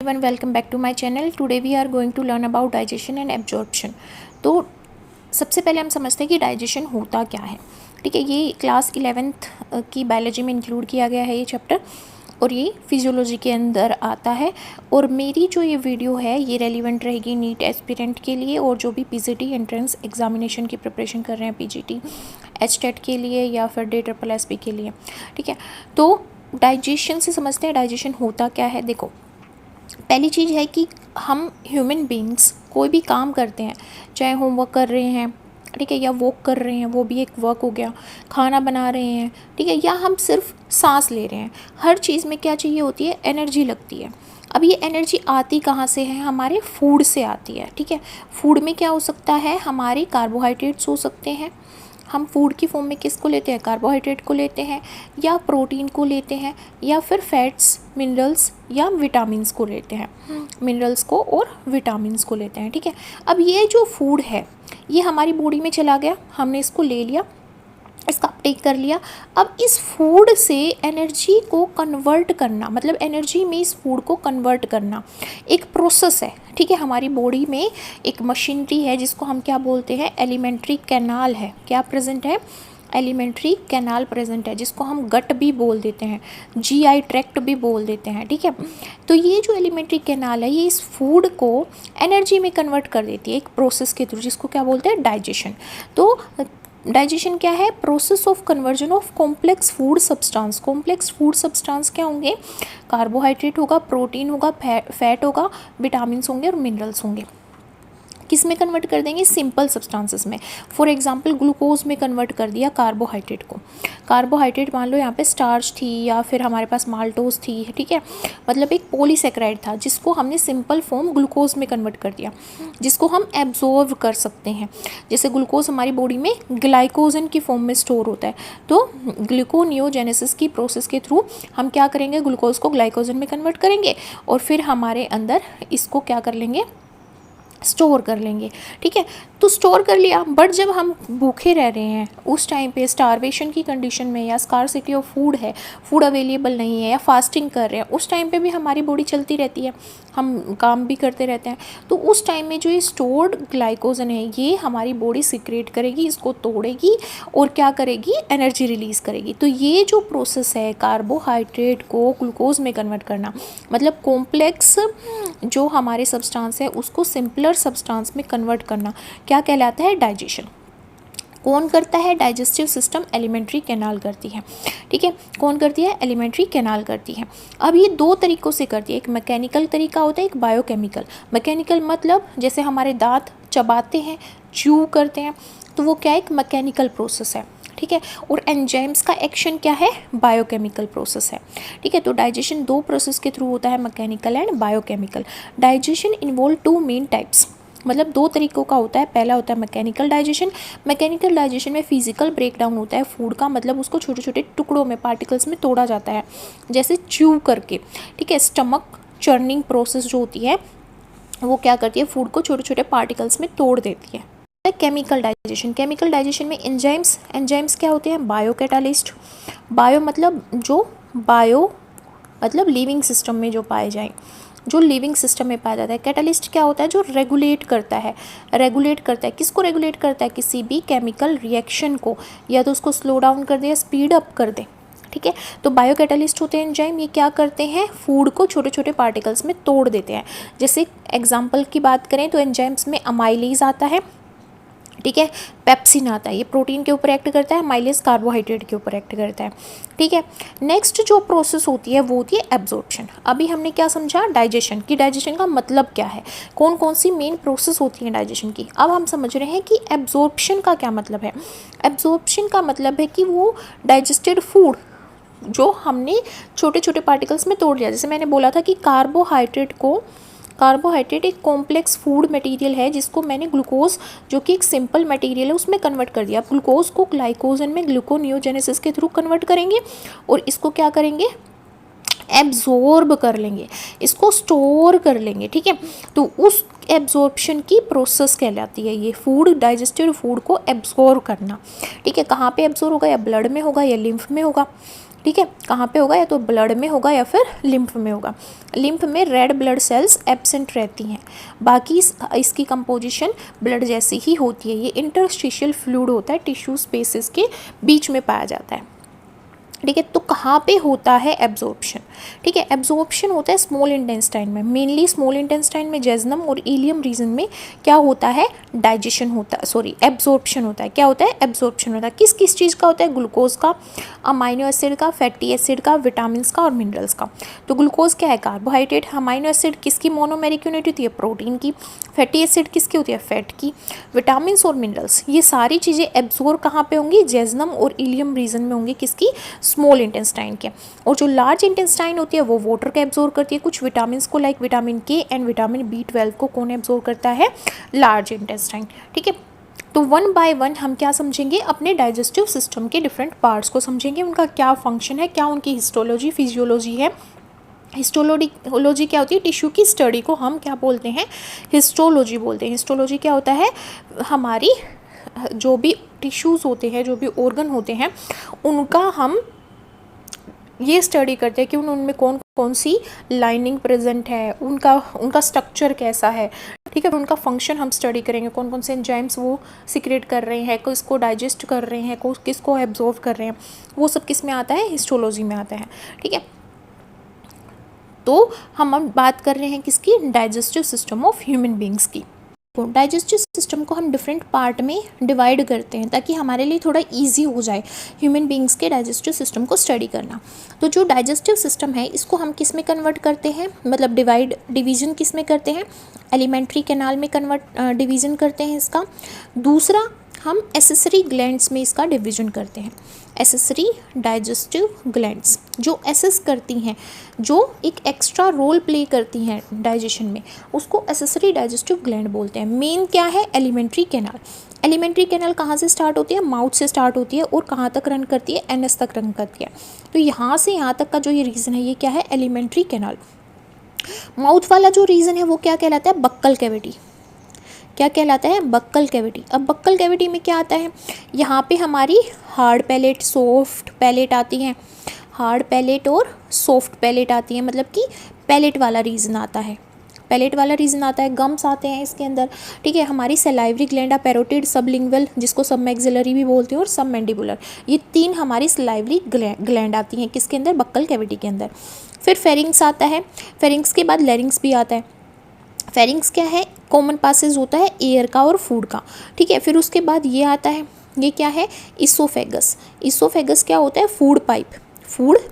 everyone, welcome back to my channel. Today we are going to learn about digestion and absorption. तो सबसे पहले हम समझते हैं कि डाइजेशन होता क्या है. ठीक है, ये क्लास 11th की बायोलॉजी में इंक्लूड किया गया है ये चैप्टर और ये फिजियोलॉजी के अंदर आता है. और मेरी जो ये वीडियो है ये रेलिवेंट रहेगी नीट एस्पिरेंट के लिए और जो भी पीजीटी एंट्रेंस एग्जामिनेशन की प्रिपरेशन कर रहे हैं, पीजीटी एचटेट के लिए या फिर DSSS के लिए. ठीक है, तो डाइजेशन से समझते हैं डाइजेशन होता क्या है. देखो, पहली चीज़ है कि हम ह्यूमन बींग्स कोई भी काम करते हैं, चाहे होमवर्क कर रहे हैं, ठीक है, या वॉक कर रहे हैं, वो भी एक वर्क हो गया, खाना बना रहे हैं, ठीक है, या हम सिर्फ सांस ले रहे हैं, हर चीज़ में क्या चाहिए होती है, एनर्जी लगती है. अब ये एनर्जी आती कहाँ से है, हमारे फूड से आती है. ठीक है, फूड में क्या हो सकता है, हमारे कार्बोहाइड्रेट्स हो सकते हैं. हम फूड की फॉर्म में किसको लेते हैं, कार्बोहाइड्रेट को लेते हैं, या प्रोटीन को लेते हैं, या फिर फैट्स, मिनरल्स या विटामिन्स को लेते हैं. मिनरल्स को और विटामिन्स को लेते हैं. ठीक है, अब ये जो फूड है ये हमारी बॉडी में चला गया, हमने इसको ले लिया, इसका अपटेक कर लिया. अब इस फूड से एनर्जी को कन्वर्ट करना, मतलब एनर्जी में इस फूड को कन्वर्ट करना एक प्रोसेस है. ठीक है, हमारी बॉडी में एक मशीनरी है जिसको हम क्या बोलते हैं, एलिमेंट्री कैनाल है. क्या प्रेजेंट है, एलिमेंट्री कैनाल प्रेजेंट है, जिसको हम गट भी बोल देते हैं, GI ट्रैक्ट भी बोल देते हैं. ठीक है, तो ये जो एलिमेंट्री कैनाल है ये इस फूड को एनर्जी में कन्वर्ट कर देती है एक प्रोसेस के थ्रू, जिसको क्या बोलते हैं, डाइजेशन. तो डाइजेशन क्या है, process of conversion of complex food substance. Complex food substance क्या होंगे, कार्बोहाइड्रेट होगा, प्रोटीन होगा, फैट होगा, विटामिन्स होंगे और मिनरल्स होंगे. किस में कन्वर्ट कर देंगे, सिंपल सब्सटेंसेस में. फॉर एग्जांपल ग्लूकोज में कन्वर्ट कर दिया कार्बोहाइड्रेट को. कार्बोहाइड्रेट मान लो यहाँ पे स्टार्च थी या फिर हमारे पास माल्टोज थी. ठीक है, मतलब एक पॉलीसेकेराइड था जिसको हमने सिंपल फॉर्म ग्लूकोज में कन्वर्ट कर दिया, जिसको हम एब्जॉर्व कर सकते हैं. जैसे ग्लूकोज हमारी बॉडी में ग्लाइकोजन की फॉर्म में स्टोर होता है, तो ग्लूकोनियोजेनेसिस की प्रोसेस के थ्रू हम क्या करेंगे, ग्लूकोज को ग्लाइकोजन में कन्वर्ट करेंगे और फिर हमारे अंदर इसको क्या कर लेंगे, स्टोर कर लेंगे. ठीक है, तो स्टोर कर लिया, बट जब हम भूखे रह रहे हैं उस टाइम पे, स्टारवेशन की कंडीशन में या स्कार्सिटी ऑफ फूड है, फूड अवेलेबल नहीं है, या फास्टिंग कर रहे हैं, उस टाइम पे भी हमारी बॉडी चलती रहती है, हम काम भी करते रहते हैं. तो उस टाइम में जो ये स्टोर्ड ग्लाइकोजन है ये हमारी बॉडी सिक्रेट करेगी, इसको तोड़ेगी और क्या करेगी, एनर्जी रिलीज़ करेगी. तो ये जो प्रोसेस है कार्बोहाइड्रेट को ग्लूकोज में कन्वर्ट करना, मतलब कॉम्प्लेक्स जो हमारे सब्सटेंस है उसको सिंपलर सब्सटेंस में कन्वर्ट करना, क्या कहलाता है, डाइजेशन. कौन करता है, डाइजेस्टिव सिस्टम एलिमेंट्री कैनाल करती है. ठीक है, कौन करती है, एलिमेंट्री कैनाल करती है. अब ये दो तरीक़ों से करती है, एक मैकेनिकल तरीका होता है, एक बायोकेमिकल. मैकेनिकल मतलब जैसे हमारे दांत चबाते हैं, च्यू करते हैं, तो वो क्या एक मैकेनिकल प्रोसेस है. ठीक है, और एंजाइम्स का एक्शन क्या है, बायोकेमिकल प्रोसेस है. ठीक है, तो डाइजेशन दो प्रोसेस के थ्रू होता है, mechanical and biochemical. Digestion involve two main types, मतलब दो तरीक़ों का होता है. पहला होता है मैकेनिकल डाइजेशन. मैकेनिकल डाइजेशन में फिजिकल ब्रेकडाउन होता है फूड का, मतलब उसको छोटे छोटे टुकड़ों में, पार्टिकल्स में तोड़ा जाता है, जैसे च्यू करके. ठीक है, स्टमक चर्निंग प्रोसेस जो होती है वो क्या करती है, फूड को छोटे छोटे पार्टिकल्स में तोड़ देती है. Chemical digestion. केमिकल डाइजेशन में एंजाइम्स क्या होते हैं, बायो कैटालिस्ट. बायो मतलब जो, बायो मतलब लिविंग सिस्टम में जो पाए जाएं, जो लिविंग सिस्टम में पाया जाता है. कैटालिस्ट क्या होता है, जो रेगुलेट करता है. किसको रेगुलेट करता है, किसी भी केमिकल रिएक्शन को, या तो उसको स्लो डाउन कर दे या स्पीड अप कर दे. ठीक है, तो बायो कैटालिस्ट होते हैं एंजाइम, ये क्या करते हैं, फूड को छोटे छोटे पार्टिकल्स में तोड़ देते हैं. जैसे एग्जाम्पल की बात करें तो एंजाइम्स में अमाइलेज आता है, ठीक है, पेप्सिन आता है, ये प्रोटीन के ऊपर एक्ट करता है, माइलेज कार्बोहाइड्रेट के ऊपर एक्ट करता है. ठीक है, नेक्स्ट जो प्रोसेस होती है वो होती है एब्जॉर्प्शन. अभी हमने क्या समझा, डाइजेशन की, डाइजेशन का मतलब क्या है, कौन कौन सी मेन प्रोसेस होती है डाइजेशन की. अब हम समझ रहे हैं कि एब्जॉर्प्शन का क्या मतलब है. एब्जॉर्प्शन का मतलब है कि वो डाइजेस्टेड फूड जो हमने छोटे छोटे पार्टिकल्स में तोड़ लिया. जैसे मैंने बोला था कि कार्बोहाइड्रेट एक कॉम्प्लेक्स फूड मटेरियल है जिसको मैंने ग्लूकोज, जो कि एक सिंपल मटेरियल है, उसमें कन्वर्ट कर दिया. ग्लूकोज को ग्लाइकोजन में ग्लूकोनियोजेनेसिस के थ्रू कन्वर्ट करेंगे और इसको क्या करेंगे, एब्जॉर्ब कर लेंगे, इसको स्टोर कर लेंगे. ठीक है, तो उस एब्जॉर्प्शन की प्रोसेस कहलाती है ये फूड, डाइजेस्टेड फूड को एब्जॉर्ब करना. ठीक है, कहाँ पे एब्जॉर्ब होगा, या ब्लड में होगा या लिम्फ में होगा. ठीक है, कहाँ पे होगा, या तो ब्लड में होगा या फिर लिम्फ में होगा। लिम्फ में रेड ब्लड सेल्स एब्सेंट रहती हैं, बाकी इसकी कंपोजिशन ब्लड जैसी ही होती है। ये इंटरस्टिशियल फ्लूइड होता है, टिश्यू स्पेसेस के बीच में पाया जाता है। ठीक है, तो कहाँ पे होता है एब्जॉर्प्शन? ठीक है, एब्जॉर्प्शन होता है स्मॉल इंटेस्टाइन में, मेनली स्मॉल इंटेस्टाइन में जेजनम और इलियम रीजन में क्या होता है, डाइजेशन होता है, सॉरी एब्जॉर्प्शन होता है। क्या होता है, एब्जॉर्प्शन होता है। किस किस चीज़ का होता है, ग्लूकोज का, अमाइनो एसिड का, फैटी एसिड का, विटामिन का और मिनरल्स का। तो ग्लूकोज क्या है, कार्बोहाइड्रेट। अमाइनो एसिड किसकी मोनोमेरिक यूनिट होती है, प्रोटीन की। फैटी एसिड किसकी होती है, फैट की। विटामिन और मिनरल्स, ये सारी चीज़ें एब्जॉर्ब कहाँ पे होंगी, जेजनम और इलियम रीजन में होंगी, किसकी, स्मॉल इंटेस्टाइन के। और जो लार्ज इंटेस्टाइन होती है वो वाटर का एब्जॉर्ब करती है, कुछ विटामिन को, लाइक विटामिन के एंड विटामिन B12 को कौन एब्जॉर्ब करता है, लार्ज इंटेस्टाइन। ठीक है, तो वन बाय वन हम क्या समझेंगे, अपने डाइजेस्टिव सिस्टम के डिफरेंट पार्ट्स को समझेंगे, उनका क्या फंक्शन है, क्या उनकी हिस्टोलॉजी फिजियोलॉजी है। हिस्टोलॉजी क्या होती है, टिश्यू की स्टडी को हम क्या बोलते हैं, हिस्टोलॉजी बोलते हैं। हिस्टोलॉजी क्या होता है, हमारी जो भी टिश्यूज़ होते हैं, जो भी ऑर्गन होते हैं, उनका हम ये स्टडी करते हैं कि उनमें कौन कौन सी लाइनिंग प्रेजेंट है, उनका स्ट्रक्चर कैसा है। ठीक है, उनका फंक्शन हम स्टडी करेंगे, कौन कौन से एंजाइम्स वो सिक्रेट कर रहे हैं, किसको डाइजेस्ट कर रहे हैं, किसको एब्जॉर्ब कर रहे हैं, वो सब किस में आता है, हिस्टोलॉजी में आता है। ठीक है, तो हम बात कर रहे हैं किसकी, digestive system of human beings की। तो डाइजेस्टिव सिस्टम को हम डिफरेंट पार्ट में डिवाइड करते हैं ताकि हमारे लिए थोड़ा इजी हो जाए ह्यूमन बींग्स के डाइजेस्टिव सिस्टम को स्टडी करना। तो जो डाइजेस्टिव सिस्टम है इसको हम किस में कन्वर्ट करते हैं, मतलब डिवीज़न किस में करते हैं, एलिमेंट्री कैनाल में डिवीज़न करते हैं इसका। दूसरा, हम एसेसरी ग्लैंड्स में इसका डिवीज़न करते हैं। एसेसरी डाइजेस्टिव ग्लैंड्स जो एसेस करती हैं, जो एक एक्स्ट्रा रोल प्ले करती हैं डाइजेशन में, उसको एसेसरी डाइजेस्टिव ग्लैंड बोलते हैं। मेन क्या है, एलिमेंट्री कैनाल। एलिमेंट्री कैनाल कहाँ से स्टार्ट होती है, माउथ से स्टार्ट होती है और कहाँ तक रन करती है, एनएस तक रन करती है। तो यहाँ से यहाँ तक का जो ये रीजन है, ये क्या है, एलिमेंट्री कैनाल। माउथ वाला जो रीजन है वो क्या कहलाता है, बक्कल कैविटी। क्या कहलाता है, बक्कल कैविटी। अब बक्कल कैविटी में क्या आता है, यहाँ पे हमारी हार्ड पैलेट, सॉफ्ट पैलेट आती हैं। हार्ड पैलेट और सॉफ्ट पैलेट आती हैं, मतलब कि पैलेट वाला रीजन आता है, पैलेट वाला रीजन आता है। गम्स आते हैं इसके अंदर। ठीक है, हमारी सलाइवरी ग्लैंड, पैरोटिड, सबलिंगुअल जिसको सब मैक्सिलरी भी बोलते हैं, और सब मैंडिबुलर, ये तीन हमारी सलाइवरी ग्लैंड आती हैं किसके अंदर, बक्कल कैविटी के अंदर। फिर फेरिंग्स आता है, फेरिंग्स के बाद लैरिंग्स भी आता है। फेरिंग्स क्या है, कॉमन पासेज होता है एयर का और फूड का। ठीक है, फिर उसके बाद ये आता है, ये क्या है, इसोफेगस। इसोफेगस क्या होता है, फूड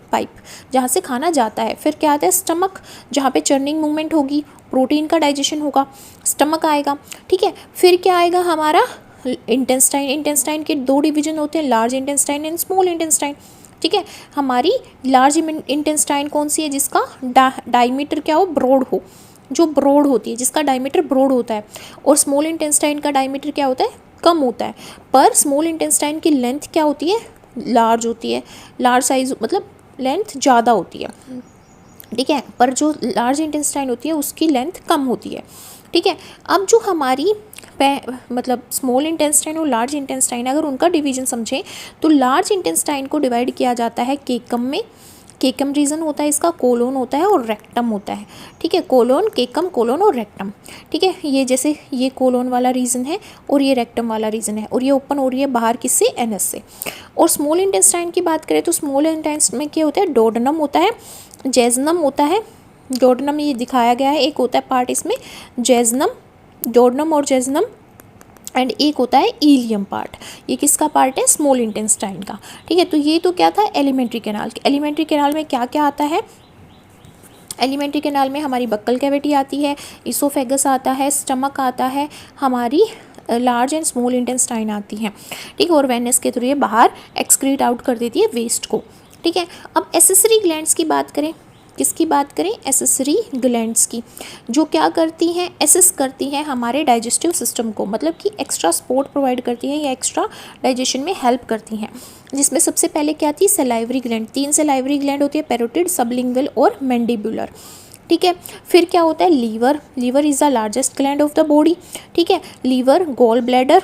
पाइप जहाँ से खाना जाता है। फिर क्या आता है, स्टमक, जहाँ पे चर्निंग मूवमेंट होगी, प्रोटीन का डाइजेशन होगा, स्टमक आएगा। ठीक है, फिर क्या आएगा हमारा, इंटेस्टाइन। इंटेस्टाइन के दो डिवीजन होते हैं, large intestine and small intestine. ठीक है, हमारी लार्ज इंटेस्टाइन कौन सी है, जिसका डायमीटर क्या हो, ब्रॉड हो, जो ब्रॉड होती है, जिसका डायमीटर ब्रॉड होता है। और स्मॉल इंटेस्टाइन का डायमीटर क्या होता है, कम होता है। पर स्मॉल इंटेस्टाइन की लेंथ क्या होती है, लार्ज होती है। लार्ज साइज मतलब लेंथ ज़्यादा होती है। ठीक है, पर जो लार्ज इंटेस्टाइन होती है उसकी लेंथ कम होती है। ठीक है, अब जो हमारी मतलब स्मॉल इंटेस्टाइन और लार्ज इंटेस्टाइन, अगर उनका डिवीजन समझें तो लार्ज इंटेस्टाइन को डिवाइड किया जाता है केकम में। केकम रीजन होता है इसका, कोलोन होता है और रेक्टम होता है। ठीक है, कोलोन, केकम, कोलोन और रेक्टम। ठीक है, ये जैसे ये कोलोन वाला रीजन है और ये रेक्टम वाला रीजन है, और ये ओपन हो रही है बाहर किससे, एनएस से। और स्मॉल इंटेस्टाइन की बात करें तो स्मॉल इंटेस्टाइन में क्या होता है, डोडेनम होता है, जेजनम होता है। डोडेनम ये दिखाया गया है, एक होता है पार्ट इसमें जेजनम, डोडेनम और जेजनम, एंड एक होता है इलियम पार्ट। ये किसका पार्ट है, स्मॉल इंटेस्टाइन का। ठीक है, तो ये तो क्या था, एलिमेंट्री कैनाल। एलिमेंट्री कैनाल में क्या क्या आता है, एलिमेंट्री कैनाल में हमारी बक्कल कैविटी आती है, इसोफेगस आता है, स्टमक आता है, हमारी लार्ज एंड स्मॉल इंटेस्टाइन आती हैं। ठीक है, और वेनस के थ्रू ये बाहर एक्सक्रीट आउट कर देती है वेस्ट को। ठीक है, अब एसेसरी ग्लैंड्स की बात करें, किसकी बात करें, एसेसरी ग्लैंड्स की, जो क्या करती हैं, एसेस करती हैं हमारे डाइजेस्टिव सिस्टम को, मतलब कि एक्स्ट्रा सपोर्ट प्रोवाइड करती हैं या एक्स्ट्रा डाइजेशन में हेल्प करती हैं। जिसमें सबसे पहले क्या थी, सलाइवरी ग्लैंड। 3 सलाइवरी ग्लैंड होती है, पैरोटिड, सबलिंगुअल और मैंडिबुलर। ठीक है, फिर क्या होता है, liver. Liver is the largest gland of the body. ठीक है, लीवर, गॉल ब्लैडर,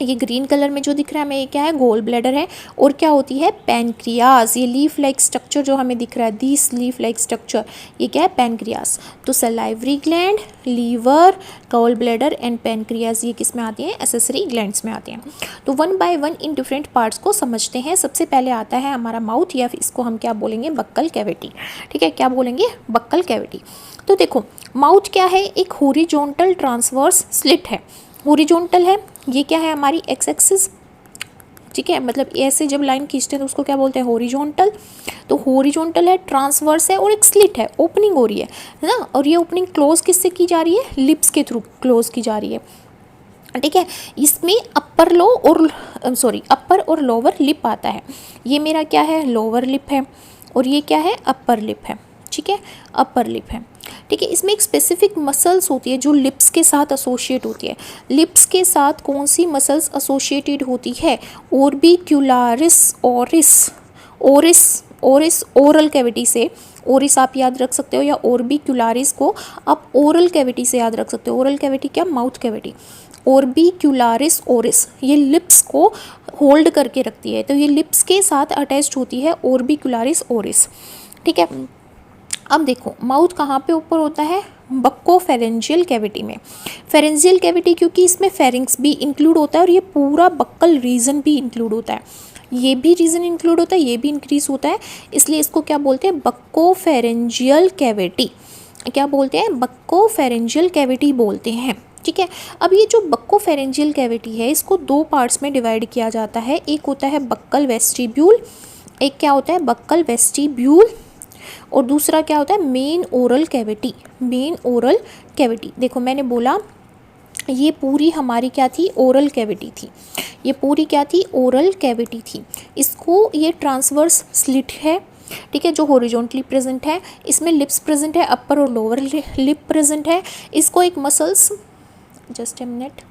ये ग्रीन कलर में जो दिख रहा है हमें, ये क्या है, गोल ब्लैडर है। और क्या होती है, पैनक्रियाज। ये लीफ लाइक स्ट्रक्चर जो हमें दिख रहा है, दिस लीफ लाइक स्ट्रक्चर, ये क्या है, पैनक्रियाज। तो salivary gland, liver, gall bladder and pancreas, ये किस में आती हैं, एसेसरी ग्लैंड्स में आती हैं। तो one by one in different parts को समझते हैं। सबसे पहले आता है हमारा माउथ, या फिर इसको हम क्या बोलेंगे, बक्कल कैविटी। ठीक है, क्या बोलेंगे, बक्कल कैविटी। तो देखो माउथ क्या है, एक हॉरिजॉन्टल ट्रांसवर्स स्लिट है। हॉरिजॉन्टल है, ये क्या है, हमारी एक्स एक्सिस। ठीक है, मतलब ऐसे जब लाइन खींचते हैं तो उसको क्या बोलते हैं, हॉरिजॉन्टल। तो हॉरिजॉन्टल है, ट्रांसवर्स है और एक स्लिट है, ओपनिंग हो रही है ना। और ये ओपनिंग क्लोज किससे की जा रही है, लिप्स के थ्रू क्लोज की जा रही है। ठीक है, इसमें अपर और लोअर लिप आता है। ये मेरा क्या है, लोअर लिप है और ये क्या है, अपर लिप है। ठीक है, अपर लिप है। ठीक है, इसमें एक स्पेसिफिक मसल्स होती है जो लिप्स के साथ एसोसिएट होती है। लिप्स के साथ कौन सी मसल्स एसोसिएटेड होती है, ऑर्बिक्युलारिस ओरिस। ओरिस ओरल कैविटी से, ओरिस आप याद रख सकते हो, या ऑर्बिक्युलारिस को आप ओरल कैविटी से याद रख सकते हो। ओरल कैविटी क्या, माउथ कैविटी। ऑर्बिक्युलारिस ओरिस ये लिप्स को होल्ड करके रखती है, तो ये लिप्स के साथ अटैच्ड होती है ऑर्बिक्युलारिस ओरिस। ठीक है, अब देखो माउथ कहाँ पे ऊपर होता है, बक्कोफेरेंजियल कैविटी में। फेरेंजियल कैविटी क्योंकि इसमें फेरिंग्स भी इंक्लूड होता है और ये पूरा बक्कल रीजन भी इंक्लूड होता है। ये भी रीजन इंक्लूड होता है, ये भी इंक्रीज होता है, इसलिए इसको क्या बोलते हैं, बक्कोफेरेंजियल कैविटी। क्या बोलते हैं, बक्कोफेरेंजियल कैविटी बोलते हैं। ठीक है, अब ये जो बक्कोफेरेंजियल कैविटी है इसको दो पार्ट्स में डिवाइड किया जाता है। एक होता है बक्कल वेस्टिब्यूल, एक क्या होता है, बक्कल वेस्टिब्यूल, और दूसरा क्या होता है, main oral cavity. Main oral cavity, देखो मैंने बोला ये पूरी हमारी क्या थी, ओरल कैविटी थी। ये पूरी क्या थी, ओरल कैविटी थी। इसको ये ट्रांसवर्स स्लिट है, ठीक है, जो हॉरिजॉन्टली प्रेजेंट है। इसमें लिप्स प्रेजेंट है, अपर और लोअर लिप प्रेजेंट है। इसको एक muscles, just a minute,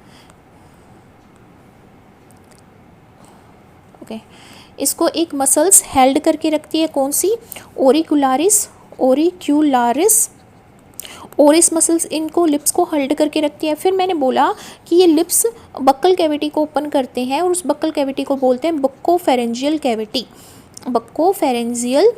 okay, इसको एक मसल्स हेल्ड करके रखती है, कौन सी, ओरिकुलारिस ओरिस मसल्स इनको लिप्स को होल्ड करके रखती है। फिर मैंने बोला कि ये लिप्स बक्कल कैविटी को ओपन करते हैं और उस बक्कल कैविटी को बोलते हैं बक्कोफेरेंजियल कैविटी। बक्कोफेरेंजियल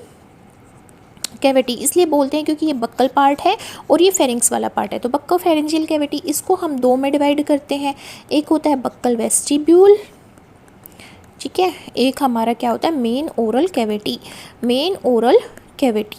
कैविटी इसलिए बोलते हैं क्योंकि ये बक्कल पार्ट है और ये फेरिंग्स वाला पार्ट है। तो बक्कोफेरेंजियल कैविटी, इसको हम दो में डिवाइड करते हैं। एक होता है बक्कल वेस्टिब्यूल, ठीक है, एक हमारा क्या होता है, main oral cavity. Main oral cavity,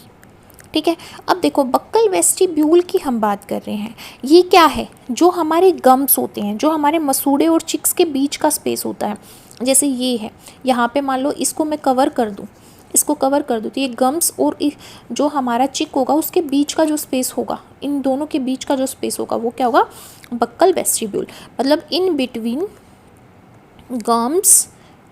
ठीक है। अब देखो बक्कल वेस्टिब्यूल की हम बात कर रहे हैं। ये क्या है, जो हमारे गम्स होते हैं, जो हमारे मसूड़े और चिक्स के बीच का स्पेस होता है। जैसे ये है, यहाँ पे मान लो इसको मैं कवर कर दूँ, इसको कवर कर दूँ, तो ये गम्स और जो हमारा चिक होगा उसके बीच का जो स्पेस होगा, इन दोनों के बीच का जो स्पेस होगा वो क्या होगा, बक्कल वेस्टिब्यूल। मतलब in between gums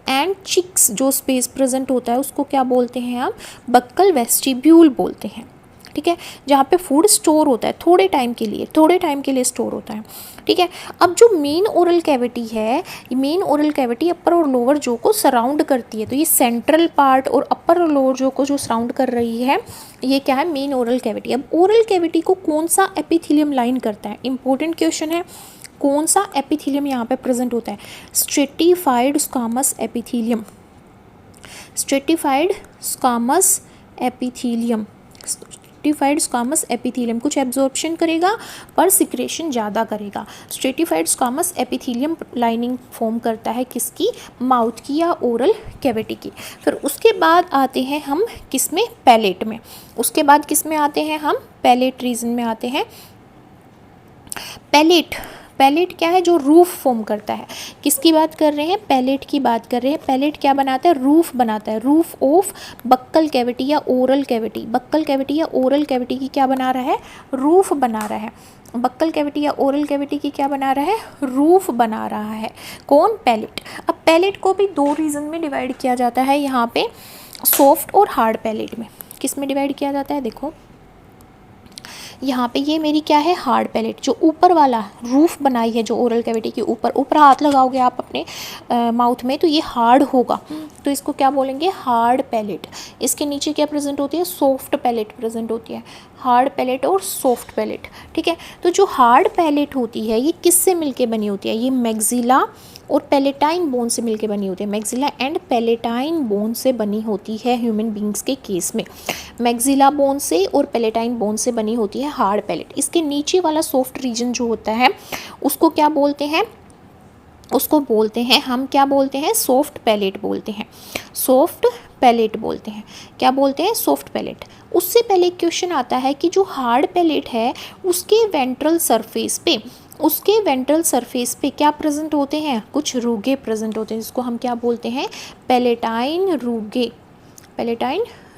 and cheeks जो स्पेस प्रेजेंट होता है उसको क्या बोलते हैं हम, बक्कल वेस्टिब्यूल बोलते हैं। ठीक है, जहाँ पे फूड स्टोर होता है थोड़े टाइम के लिए स्टोर होता है। ठीक है, अब जो मेन ओरल कैविटी है, मेन ओरल कैविटी अपर और लोअर जो को सराउंड करती है। तो ये सेंट्रल पार्ट और अपर और लोअर जो को जो सराउंड कर रही है, ये क्या है, मेन ओरल कैविटी। अब ओरल कैविटी को कौन सा एपिथेलियम लाइन करता है, इंपॉर्टेंट क्वेश्चन है, कौन सा एपिथेलियम यहाँ पे प्रेजेंट होता है, stratified squamous epithelium. Stratified squamous epithelium, stratified squamous epithelium कुछ एब्जॉर्प्शन करेगा पर सिक्रेशन ज़्यादा करेगा। Stratified squamous epithelium lining form करता है किसकी, माउथ की या ओरल कैविटी की। फिर उसके बाद आते हैं हम किस में, पैलेट में। उसके बाद किस में आते हैं हम, पैलेट रीजन में आते हैं। पैलेट क्या है, जो रूफ फॉर्म करता है। किसकी बात कर रहे हैं, पैलेट की बात कर रहे हैं। पैलेट क्या बनाता है, रूफ बनाता है, रूफ ऑफ बक्कल कैविटी या ओरल कैविटी। बक्कल कैविटी या ओरल कैविटी की क्या बना रहा है, रूफ बना रहा है। बक्कल कैविटी या ओरल कैविटी की क्या बना रहा है, रूफ बना रहा है, कौन, पैलेट। अब पैलेट को भी दो रीजन में डिवाइड किया जाता है यहाँ पे, सॉफ्ट और हार्ड पैलेट में। किस में डिवाइड किया जाता है, देखो यहाँ पे ये मेरी क्या है, हार्ड पैलेट। जो ऊपर वाला रूफ बनाई है जो ओरल कैविटी के ऊपर हाथ लगाओगे आप अपने माउथ में तो ये हार्ड होगा, तो इसको क्या बोलेंगे, हार्ड पैलेट। इसके नीचे क्या प्रेजेंट होती है, सॉफ्ट पैलेट प्रेजेंट होती है। हार्ड पैलेट और सॉफ्ट पैलेट। ठीक है, तो जो हार्ड पैलेट होती है ये किससे मिलके बनी होती है? ये मैक्सिला और पैलेटाइन बोन से मिलके बनी होती है। मैक्सिला एंड पैलेटाइन बोन से बनी होती है ह्यूमन बींग्स के केस में। मैक्सिला बोन से और पैलेटाइन बोन से बनी होती है हार्ड पैलेट। इसके नीचे वाला सॉफ्ट रीजन जो होता है उसको क्या बोलते हैं? उसको बोलते हैं, हम क्या बोलते हैं? सॉफ्ट पैलेट बोलते हैं। सॉफ्ट पैलेट बोलते हैं। क्या बोलते हैं? Soft palate. उससे पहले क्वेश्चन आता है कि जो हार्ड पैलेट है उसके वेंट्रल सरफेस पे क्या प्रेजेंट होते हैं? कुछ रूगे प्रेजेंट होते हैं, जिसको हम क्या बोलते हैं? पैलेटाइन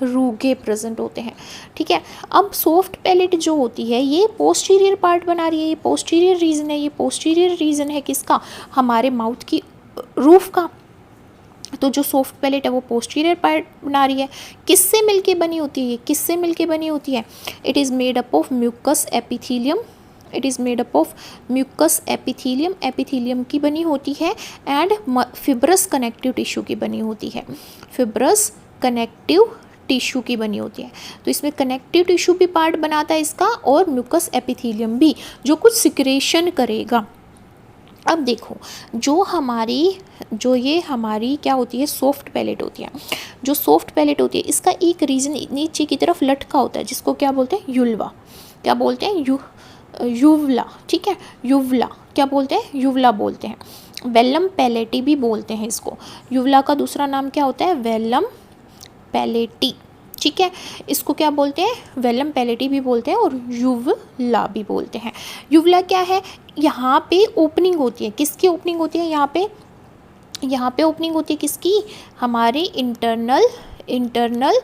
रूगे प्रेजेंट होते हैं। ठीक है, अब सॉफ्ट पैलेट जो होती है ये पोस्टीरियर पार्ट बना रही है, ये पोस्टीरियर रीजन है। ये पोस्टीरियर रीजन है किसका? हमारे माउथ की रूफ का। तो जो सॉफ्ट पैलेट है वो पोस्टीरियर पार्ट बना रही है। किससे मिलके बनी होती है? किससे मिलके बनी होती है? It is made up of mucous epithelium. It is made up of mucous epithelium, epithelium की बनी होती है, एंड फिब्रस कनेक्टिव टिश्यू की बनी होती है। फिब्रस कनेक्टिव टिश्यू की बनी होती है। तो इसमें कनेक्टिव टिश्यू भी पार्ट बनाता है इसका, और म्यूकस एपिथीलियम भी, जो कुछ सिक्रेशन करेगा। अब देखो, जो ये हमारी क्या होती है? सॉफ्ट पैलेट होती है। जो सॉफ्ट पैलेट होती है इसका एक रीजन नीचे की तरफ लटका होता है, जिसको क्या बोलते हैं? युल्वा। क्या बोलते हैं? युवला। ठीक है, युवला। क्या बोलते हैं? युवला बोलते हैं। वेलम पैलेटी भी बोलते हैं इसको। युवला का दूसरा नाम क्या होता है? वेलम पैलेटी। ठीक है, इसको क्या बोलते हैं? वेलम पैलेटी भी बोलते हैं और युवला भी बोलते हैं। युवला क्या है? यहाँ पे ओपनिंग होती है। किसकी ओपनिंग होती है? यहाँ पे ओपनिंग होती है किसकी? हमारे इंटरनल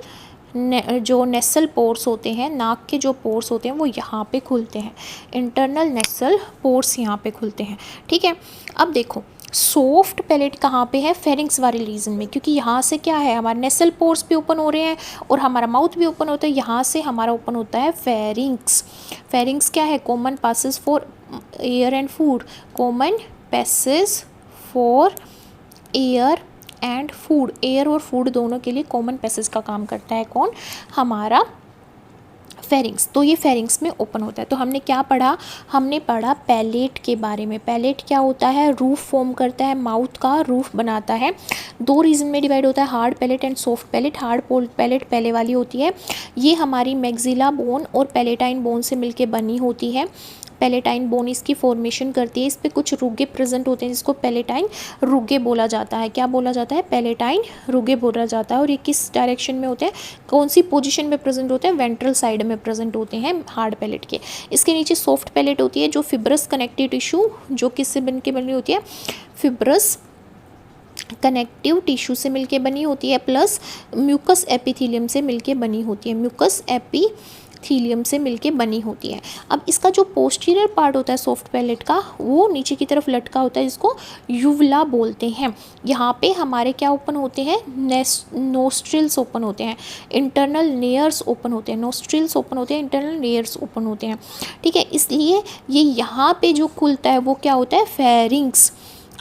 जो नेसल पोर्स होते हैं, नाक के जो पोर्स होते हैं वो यहाँ पे खुलते हैं। इंटरनल नेसल पोर्स यहाँ पे खुलते हैं। ठीक है, अब देखो सॉफ्ट पैलेट कहाँ पे है? फेरिंग्स वाले रीजन में, क्योंकि यहाँ से क्या है? हमारे नेसल पोर्स भी ओपन हो रहे हैं और हमारा माउथ भी ओपन होता है। यहाँ से हमारा ओपन होता है फेरिंग्स। फेरिंग्स क्या है? Common passes for air and food. Common passage for air and food. Air और फूड दोनों के लिए कॉमन पैसेज का काम करता है कौन? हमारा फेरिंग्स। तो ये फेरिंग्स में ओपन होता है। तो हमने क्या पढ़ा? हमने पढ़ा पैलेट के बारे में। पैलेट क्या होता है? रूफ फॉर्म करता है, माउथ का रूफ बनाता है। दो रीजन में डिवाइड होता है, hard palate and soft palate. Hard palate पहले वाली होती है, ये हमारी मैक्सिला बोन और पैलेटाइन बोन से मिलके बनी होती है। पैलेटाइन बोन इसकी फॉर्मेशन करती है। इस पर कुछ रुगे प्रेजेंट होते हैं, जिसको पैलेटाइन रुगे बोला जाता है। क्या बोला जाता है? पैलेटाइन रुगे बोला जाता है। और ये किस डायरेक्शन में होते हैं? कौन सी पोजीशन में प्रेजेंट होते हैं? वेंट्रल साइड में प्रेजेंट होते हैं हार्ड पैलेट के। इसके नीचे सॉफ्ट पैलेट होती है, जो फिब्रस कनेक्टिव टिश्यू, जो किससे बन के बनी होती है? फिब्रस कनेक्टिव टिश्यू से मिलके बनी होती है, प्लस म्यूकस एपिथीलियम से मिलके बनी होती है। म्यूकस एपिथीलियम से मिलके बनी होती है। अब इसका जो पोस्टीरियर पार्ट होता है सॉफ्ट पैलेट का, वो नीचे की तरफ लटका होता है, जिसको युवला बोलते हैं। यहाँ पे हमारे क्या ओपन होते हैं? नोस्ट्रिल्स ओपन होते हैं, इंटरनल नेयर्स ओपन होते हैं। नोस्ट्रिल्स ओपन होते हैं, इंटरनल नेयर्स ओपन होते हैं। ठीक है, इसलिए ये यहाँ पे जो खुलता है वो क्या होता है? फेरिंग्स।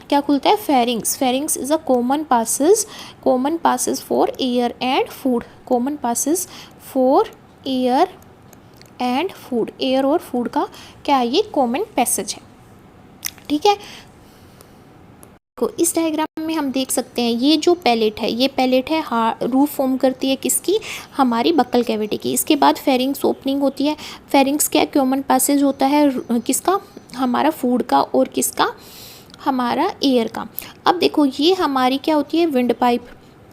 क्या खुलता है? Pharynx. Pharynx is a common passes for air and food. Common passes for air and food. Air और फूड का क्या है? ये कॉमन पैसेज है। ठीक है, को इस डायग्राम में हम देख सकते हैं, ये जो पैलेट है रूफ फॉर्म करती है किसकी? हमारी बक्कल कैविटी की। इसके बाद फेरिंग्स ओपनिंग होती है। फेरिंग्स क्या? कॉमन पैसेज होता है किसका? हमारा फूड का, और किसका? हमारा एयर का। अब देखो, ये हमारी क्या होती है? विंड पाइप,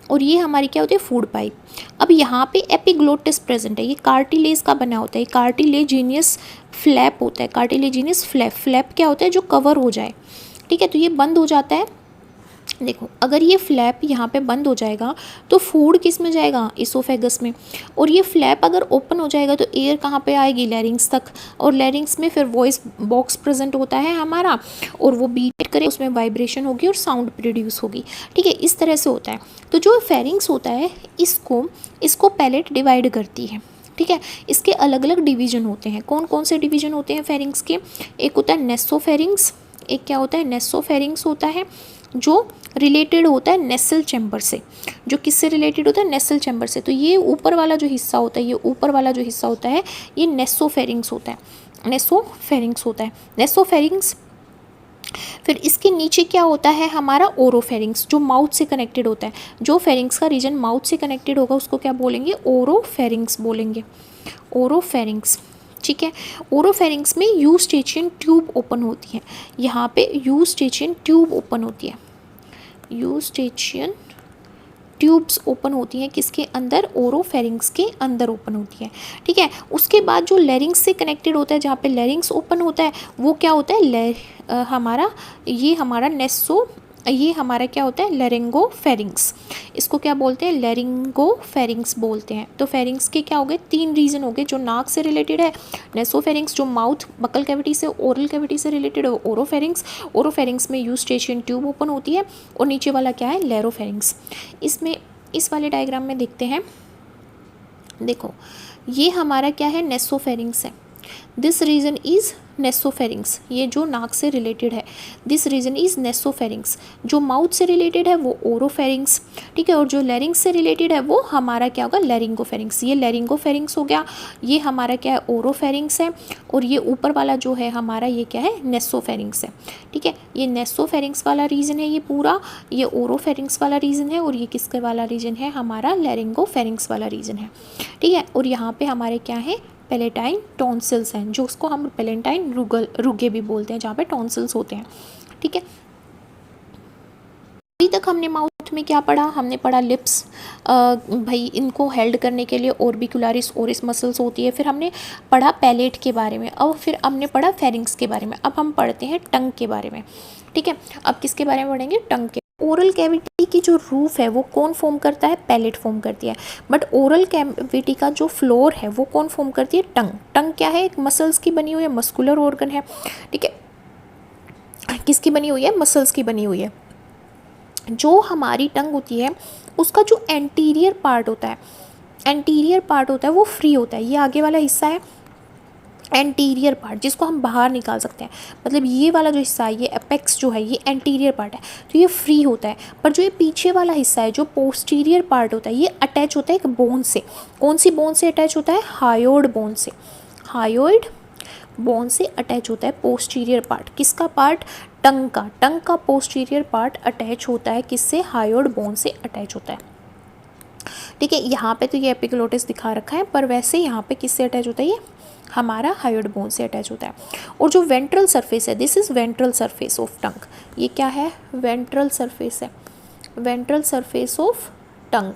और ये हमारी क्या होती है? Food pipe. अब यहाँ पे एपिग्लोटिस प्रेजेंट है, ये कार्टिलेज का बना होता है। कार्टिलेजिनियस फ्लैप होता है। कार्टिलेजिनियस फ्लैप क्या होता है? जो कवर हो जाए। ठीक है, तो ये बंद हो जाता है। देखो, अगर ये फ्लैप यहाँ पे बंद हो जाएगा तो फूड किस में जाएगा? इसोफेगस में। और ये फ्लैप अगर ओपन हो जाएगा तो एयर कहाँ पे आएगी? लैरिंग्स तक। और लैरिंग्स में फिर वॉइस बॉक्स प्रेजेंट होता है हमारा, और वो बीट करे, उसमें वाइब्रेशन होगी और साउंड प्रोड्यूस होगी। ठीक है, इस तरह से होता है। तो जो फेरिंग्स होता है इसको पैलेट डिवाइड करती है। ठीक है, इसके अलग अलग डिवीजन होते हैं। कौन कौन से डिवीजन होते हैं फेरिंग्स के? एक होता है नेसोफेरिंग्स, एक क्या होता है? नेसोफेरिंग्स होता है। जो रिलेटेड होता है नेसल चैम्बर से, जो किससे रिलेटेड होता है, नेसल चैम्बर से। तो ये ऊपर वाला जो हिस्सा होता है, ये ऊपर वाला जो हिस्सा होता है, ये नेसोफेरिंग्स होता है, नेसोफेरिंग्स होता है, नेसोफेरिंग्स। फिर इसके नीचे क्या होता है हमारा, ओरोफेरिंग्स, जो माउथ से कनेक्टेड होता है। जो फेरिंग्स का रीजन माउथ से कनेक्टेड होगा उसको क्या बोलेंगे, ओरोफेरिंग्स बोलेंगे, ओरोफेरिंग्स। ठीक है, ओरोफेरिंग्स में यूस्टेचियन ट्यूब ओपन होती है, यहाँ पे यूस्टेचियन ट्यूब ओपन होती है, यूस्टेचियन ट्यूब्स ओपन होती हैं किसके अंदर, ओरोफेरिंग्स के अंदर ओपन होती है। ठीक है, उसके बाद जो लैरिंग्स से कनेक्टेड होता है, जहाँ पे लैरिंग्स ओपन होता है वो क्या होता है, हमारा ये हमारा ये हमारा क्या होता है, लैरिंगोफेरिंग्स। इसको क्या बोलते हैं, लैरिंगोफेरिंग्स बोलते हैं। तो फेरिंग्स के क्या हो गए, 3 रीजन हो गए। जो नाक से रिलेटेड है नेसोफेरिंग्स, जो माउथ बकल कैविटी से, ओरल कैविटी से रिलेटेड है ओरोफेरिंग्स। ओरोफेरिंग्स में यूस्टेचियन ट्यूब ओपन होती है, और नीचे वाला क्या है, लेरोफेरिंग्स। इसमें इस वाले डायग्राम में देखते हैं, देखो ये हमारा क्या है, नेसोफेरिंग्स है। दिस रीजन इज नेसोफेरिंग्स, ये जो नाक से रिलेटेड है, दिस रीजन इज नेसोफेरिंग्स। जो माउथ से रिलेटेड है वो ओरोफेरिंग्स। ठीक है, और जो लैरिंग्स से रिलेटेड है वो हमारा क्या होगा, लैरिंगोफेरिंग्स। ये लैरिंगोफेरिंग्स हो गया, ये हमारा क्या है, ओरोफेरिंग्स है, और ये ऊपर वाला जो है हमारा ये क्या है, नेसोफेरिंग्स है। ठीक है, ये नेसोफेरिंग्स वाला रीजन है ये पूरा, ये ओरोफेरिंग्स वाला रीजन है, और ये किसके वाला रीजन है, हमारा लैरिंगोफेरिंग्स वाला रीजन है। ठीक है, और यहाँ पे हमारे क्या है, पेलेटाइन टॉन्सिल्स हैं, जो उसको हम पेलेटाइन रुगे भी बोलते हैं, जहाँ पे टॉन्सिल्स होते हैं। ठीक है, अभी तक हमने माउथ में क्या पढ़ा, हमने पढ़ा लिप्स, भाई इनको हेल्ड करने के लिए ऑर्बिकुलरिस ओरिस मसल्स होती है। फिर हमने पढ़ा पैलेट के बारे में, और फिर हमने पढ़ा फेरिंग्स के बारे में। अब हम पढ़ते हैं टंग के बारे में। ठीक है, अब किसके बारे में पढ़ेंगे, टंग के। ओरल कैविटी की जो रूफ है वो कौन फॉर्म करता है, पैलेट फॉर्म करती है। बट ओरल कैविटी का जो फ्लोर है वो कौन फॉर्म करती है, टंग। टंग क्या है, एक मसल्स की बनी हुई है, मस्कुलर ऑर्गन है। ठीक है, किसकी बनी हुई है, मसल्स की बनी हुई है। जो हमारी टंग होती है उसका जो एंटीरियर पार्ट होता है, एंटीरियर पार्ट होता है वो फ्री होता है। ये आगे वाला हिस्सा है एंटीरियर पार्ट, जिसको हम बाहर निकाल सकते हैं। मतलब ये वाला जो हिस्सा है, ये एपेक्स जो है, ये एंटीरियर पार्ट है, तो ये फ्री होता है। पर जो ये पीछे वाला हिस्सा है, जो पोस्टीरियर पार्ट होता है, ये अटैच होता है एक बोन से। कौन सी बोन से अटैच होता है, हायोइड बोन से। हायोइड बोन से अटैच होता है पोस्टीरियर पार्ट। किसका पार्ट, टंग का। टंग का पोस्टीरियर पार्ट अटैच होता है किससे, हायोइड बोन से अटैच होता है। ठीक है, यहाँ पे तो ये एपिग्लोटिस दिखा रखा है, पर वैसे यहाँ पे किससे अटैच होता है, ये हमारा हायोइड बोन से अटैच होता है। और जो वेंट्रल सरफेस है, this is ventral surface of tongue. ये क्या है, वेंट्रल सरफेस है, वेंट्रल सरफेस ऑफ टंग।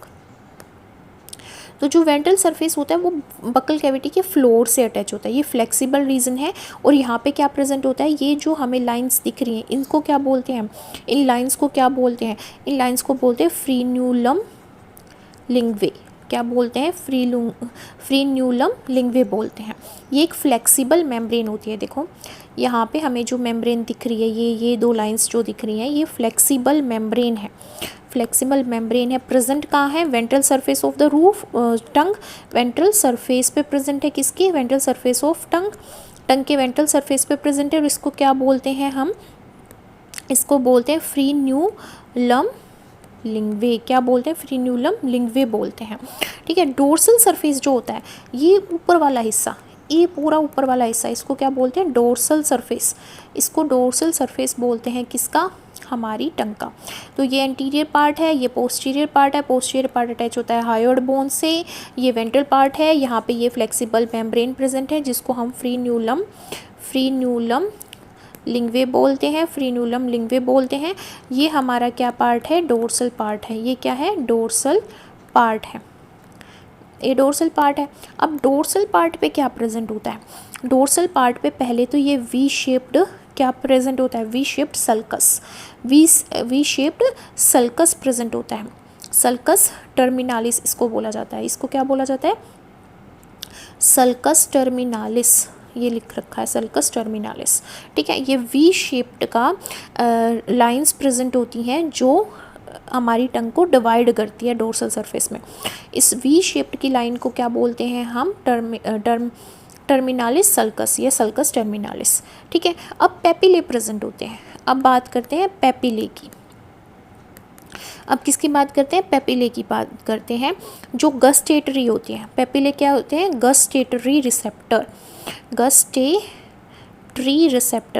तो जो वेंट्रल सरफेस होता है वो बकल कैविटी के फ्लोर से अटैच होता है। ये फ्लेक्सिबल रीजन है। और यहाँ पे क्या प्रेजेंट होता है, ये जो हमें लाइंस दिख रही हैं इनको क्या बोलते हैं, इन लाइंस को क्या बोलते हैं, इन लाइंस को बोलते हैं फ्रीन्यूलम लिंग्वे। क्या बोलते हैं, फ्रीन्यूलम लिंग्वे बोलते हैं। ये एक फ्लेक्सिबल मेम्ब्रेन होती है। देखो यहाँ पे हमें जो मेम्ब्रेन दिख रही है, ये 2 लाइंस जो दिख रही हैं, ये फ्लेक्सिबल मेम्ब्रेन है। फ्लेक्सिबल मेम्ब्रेन है, प्रेजेंट कहाँ है, ventral surface of the roof tongue. Ventral surface पे प्रेजेंट है, किसकी, वेंट्रल सरफेस ऑफ टंग। टंग के वेंट्रल सरफेस पे प्रेजेंट है। और इसको क्या बोलते हैं हम, इसको बोलते हैं फ्रीन्यूलम लिंग्वे। क्या बोलते हैं, फ्रीन्यूलम लिंग्वे बोलते हैं। ठीक है, डोर्सल सरफेस जो होता है, ये ऊपर वाला हिस्सा, ये पूरा ऊपर वाला हिस्सा, इसको क्या बोलते हैं, डोर्सल सरफेस। इसको डोर्सल सरफेस बोलते हैं, किसका, हमारी टंग का। तो ये एंटीरियर पार्ट है, ये पोस्टीरियर पार्ट है। पोस्टीरियर पार्ट अटैच होता है हायोइड बोन से। ये वेंट्रल पार्ट है, यहाँ पे ये फ्लेक्सिबल मेम्ब्रेन प्रेजेंट है, जिसको हम फ्रीन्यूलम लिंग्वे बोलते हैं, फ्रीन्यूलम लिंग्वे बोलते हैं। ये हमारा क्या पार्ट है, डोर्सल पार्ट है। ये क्या है, डोर्सल पार्ट है, ये डोर्सल पार्ट है। अब डोर्सल पार्ट पे क्या प्रेजेंट होता है, डोर्सल पार्ट पे पहले तो ये वी शेप्ड क्या प्रेजेंट होता है, V shaped sulcus. V shaped sulcus present होता है। सल्कस टर्मिनालिस इसको बोला जाता है। इसको क्या बोला जाता है, सल्कस टर्मिनालिस, ये लिख रखा है सल्कस टर्मिनालिस। ठीक है, ये वी शेप्ड का लाइंस प्रेजेंट होती हैं जो हमारी टंग को डिवाइड करती है डोर्सल सरफेस में। इस वी शेप्ड की लाइन को क्या बोलते हैं हम, टर्मिनालिस सल्कस या सल्कस टर्मिनालिस। ठीक है, अब पेपिले प्रेजेंट होते हैं। अब बात करते हैं पेपिले की। अब किसकी बात करते हैं, पेपिले की बात करते हैं, जो गस्टेटरी होती हैं। पेपिले क्या होते हैं, गस्टेटरी रिसेप्टर।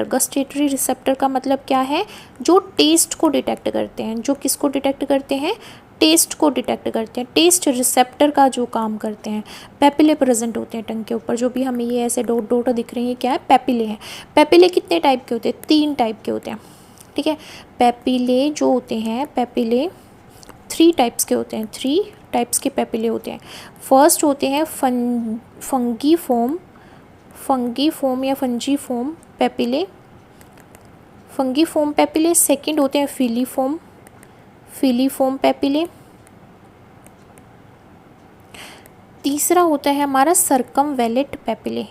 गस्टेटरी रिसेप्टर का मतलब क्या है, जो टेस्ट को डिटेक्ट करते हैं। जो किसको डिटेक्ट करते हैं, टेस्ट को डिटेक्ट करते हैं। टेस्ट रिसेप्टर का जो काम करते हैं। पेपिले प्रेजेंट होते हैं टंग के ऊपर, जो भी हमें ये ऐसे डॉट डॉट दिख रही है क्या है, पेपिले हैं। पेपिले कितने टाइप के होते हैं, 3 टाइप के होते हैं, ठीक है। पेपिले जो होते हैं, पेपिले 3 टाइप्स के होते हैं, 3 टाइप्स के पेपिले होते हैं। फर्स्ट होते हैं फंगीफोम या फंजीफोम पेपिले, फंगीफोम पेपिले। सेकंड होते हैं फिलीफोम पेपिले। तीसरा होता है हमारा सर्कमवेलेट पेपिले,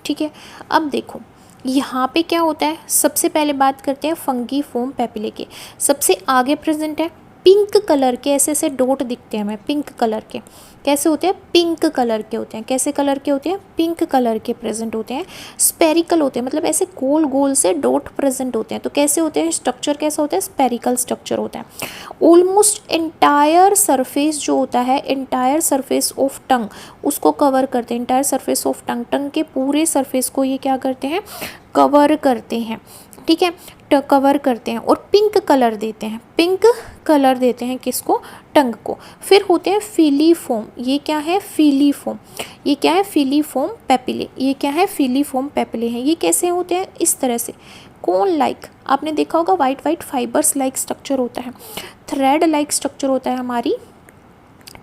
ठीक है। अब देखो यहाँ पे क्या होता है, सबसे पहले बात करते हैं फंगीफोम पेपिले के। सबसे आगे प्रेजेंट है पिंक कलर के, ऐसे ऐसे डॉट दिखते हैं हमें पिंक कलर के। कैसे होते हैं, पिंक कलर के होते हैं। कैसे कलर के होते हैं, पिंक कलर के प्रेजेंट होते हैं। स्पेरिकल होते हैं, मतलब ऐसे गोल गोल से डॉट प्रेजेंट होते हैं। तो कैसे होते हैं, स्ट्रक्चर कैसा होता है, स्पेरिकल स्ट्रक्चर होता है। ऑलमोस्ट एंटायर सरफेस जो होता है, एंटायर सरफेस ऑफ टंग, उसको कवर करते हैं। एंटायर सरफेस ऑफ टंग के पूरे सरफेस को ये क्या करते हैं, कवर करते हैं, ठीक है, कवर करते हैं। और पिंक कलर देते हैं किसको, टंग को। फिर होते हैं फिलीफोम। ये क्या है, फिलीफोम पेपिले हैं। ये कैसे होते हैं, इस तरह से कोन लाइक, आपने देखा होगा white white fibres like structure होता है, थ्रेड लाइक स्ट्रक्चर होता है हमारी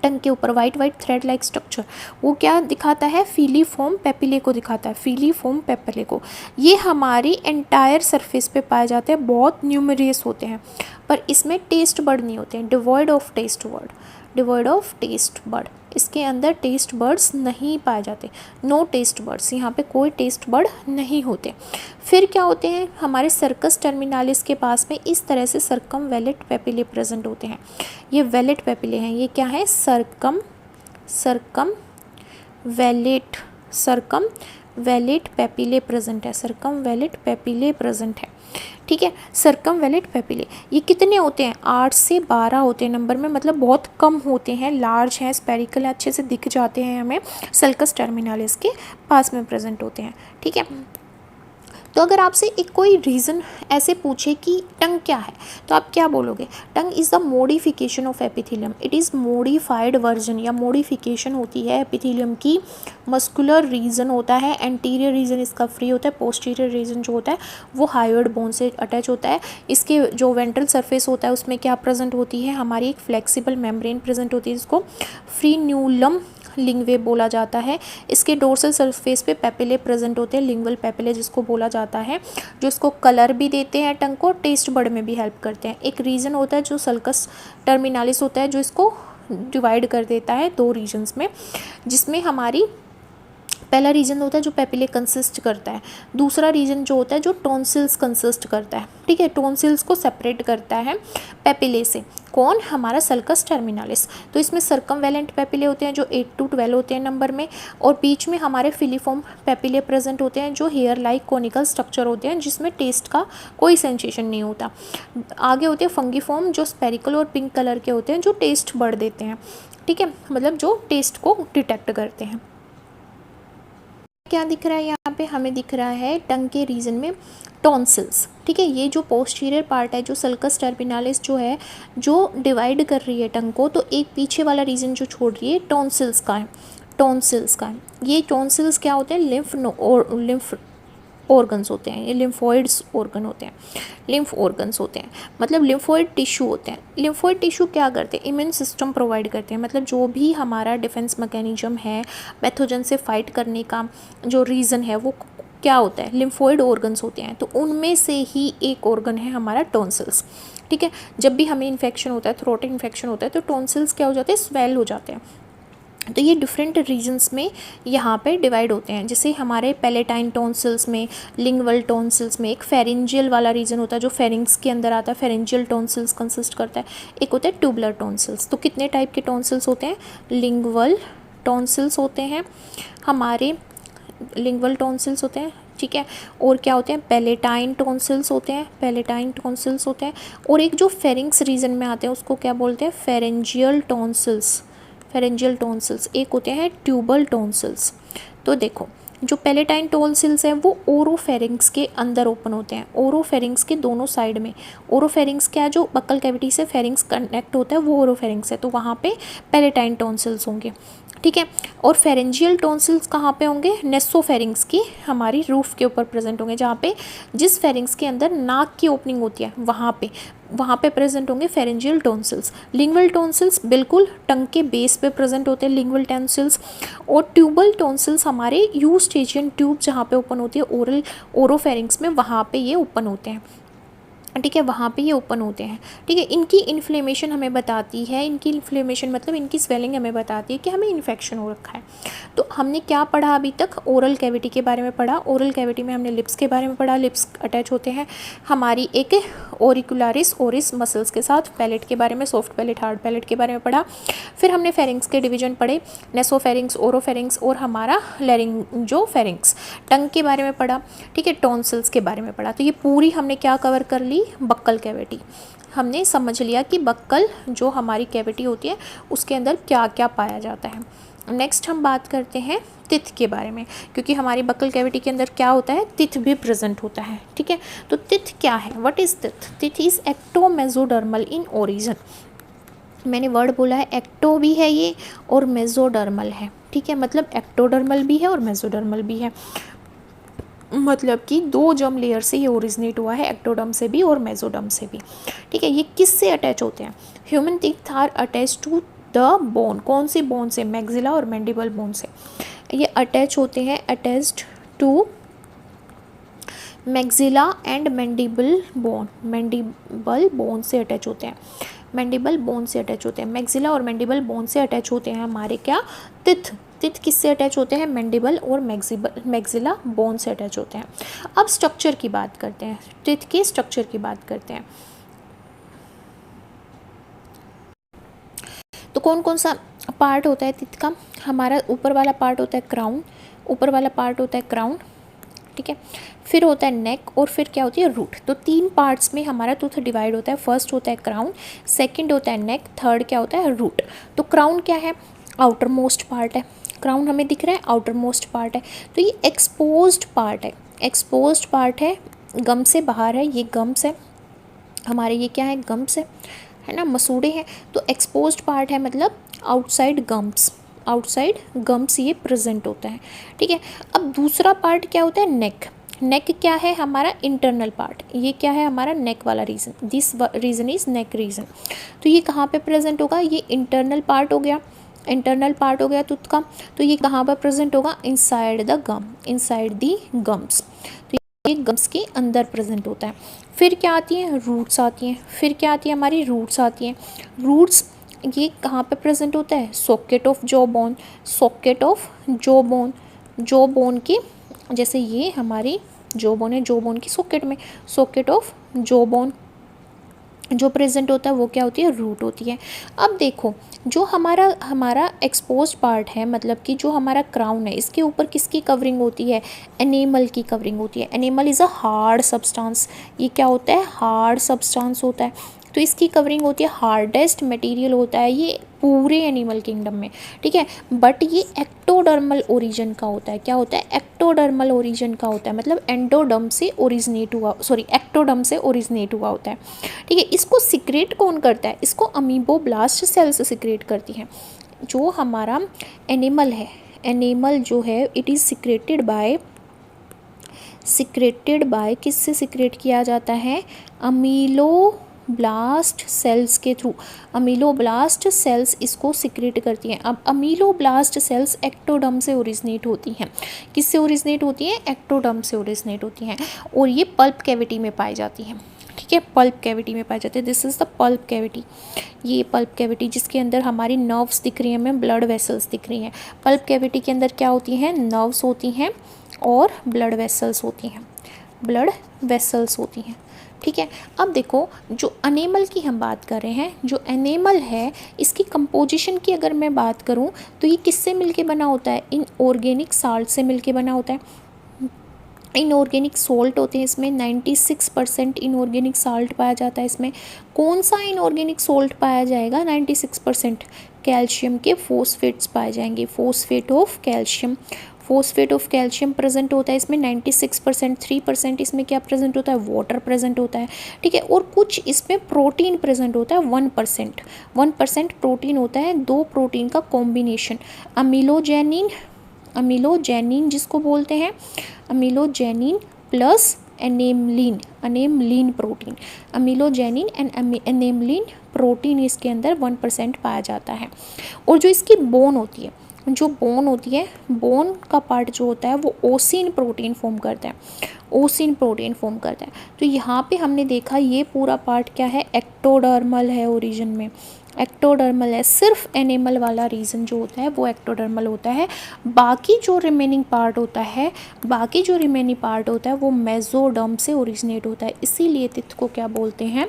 टंग के ऊपर, white white thread like structure. वो क्या दिखाता है, फिलीफोम पेपिले को दिखाता है, फिलीफोम पेपिले को। ये हमारी एंटायर सरफेस पे पाए जाते हैं, बहुत न्यूमरियस होते हैं, पर इसमें टेस्ट बर्ड नहीं होते हैं, डिवॉइड ऑफ टेस्ट बर्ड। इसके अंदर टेस्ट बर्ड्स नहीं पाए जाते, नो टेस्ट बर्ड्स, यहाँ पे कोई टेस्ट बर्ड नहीं होते। फिर क्या होते हैं, हमारे सर्कस टर्मिनालिस के पास में इस तरह से सर्कमवेलेट पेपिले प्रेजेंट होते हैं। ये वेलेट पेपिले हैं। ये क्या है, सर्कमवेलेट पेपिले प्रेजेंट है, ठीक है। सर्कमवेलेट पेपिले ये कितने होते हैं, 8 से 12 होते हैं नंबर में, मतलब बहुत कम होते हैं, लार्ज हैं, स्पेरिकल अच्छे से दिख जाते हैं हमें, सल्कस टर्मिनालिस के पास में प्रेजेंट होते हैं, ठीक है। तो अगर आपसे एक कोई रीज़न ऐसे पूछे कि टंग क्या है, तो आप क्या बोलोगे, टंग is the modification of epithelium. It is modified version, या मॉडिफिकेशन होती है एपिथेलियम की। मस्कुलर रीजन होता है, एंटीरियर रीजन इसका फ्री होता है, पोस्टीरियर रीजन जो होता है वो हायोइड बोन से अटैच होता है। इसके जो वेंट्रल सरफेस होता है उसमें क्या प्रेजेंट होती है, हमारी एक फ्लेक्सिबल मेम्ब्रेन प्रेजेंट होती है, जिसको फ्रीन्यूलम लिंगवे बोला जाता है। इसके डोर्सल सरफेस पे पेपिले प्रेजेंट होते हैं, लिंगवल पेपिले जिसको बोला जाता है, जो इसको कलर भी देते हैं टंग को, टेस्ट बर्ड में भी हेल्प करते हैं। एक रीजन होता है जो सल्कस टर्मिनालिस होता है, जो इसको डिवाइड कर देता है 2 रीजन्स में, जिसमें हमारी पहला रीजन होता है जो पेपिले कंसिस्ट करता है, दूसरा रीजन जो होता है जो टॉन्सिल्स कंसिस्ट करता है, ठीक है। टॉन्सिल्स को सेपरेट करता है पेपिले से, कौन, हमारा सल्कस टर्मिनालिस। तो इसमें सर्कमवेलेंट पेपिले होते हैं जो 8 to 12 होते हैं नंबर में, और बीच में हमारे फिलीफॉर्म पेपिले प्रेजेंट होते हैं जो हेयर लाइक कोनिकल स्ट्रक्चर होते हैं, जिसमें टेस्ट का कोई सेंसेशन नहीं होता। आगे होते हैं फंगीफॉर्म जो स्पेरिकल और पिंक कलर के होते हैं, जो टेस्ट बढ़ देते हैं, ठीक है, मतलब जो टेस्ट को डिटेक्ट करते हैं। क्या दिख रहा है यहाँ पे, हमें दिख रहा है टंग के रीजन में टॉन्सिल्स, ठीक है। ये जो पोस्टीरियर पार्ट है, जो सल्कस टर्मिनालिस जो है, जो डिवाइड कर रही है टंग को, तो एक पीछे वाला रीजन जो छोड़ रही है टॉन्सिल्स का है। ये टॉन्सिल्स क्या होते हैं, लिम्फ ऑर्गन्स होते हैं, ये लिम्फोइड्स ऑर्गन होते हैं, लिम्फ ऑर्गन्स होते हैं, मतलब लिम्फोइड टिश्यू होते हैं। लिम्फोइड टिश्यू क्या करते हैं, इम्यून सिस्टम प्रोवाइड करते हैं, मतलब जो भी हमारा डिफेंस मैकेनिज्म है, पैथोजन से फाइट करने का जो रीज़न है, वो क्या होता है, लिम्फोइड ऑर्गन्स होते हैं। तो उनमें से ही एक ऑर्गन है हमारा टॉन्सिल्स, ठीक है। जब भी हमें इन्फेक्शन होता है, थ्रोट इन्फेक्शन होता है, तो टॉन्सिल्स क्या हो जाते हैं, स्वेल हो जाते हैं। तो ये डिफरेंट रीजन्स में यहाँ पे डिवाइड होते हैं, जैसे हमारे पैलेटाइन टॉन्सिल्स में, लिंगवल टॉन्सिल्स में, एक फेरेंजियल वाला रीजन होता है जो फेरिंग्स के अंदर आता है, फेरेंजियल टॉन्सिल्स कंसिस्ट करता है। एक होता है ट्यूबुलर टॉन्सिल्स। तो कितने टाइप के टॉन्सिल्स होते हैं, लिंगवल टॉन्सिल्स होते हैं हमारे, लिंगवल टॉन्सिल्स होते हैं, ठीक है। और क्या होते हैं, पैलेटाइन टॉन्सिल्स होते हैं, पैलेटाइन टॉन्सिल्स होते हैं। और एक जो फेरिंग्स रीजन में आते हैं उसको क्या बोलते हैं, फेरेंजियल टॉन्सिल्स, फेरेंजियल टॉन्सिल्स। एक होते हैं ट्यूबल टॉन्सिल्स। तो देखो जो पैलेटाइन टॉन्सिल्स हैं वो ओरोफेरिंग्स के अंदर ओपन होते हैं, ओरोफेरिंग्स के दोनों साइड में। ओरोफेरिंग्स क्या है, जो बक्कल कैविटी से फेरिंग्स कनेक्ट होता है वो ओरोफेरिंग्स है, तो वहाँ पे पैलेटाइन टॉन्सिल्स होंगे, ठीक है। और फेरेंजियल टॉन्सिल्स कहाँ पे होंगे, नेसोफेरिंग्स की हमारी रूफ के ऊपर प्रेजेंट होंगे, जहाँ पे जिस फेरिंग्स के अंदर नाक की ओपनिंग होती है वहाँ पे प्रेजेंट होंगे फेरेंजियल टॉन्सिल्स। लिंगुअल टॉन्सिल्स बिल्कुल टंग के बेस पे प्रेजेंट होते हैं लिंगुअल टॉन्सिल्स। और ट्यूबल टॉन्सिल्स हमारे यूस्टेचियन ट्यूब जहाँ पे ओपन होती है ओरोफेरिंग्स में, वहाँ पे ये ओपन होते हैं, ठीक है, वहाँ पे ये ओपन होते हैं, ठीक है। इनकी इन्फ्लेमेशन हमें बताती है, इनकी इन्फ्लेमेशन मतलब इनकी स्वेलिंग हमें बताती है कि हमें इन्फेक्शन हो रखा है। तो हमने क्या पढ़ा अभी तक, ओरल कैविटी के बारे में पढ़ा। ओरल कैविटी में हमने लिप्स के बारे में पढ़ा, लिप्स अटैच होते हैं हमारी एक ओरिकुलारिस ओरिस मसल्स के साथ। पैलेट के बारे में, सॉफ्ट पैलेट हार्ड पैलेट के बारे में पढ़ा। फिर हमने फेरिंग्स के डिवीजन पढ़े, नेसोफेरिंग्स, ओरोफेरिंग्स और हमारा लेरिंजोफेरिंग्स। टंग के बारे में पढ़ा, ठीक है, टॉन्सिल्स के बारे में पढ़ा। तो ये पूरी हमने क्या कवर कर ली, बक्कल कैविटी। हमने समझ लिया कि बक्कल जो हमारी कैविटी होती है उसके अंदर क्या क्या पाया जाता है। नेक्स्ट हम बात करते हैं तिथ के बारे में, क्योंकि हमारी बक्कल कैविटी के अंदर क्या होता है, तिथ भी प्रेजेंट होता है, ठीक है। तो तिथ क्या है, व्हाट इज तिथ, तिथ इज एक्टोमेसोडर्मल इन ओरिजिन। मैंने वर्ड बोला है, एक्टो भी है ये और मेसोडर्मल है, ठीक है, मतलब एक्टोडर्मल भी है और मेसोडर्मल भी है, मतलब कि दो जर्म लेयर से ये ओरिजिनेट हुआ है, एक्टोडर्म से भी और मेसोडर्म से भी, ठीक है। ये किससे अटैच होते हैं, human teeth are attach to the bone, कौन सी बोन से, मैक्सिला और मैंडिबल बोन से ये अटैच होते हैं, attached to maxilla and mandible bone, mandible bone से अटैच होते हैं, मैंडिबल बोन से अटैच होते हैं, मैक्सिला और मैंडिबल बोन से अटैच होते हैं हमारे क्या, तिथ। तिथ किससे अटैच होते हैं, मैंडिबल और मैक्सिला बोन से अटैच होते हैं। अब स्ट्रक्चर की बात करते हैं, तिथ के स्ट्रक्चर की बात करते हैं। तो कौन कौन सा पार्ट होता है तिथ का, हमारा ऊपर वाला पार्ट होता है क्राउन, ऊपर वाला पार्ट होता है क्राउन, ठीक है। फिर होता है नेक और फिर क्या होती है रूट। तो तीन पार्ट्स में हमारा टूथ डिवाइड होता है, फर्स्ट होता है क्राउन, सेकंड होता है नेक, थर्ड क्या होता है, रूट। तो क्राउन क्या है, आउटर मोस्ट पार्ट है, क्राउन हमें दिख रहा है आउटर मोस्ट पार्ट है। तो ये एक्सपोज्ड पार्ट है, एक्सपोज्ड पार्ट है, गम से बाहर है, ये गम्स है हमारे, ये क्या है, गम्स है ना, मसूड़े हैं। तो एक्सपोज्ड पार्ट है मतलब आउटसाइड गम्स, आउटसाइड गम्स ये प्रेजेंट होता है, ठीक है। अब दूसरा पार्ट क्या होता है, नेक। नेक क्या है, हमारा इंटरनल पार्ट, ये क्या है हमारा नेक वाला region, this region is neck region. तो ये कहाँ पे प्रेजेंट होगा, ये इंटरनल पार्ट हो गया, इंटरनल पार्ट हो गया टूथ का। तो ये कहाँ पर प्रेजेंट होगा, inside the gum, inside the gums, तो ये गम्स के अंदर प्रेजेंट होता है। फिर क्या आती है, रूट्स आती हैं, फिर क्या आती है हमारी, रूट्स आती हैं। रूट्स ये कहाँ पे प्रेजेंट होता है, socket of jaw bone, socket of jaw bone, jaw bone की, जैसे ये हमारी जॉ बोन है, जॉ बोन की सॉकेट में, सॉकेट ऑफ जॉ बोन जो प्रेजेंट होता है वो क्या होती है, रूट होती है। अब देखो जो हमारा एक्सपोज पार्ट है, मतलब कि जो हमारा क्राउन है, इसके ऊपर किसकी कवरिंग होती है, एनिमल की कवरिंग होती है। Animal is a hard substance, ये क्या होता है, हार्ड सब्सटेंस होता है। तो इसकी कवरिंग होती है, हार्डेस्ट मटेरियल होता है ये पूरे एनिमल किंगडम में, ठीक है। बट ये एक्टोडर्मल ओरिजिन का होता है, क्या होता है, एक्टोडर्मल ओरिजिन का होता है, मतलब एंडोडर्म से ओरिजिनेट हुआ, सॉरी एक्टोडर्म से ओरिजिनेट हुआ होता है, ठीक है। इसको सिक्रेट कौन करता है, इसको अमीबोब्लास्ट सेल्स सिक्रेट करती हैं। जो हमारा एनिमल है, एनिमल जो है इट इज़ सिक्रेटेड बाय किससे सिक्रेट किया जाता है, अमीलोब्लास्ट सेल्स के थ्रू। अमीलोब्लास्ट सेल्स इसको सिक्रेट करती हैं। अब अमीलोब्लास्ट सेल्स एक्टोडर्म से ओरिजिनेट होती हैं, किससे ओरिजिनेट होती हैं, एक्टोडर्म से ओरिजिनेट होती हैं, और ये पल्प कैविटी में पाई जाती हैं, ठीक है, पल्प कैविटी में पाए जाते हैं। This is the pulp cavity, ये पल्प कैविटी जिसके अंदर हमारी नर्व्स दिख रही हैं, हमें ब्लड वेसल्स दिख रही हैं। पल्प कैविटी के अंदर क्या होती हैं, नर्व्स होती हैं और ब्लड वेसल्स होती हैं, ब्लड वेसल्स होती हैं, ठीक है। अब देखो जो एनिमल की हम बात कर रहे हैं, जो एनिमल है इसकी कंपोजिशन की अगर मैं बात करूं तो ये किससे मिलके बना होता है, इन ऑर्गेनिक साल्ट से मिलके बना होता है। इनऑर्गेनिक सॉल्ट होते हैं इसमें 96% इनऑर्गेनिक साल्ट पाया जाता है इसमें। कौन सा इनऑर्गेनिक सॉल्ट पाया जाएगा 96%? कैल्शियम के फोस्फेट्स पाए जाएंगे, phosphate of calcium. Phosphate of calcium present होता है इसमें 96%। 3% इसमें क्या प्रेजेंट होता है? वाटर प्रेजेंट होता है, ठीक है। और कुछ इसमें प्रोटीन प्रेजेंट होता है 1%। 1% प्रोटीन होता है, दो प्रोटीन का कॉम्बिनेशन, अमीलोजेनिन जिसको बोलते हैं, अमीलोजेनिन प्लस एनेमलिन, अनेमलिन प्रोटीन, अमीलोजेनिन एंड एनेमलिन प्रोटीन इसके अंदर 1% पाया जाता है। और जो इसकी बोन होती है, बोन का पार्ट जो होता है वो ओसिन प्रोटीन फॉर्म करता है, तो यहाँ पे हमने देखा ये पूरा पार्ट क्या है? एक्टोडर्मल है ओरिजिन में, एक्टोडर्मल है। सिर्फ एनिमल वाला रीजन जो होता है वो एक्टोडर्मल होता है। बाकी जो रिमेनिंग पार्ट होता है वो मेसोडर्म से ओरिजिनेट होता है। इसीलिए तिथ को क्या बोलते हैं?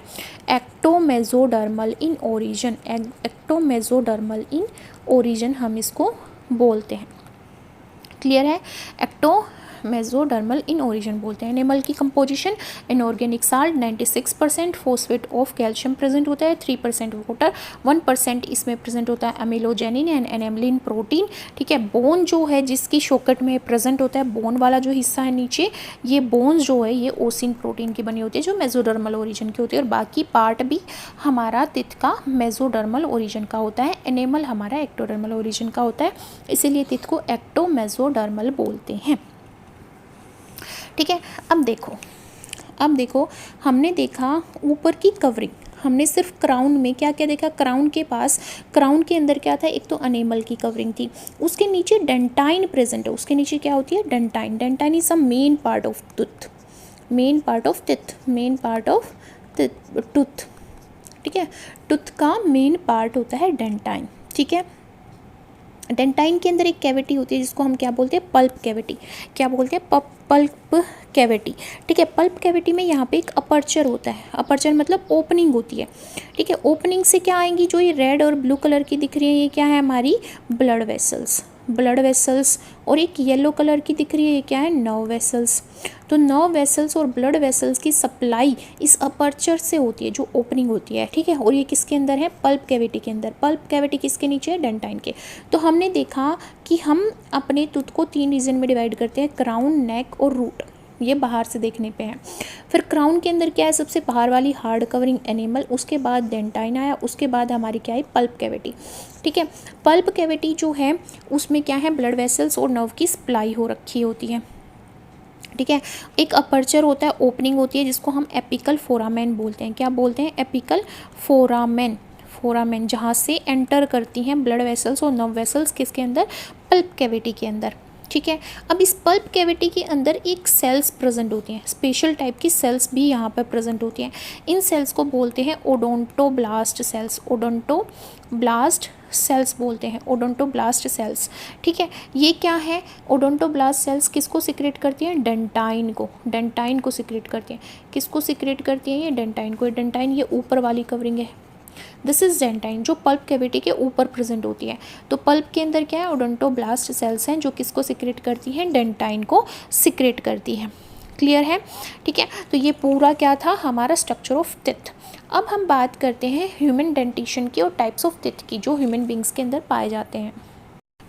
एक्टोमेसोडर्मल इन ओरिजिन, एक्टोमेसोडर्मल इन ओरिजिन हम इसको बोलते हैं। क्लियर है? एक्टोमेसोडर्मल इन ओरिजिन बोलते हैं। एनिमल की composition, inorganic salt 96%, phosphate of calcium present होता है, 3% वाटर, 1% इसमें प्रेजेंट होता है अमीलोजेनिन एंड एनेमलिन प्रोटीन, ठीक है। बोन जो है जिसकी शोकट में प्रेजेंट होता है, बोन वाला जो हिस्सा है नीचे, ये बोन्स जो है ये ओसिन प्रोटीन की बनी होती है जो मेसोडर्मल ओरिजिन की होती है। और बाकी पार्ट भी हमारा तिथ का मेसोडर्मल ओरिजिन का होता है, एनिमल हमारा एक्टोडर्मल ओरिजिन का होता है, इसीलिए तिथ को एक्टोमेसोडर्मल बोलते हैं, ठीक है। अब देखो हमने देखा ऊपर की कवरिंग, हमने सिर्फ क्राउन में क्या क्या देखा? क्राउन के अंदर क्या था? एक तो अनेमल की कवरिंग थी, उसके नीचे डेंटाइन प्रेजेंट है, उसके नीचे क्या होती है? Dentine is a main part of tooth, ठीक है। टूथ का मेन पार्ट होता है डेंटाइन, ठीक है। डेंटाइन के अंदर एक कैविटी होती है जिसको हम क्या बोलते हैं? Pulp cavity. क्या बोलते हैं? पल्प कैविटी, ठीक है। पल्प कैविटी में यहाँ पे एक अपर्चर होता है, अपर्चर मतलब ओपनिंग होती है, ठीक है। ओपनिंग से क्या आएंगी? जो ये रेड और ब्लू कलर की दिख रही है ये क्या है? हमारी ब्लड वेसल्स। और एक येलो कलर की दिख रही है ये क्या है? Nerve vessels. तो नर्व वेसल्स और ब्लड वेसल्स की सप्लाई इस अपर्चर से होती है, जो ओपनिंग होती है, ठीक है। और ये किसके अंदर है? पल्प कैविटी के अंदर। पल्प कैविटी किसके नीचे है? डेंटाइन के। तो हमने देखा कि हम अपने टूथ को 3 रीजन में डिवाइड करते हैं, क्राउन, नेक और रूट, ये बाहर से देखने पे हैं। फिर क्राउन के अंदर क्या है? सबसे बाहर वाली हार्ड कवरिंग एनिमल, उसके बाद डेंटाइन आया, उसके बाद हमारी क्या है? पल्प कैविटी, ठीक है। पल्प कैविटी जो है उसमें क्या है? ब्लड वेसल्स और नर्व की सप्लाई हो रखी होती है, ठीक है। एक अपर्चर होता है, ओपनिंग होती है जिसको हम एपिकल फोरामेन बोलते हैं। क्या बोलते हैं? एपिकल फोरामेन, जहाँ से एंटर करती हैं ब्लड वेसल्स और नर्व वेसल्स किसके अंदर? पल्प कैविटी के अंदर, ठीक है। अब इस पल्प कैविटी के अंदर एक सेल्स प्रेजेंट होती हैं, स्पेशल टाइप की सेल्स भी यहाँ पर प्रेजेंट होती हैं। इन सेल्स को बोलते हैं ओडोंटोब्लास्ट सेल्स, ओडोंटोब्लास्ट सेल्स, ठीक है। ये क्या है? ओडोंटोब्लास्ट सेल्स किसको सिक्रेट करती हैं? डेंटाइन को सिक्रेट करती हैं। किसको सिक्रेट करती हैं? ये डेंटाइन को। डेंटाइन ये ऊपर वाली कवरिंग है, दिस इज डेंटाइन, जो पल्प कैविटी के ऊपर प्रेजेंट होती है। तो पल्प के अंदर क्या है? ओडोंटोब्लास्ट सेल्स हैं जो किसको सिक्रेट करती हैं? डेंटाइन को सिक्रेट करती हैं। क्लियर है? ठीक है। तो ये पूरा क्या था? हमारा स्ट्रक्चर ऑफ टिथ। अब हम बात करते हैं ह्यूमन डेंटिशन की और टाइप्स ऑफ टिथ की जो ह्यूमन बींग्स के अंदर पाए जाते हैं।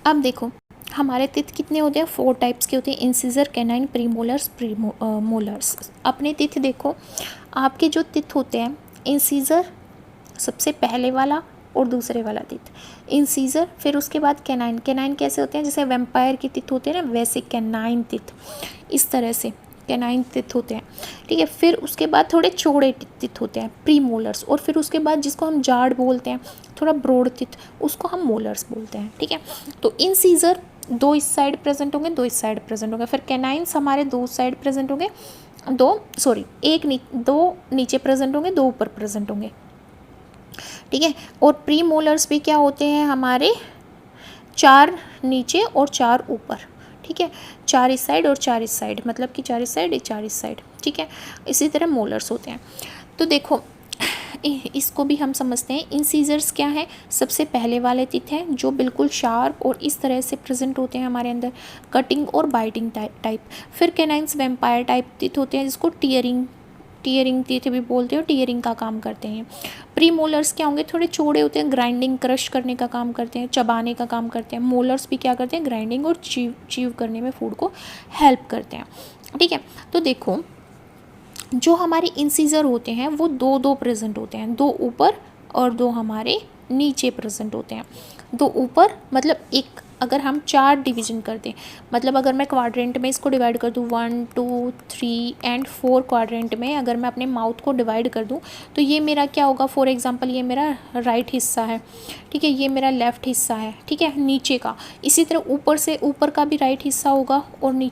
अब देखो हमारे टिथ कितने होते हैं? 4 टाइप्स के होते हैं, इंसिजर, कैनाइन, प्रीमोलर्स, मोलर्स। अपने टिथ देखो, आपके जो टिथ होते हैं, इंसिजर सबसे पहले वाला और दूसरे वाला टिथ, इंसीजर, फिर उसके बाद कैनाइन। कैनाइन कैसे होते हैं? जैसे वेम्पायर के टिथ होते हैं ना, वैसे कैनाइन टिथ, इस तरह से कैनाइन टिथ होते हैं, ठीक है। फिर उसके बाद थोड़े चौड़े टिथ होते हैं, प्रीमोलर्स, और फिर उसके बाद जिसको हम जाड़ बोलते हैं, थोड़ा ब्रॉड टिथ, उसको हम मोलर्स बोलते हैं, ठीक है। तो इंसीजर 2 इस साइड प्रेजेंट होंगे, 2 इस साइड प्रेजेंट होंगे। फिर कैनाइन्स हमारे 2 साइड प्रेजेंट होंगे, 2 नीचे प्रेजेंट होंगे, 2 ऊपर प्रेजेंट होंगे, ठीक है। और प्री मोलर्स भी क्या होते हैं हमारे? 4 नीचे और 4 ऊपर, ठीक है। 4 इस साइड और 4 इस साइड, मतलब कि 4 इस साइड 4 इस साइड, ठीक है। इसी तरह मोलर्स होते हैं। तो देखो इसको भी हम समझते हैं। इंसीजर्स क्या है, सबसे पहले वाले टीथ हैं जो बिल्कुल शार्प और इस तरह से प्रेजेंट होते हैं हमारे अंदर, कटिंग और बाइटिंग टाइप। फिर कैनाइंस वेम्पायर टाइप टीथ होते हैं जिसको टीयरिंग टीथ भी बोलते हैं और टीयरिंग का काम करते हैं। प्री मोलर्स क्या होंगे, थोड़े चौड़े होते हैं, ग्राइंडिंग क्रश करने का काम करते हैं, चबाने का काम करते हैं। मोलर्स भी क्या करते हैं, ग्राइंडिंग और चीव करने में फूड को हेल्प करते हैं। ठीक है, तो देखो जो हमारे इंसीजर होते हैं वो दो दो प्रेजेंट होते हैं, दो ऊपर और दो हमारे नीचे प्रेजेंट होते हैं। दो ऊपर मतलब एक, अगर हम 4 डिवीजन कर दें, मतलब अगर मैं क्वाड्रेंट में इसको डिवाइड कर दूँ 1 2 3 एंड 4 क्वाड्रेंट में अगर मैं अपने माउथ को डिवाइड कर दूँ तो ये मेरा क्या होगा, फॉर एग्जांपल ये मेरा राइट हिस्सा है, ठीक है, ये मेरा लेफ़्ट हिस्सा है, ठीक है, नीचे का। इसी तरह ऊपर से ऊपर का भी राइट हिस्सा होगा और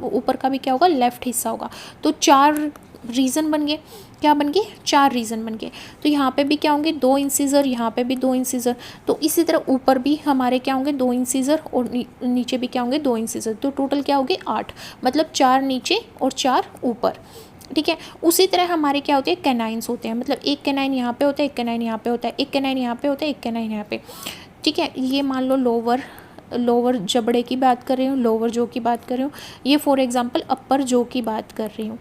ऊपर का भी क्या होगा, लेफ़्ट हिस्सा होगा। तो 4 रीज़न बन गए, क्या बन गए, 4 रीज़न बन गए। तो यहाँ पे भी क्या होंगे, 2 इंसीजर, यहाँ पे भी 2 इंसीजर। तो इसी तरह ऊपर भी हमारे क्या होंगे, 2 इंसीजर और नीचे भी क्या होंगे, 2 इंसीजर। तो टोटल क्या होंगे, 8, मतलब 4 नीचे और 4 ऊपर। ठीक है, उसी तरह हमारे क्या होते हैं, कैनाइन्स होते हैं, मतलब एक कैनाइन यहाँ पे होता है, एक कैनाइन यहाँ पे होता है, एक कैनाइन यहाँ पे होता है, एक कैनाइन यहाँ पे। ठीक है, ये मान लो लोअर जबड़े की बात कर रही हूँ, लोअर जो की बात कर रही हूँ, ये फॉर एग्जांपल अपर जो की बात कर रही हूँ।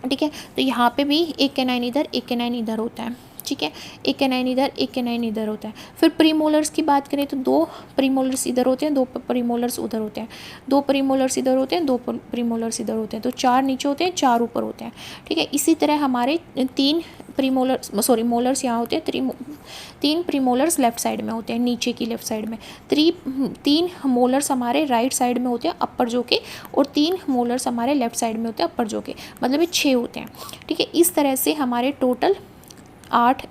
ठीक है, तो यहाँ पे भी एक कैनाइन इधर, एक कैनाइन इधर होता है। ठीक है, एक कैनाइन इधर, एक कैनाइन इधर होता है। फिर प्रीमोलर्स की बात करें तो 2 प्रीमोलर्स इधर होते हैं, 2 प्रीमोलर्स उधर होते हैं, 2 प्रीमोलर्स इधर होते हैं, 2 प्रीमोलर्स इधर होते हैं। तो 4 नीचे होते हैं, 4 ऊपर होते हैं। ठीक है, इसी तरह हमारे 3 मोलर्स यहाँ होते हैं, 3 प्रीमोलर्स लेफ्ट साइड में होते हैं, नीचे की लेफ्ट साइड में। 3 मोलर्स हमारे राइट साइड में होते हैं, अपर जो के, और 3 मोलर्स हमारे लेफ्ट साइड में होते हैं, अपर जो के, मतलब ये 6 होते हैं। ठीक है, इस तरह से हमारे टोटल 8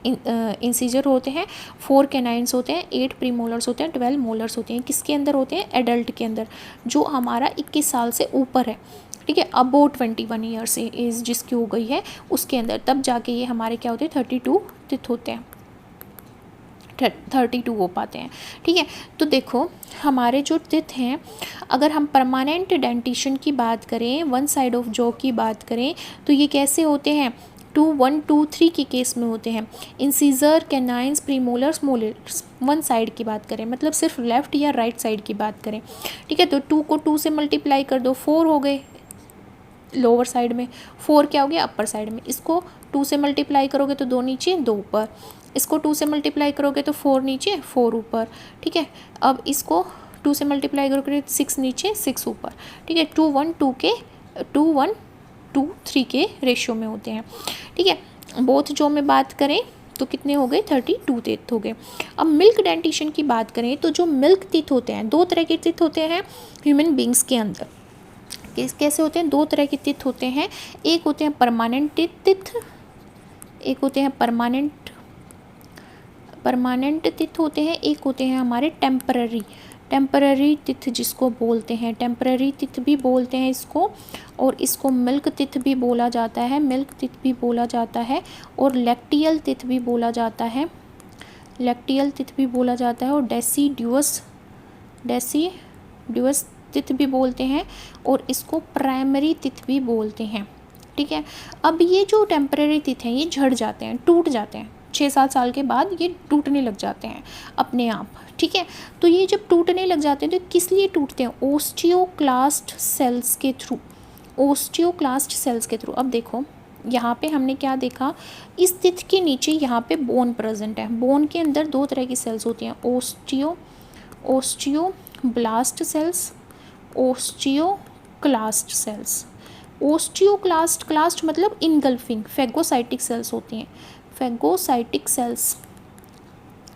इंसीजर होते हैं, 4 कैनाइन्स होते हैं, 8 प्रीमोलर्स होते हैं, 12 मोलर्स होते हैं। किसके अंदर होते हैं, एडल्ट के अंदर, जो हमारा 21 साल से ऊपर है। ठीक है, अबाउट 21 ईयर्स एज जिसकी हो गई है उसके अंदर, तब जाके ये हमारे क्या होते हैं, 32 टिथ होते हैं, 32 हो पाते हैं। ठीक है, तो देखो हमारे जो टिथ हैं, अगर हम परमानेंट डेंटिशन की बात करें, वन साइड ऑफ जॉ की बात करें, तो ये कैसे होते हैं, 2 1 2 3 के केस में होते हैं। Incisor, canines, premolars, molars, one side की बात करें, मतलब सिर्फ लेफ़्ट या राइट साइड की बात करें। ठीक है, तो 2 को 2 से मल्टीप्लाई कर दो, 4 हो गए लोअर साइड में, 4 क्या हो गया अपर साइड में। इसको 2 से मल्टीप्लाई करोगे तो 2 नीचे 2 ऊपर, इसको 2 से मल्टीप्लाई करोगे तो 4 नीचे 4 ऊपर। ठीक है, अब इसको 2 से मल्टीप्लाई करोगे 6 नीचे 6 ऊपर। ठीक है, 2 1 2 3 के रेशियो में होते हैं। ठीक है, बोथ जो में बात करें तो कितने हो गए, 32 टीथ हो गए। अब मिल्क डेंटिशन की बात करें तो जो मिल्क टीथ होते हैं, 2 तरह के टीथ होते हैं ह्यूमन बींग्स के अंदर। कैसे होते हैं, 2 तरह के टीथ होते हैं, एक होते हैं परमानेंट टीथ, एक होते हैं परमानेंट टीथ होते हैं, एक होते हैं हमारे टेम्पररी टीथ जिसको बोलते हैं, टेम्पररी टीथ भी बोलते हैं इसको, और इसको मिल्क टीथ भी बोला जाता है, मिल्क टीथ भी बोला जाता है, और लैक्टियल टीथ भी बोला जाता है, लैक्टियल टीथ भी बोला जाता है, और डेसिड्यूअस टीथ भी बोलते हैं, और इसको प्राइमरी टीथ भी बोलते हैं। ठीक है, अब ये जो टेम्पररी टीथ हैं ये झड़ जाते हैं, टूट जाते हैं, 6-7 साल के बाद ये टूटने लग जाते हैं अपने आप। ठीक है, तो ये जब टूटने लग जाते हैं तो किस लिए टूटते हैं, ओस्टियोक्लास्ट सेल्स के थ्रू, ओस्टियोक्लास्ट सेल्स के थ्रू। अब देखो यहाँ पे हमने क्या देखा, इस टीथ के नीचे यहाँ पे बोन प्रेजेंट है, बोन के अंदर 2 तरह की सेल्स होती हैं, osteoblast cells, osteoclast cells. Osteoclast मतलब इनगल्फिंग, फेगोसाइटिक सेल्स होती हैं, फेगोसाइटिक सेल्स।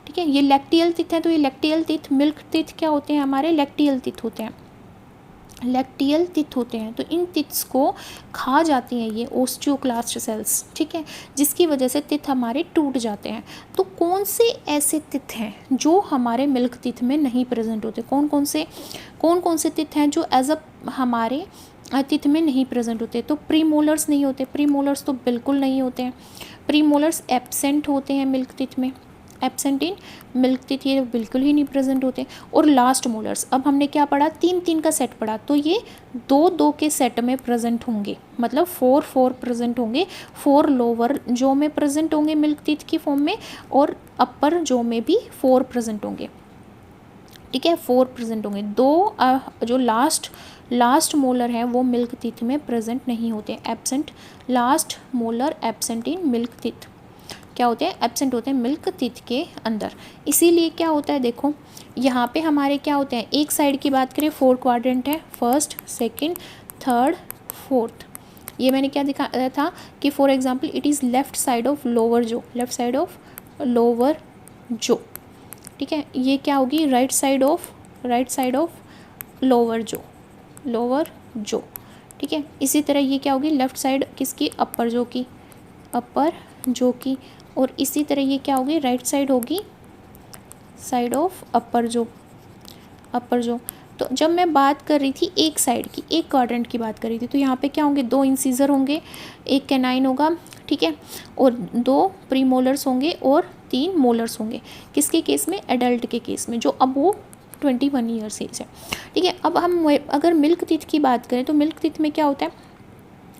ठीक है, ये लैक्टियल टीथ है, तो ये लैक्टियल टीथ, मिल्क टीथ क्या होते हैं हमारे, लैक्टियल टीथ होते हैं, लैक्टियल टीथ होते हैं। तो इन टीथ्स को खा जाती हैं ये ओस्टियोक्लास्ट सेल्स। ठीक है, जिसकी वजह से टीथ हमारे टूट जाते हैं। तो कौन से ऐसे टीथ हैं जो हमारे मिल्क टीथ में नहीं प्रेजेंट होते, कौन कौन से टीथ हैं जो एज अ हमारे टीथ में नहीं प्रेजेंट होते, तो प्रीमोलर्स नहीं होते, प्रीमोलर्स तो बिल्कुल नहीं होते हैं, प्रीमोलर्स एब्सेंट होते हैं मिल्क टीथ में। एब्सेंट इन मिल्क टीथ, ये बिल्कुल ही नहीं प्रेजेंट होते। और लास्ट मोलर्स, अब हमने क्या पढ़ा, 3-3 का सेट पढ़ा, तो ये 2-2 के सेट में प्रेजेंट होंगे, मतलब 4-4 प्रेजेंट होंगे। 4 लोअर जो में प्रेजेंट होंगे मिल्क टीथ की फॉर्म में, और अपर जो में भी 4 प्रेजेंट होंगे, ठीक है, 4 प्रेजेंट होंगे। 2 जो लास्ट मोलर हैं वो मिल्क टीथ में प्रेजेंट नहीं होते, absent. Last molar absent in milk teeth, क्या होते हैं, एब्सेंट होते हैं मिल्क टीथ के अंदर। इसीलिए क्या होता है, देखो यहाँ पे हमारे क्या होते हैं, एक साइड की बात करें 4 क्वाड्रेंट है, फर्स्ट, सेकंड, थर्ड, फोर्थ। ये मैंने क्या दिखाया था कि for example it is left side of lower जो, लेफ्ट साइड ऑफ लोअर जो, ठीक है। ये क्या होगी, राइट साइड ऑफ लोअर जो, ठीक है। इसी तरह ये क्या होगी, लेफ्ट साइड किसकी, अपर जो की, और इसी तरह ये क्या होगी, राइट साइड होगी साइड ऑफ अपर जो। तो जब मैं बात कर रही थी एक साइड की, एक क्वाड्रेंट की बात कर रही थी, तो यहाँ पे क्या होंगे, 2 इंसीजर होंगे, 1 कैनाइन होगा, ठीक है, और 2 प्रीमोलर्स होंगे और 3 मोलर्स होंगे। किसके केस में, एडल्ट के केस में, जो अब वो 21 ईयर्स एज है, ठीक है। अब हम अगर मिल्क टीथ की बात करें तो मिल्क टीथ में क्या होता है,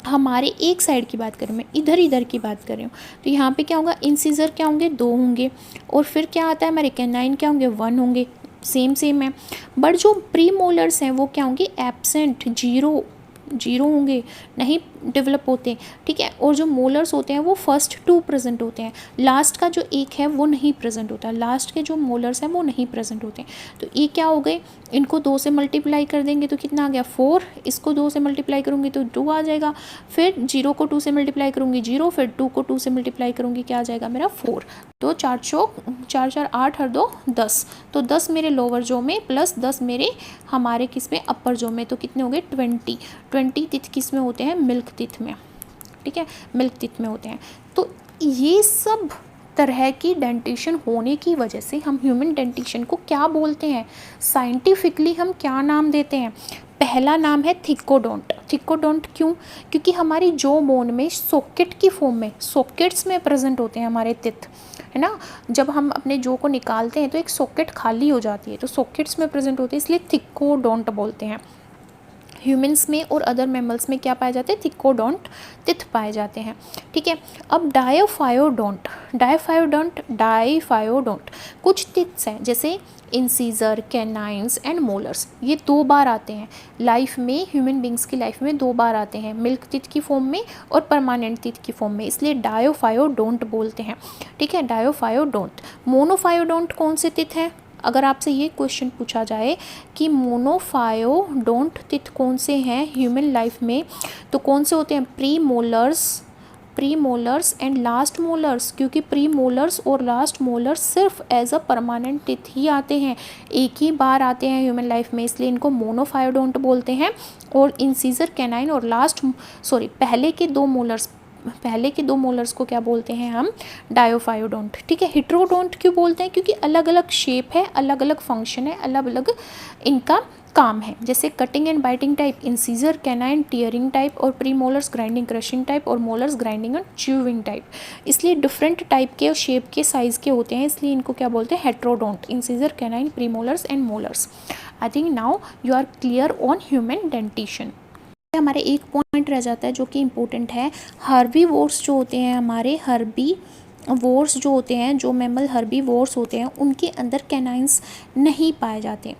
हमारे एक साइड की बात करें, मैं इधर की बात कर रही हूँ, तो यहाँ पे क्या होगा, इंसीजर क्या होंगे, 2 होंगे, और फिर क्या आता है हमारे कैनाइन क्या होंगे, 1 होंगे, सेम है। बट जो प्री मोलर्स हैं वो क्या होंगे, एब्सेंट, जीरो होंगे, नहीं डेवलप होते, ठीक है। और जो मोलर्स होते हैं वो फर्स्ट 2 प्रेजेंट होते हैं, लास्ट का जो एक है वो नहीं प्रेजेंट होता, लास्ट के जो मोलर्स हैं वो नहीं प्रेजेंट होते। तो ये क्या हो गए, इनको 2 से मल्टीप्लाई कर देंगे तो कितना आ गया, 4, इसको 2 से मल्टीप्लाई करूँगी तो 2 आ जाएगा, फिर 0 को 2 से मल्टीप्लाई करूँगी 0, फिर 2 को 2 से मल्टीप्लाई करूँगी, क्या आ जाएगा मेरा 4। तो 4 4 8 और 2 10, तो 10 मेरे लोअर जो में प्लस 10 मेरे हमारे किस में, अपर जो में, तो कितने हो गए 20 टीथ किस में होते हैं, मिल्क टीथ में, ठीक है, मिल्क टीथ में होते हैं। तो ये सब तरह की डेंटिशन होने की वजह से हम ह्यूमन डेंटिशन को क्या बोलते हैं, साइंटिफिकली हम क्या नाम देते हैं। पहला नाम है थिकोडोंट। थिकोडोंट क्यों, क्योंकि हमारी जॉ बोन में सॉकेट की फॉर्म में, सॉकेट्स में प्रेजेंट होते हैं हमारे टीथ, है ना। जब हम अपने जॉ को निकालते हैं तो एक सॉकेट खाली हो जाती है, तो सॉकेट्स में प्रेजेंट होते हैं, इसलिए थिकोडोंट बोलते हैं। ह्यूमंस में और अदर मैमल्स में क्या पाए जाते हैं, थिकोडोंट टीथ पाए जाते हैं, ठीक है। अब डायोफायोडोंट कुछ टीथ्स हैं, जैसे इंसीजर, कैनाइन्स एंड मोलर्स, ये 2 बार आते हैं लाइफ में, ह्यूमन बींग्स की लाइफ में 2 बार आते हैं, मिल्क टीथ की फॉर्म में और परमानेंट टीथ की फॉर्म में, इसलिए डायोफायोडोंट बोलते हैं, ठीक है, डायोफायोडोंट। मोनोफायोडोंट कौन से टीथ हैं, अगर आपसे ये क्वेश्चन पूछा जाए कि मोनोफायोडोंट टीथ कौन से हैं ह्यूमन लाइफ में, तो कौन से होते हैं, pre molars and last molars, क्योंकि प्री मोलर्स और लास्ट मोलर्स सिर्फ एज अ परमानेंट टीथ ही आते हैं, एक ही बार आते हैं ह्यूमन लाइफ में, इसलिए इनको मोनोफायोडोंट बोलते हैं। और इंसीजर, कैनाइन और पहले के दो मोलर्स को क्या बोलते हैं हम, डायोफायोडोंट, ठीक है। हेट्रोडोंट क्यों बोलते हैं, क्योंकि अलग अलग शेप है, अलग अलग फंक्शन है, अलग अलग इनका काम है, जैसे cutting and biting type incisor, canine tearing type, और pre molars grinding crushing type, और molars grinding and chewing type, इसलिए डिफरेंट टाइप के और शेप के साइज़ के होते हैं, इसलिए इनको क्या बोलते हैं, heterodont, incisor, canine, premolars and molars. I think now you are clear on human dentition. हमारे एक पॉइंट रह जाता है जो कि इम्पोर्टेंट है, हर्बीवोर्स जो होते हैं, हमारे हर्बीवोर्स जो होते हैं, जो मैमल हर्बीवोर्स होते हैं उनके अंदर कैनाइंस नहीं पाए जाते।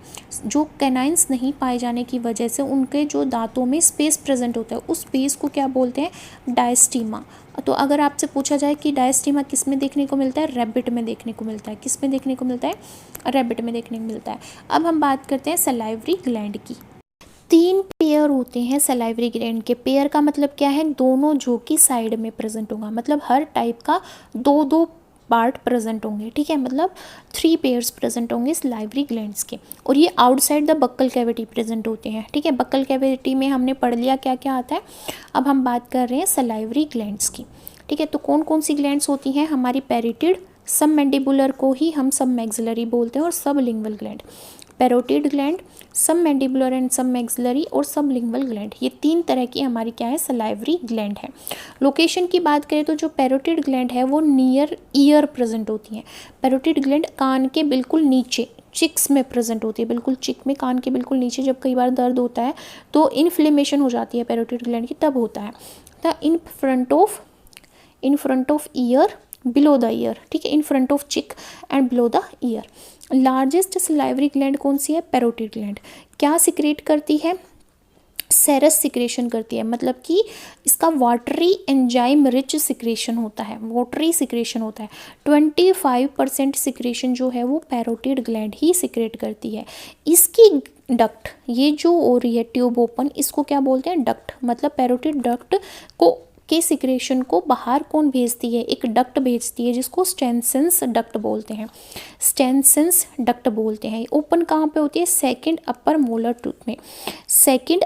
जो कैनाइंस नहीं पाए जाने की वजह से उनके जो दांतों में स्पेस प्रेजेंट होता है, उस स्पेस को क्या बोलते हैं, डायस्टीमा। तो अगर आपसे पूछा जाए कि डायस्टीमा किस में देखने को मिलता है, रैबिट में देखने को मिलता है। किस में देखने को मिलता है, रैबिट में देखने को मिलता है। अब हम बात करते हैं सलाइवरी ग्लैंड की। 3 पेयर होते हैं सलाइवरी ग्लैंड के। पेयर का मतलब क्या है, दोनों जो कि साइड में प्रेजेंट होगा, मतलब हर टाइप का 2-2 पार्ट प्रेजेंट होंगे, ठीक है, मतलब 3 पेयर्स प्रेजेंट होंगे सलाइवरी ग्लैंड्स के, और ये outside the buccal cavity present होते हैं, ठीक है। बक्कल कैविटी में हमने पढ़ लिया क्या क्या आता है। अब हम बात कर रहे हैं सलाइवरी ग्लैंड्स की, ठीक है। तो कौन कौन सी ग्लैंड्स होती हैं, हमारी पैरिटिड, सब मैंडिबुलर को ही हम सब मैक्सिलरी बोलते हैं, और सब लिंगुअल ग्लैंड। पैरोटिड ग्लैंड, सब मैंडिबुलर एंड सब मैक्सिलरी और सब लिंगुअल ग्लैंड। ये 3 तरह की हमारी क्या है, सलाइवरी ग्लैंड है। लोकेशन की बात करें तो जो पैरोटिड ग्लैंड है वो नियर ईयर प्रेजेंट होती है। पैरोटिड ग्लैंड कान के बिल्कुल नीचे, चिक्स में प्रेजेंट होती है, बिल्कुल चिक में, कान के बिल्कुल नीचे। जब कई बार दर्द होता है तो इन्फ्लेमेशन हो जाती है पैरोटिड ग्लैंड की, तब होता है। The in front of year, below the year, ठीक है, इन फ्रंट ऑफ चिक and below the year. Largest salivary gland कौन सी है, पैरोटिड ग्लैंड। क्या सिक्रेट करती है, सेरस सिक्रेशन करती है, मतलब कि इसका वाटरी एंजाइम रिच सिक्रेशन होता है, वाटरी सिक्रेशन होता है। 25% सिक्रेशन जो है वो पैरोटिड ग्लैंड ही सिक्रेट करती है। इसकी डक्ट, ये जो हो रही है ट्यूब ओपन, इसको क्या बोलते हैं, डक्ट। मतलब पैरोटिड डक्ट को के सिक्रेशन को बाहर कौन भेजती है, एक डक्ट भेजती है जिसको स्टेनसेंस डक्ट बोलते हैं, स्टेनसेंस डक्ट बोलते हैं। ओपन कहाँ पे होती है, सेकंड अपर मोलर टूथ में, सेकंड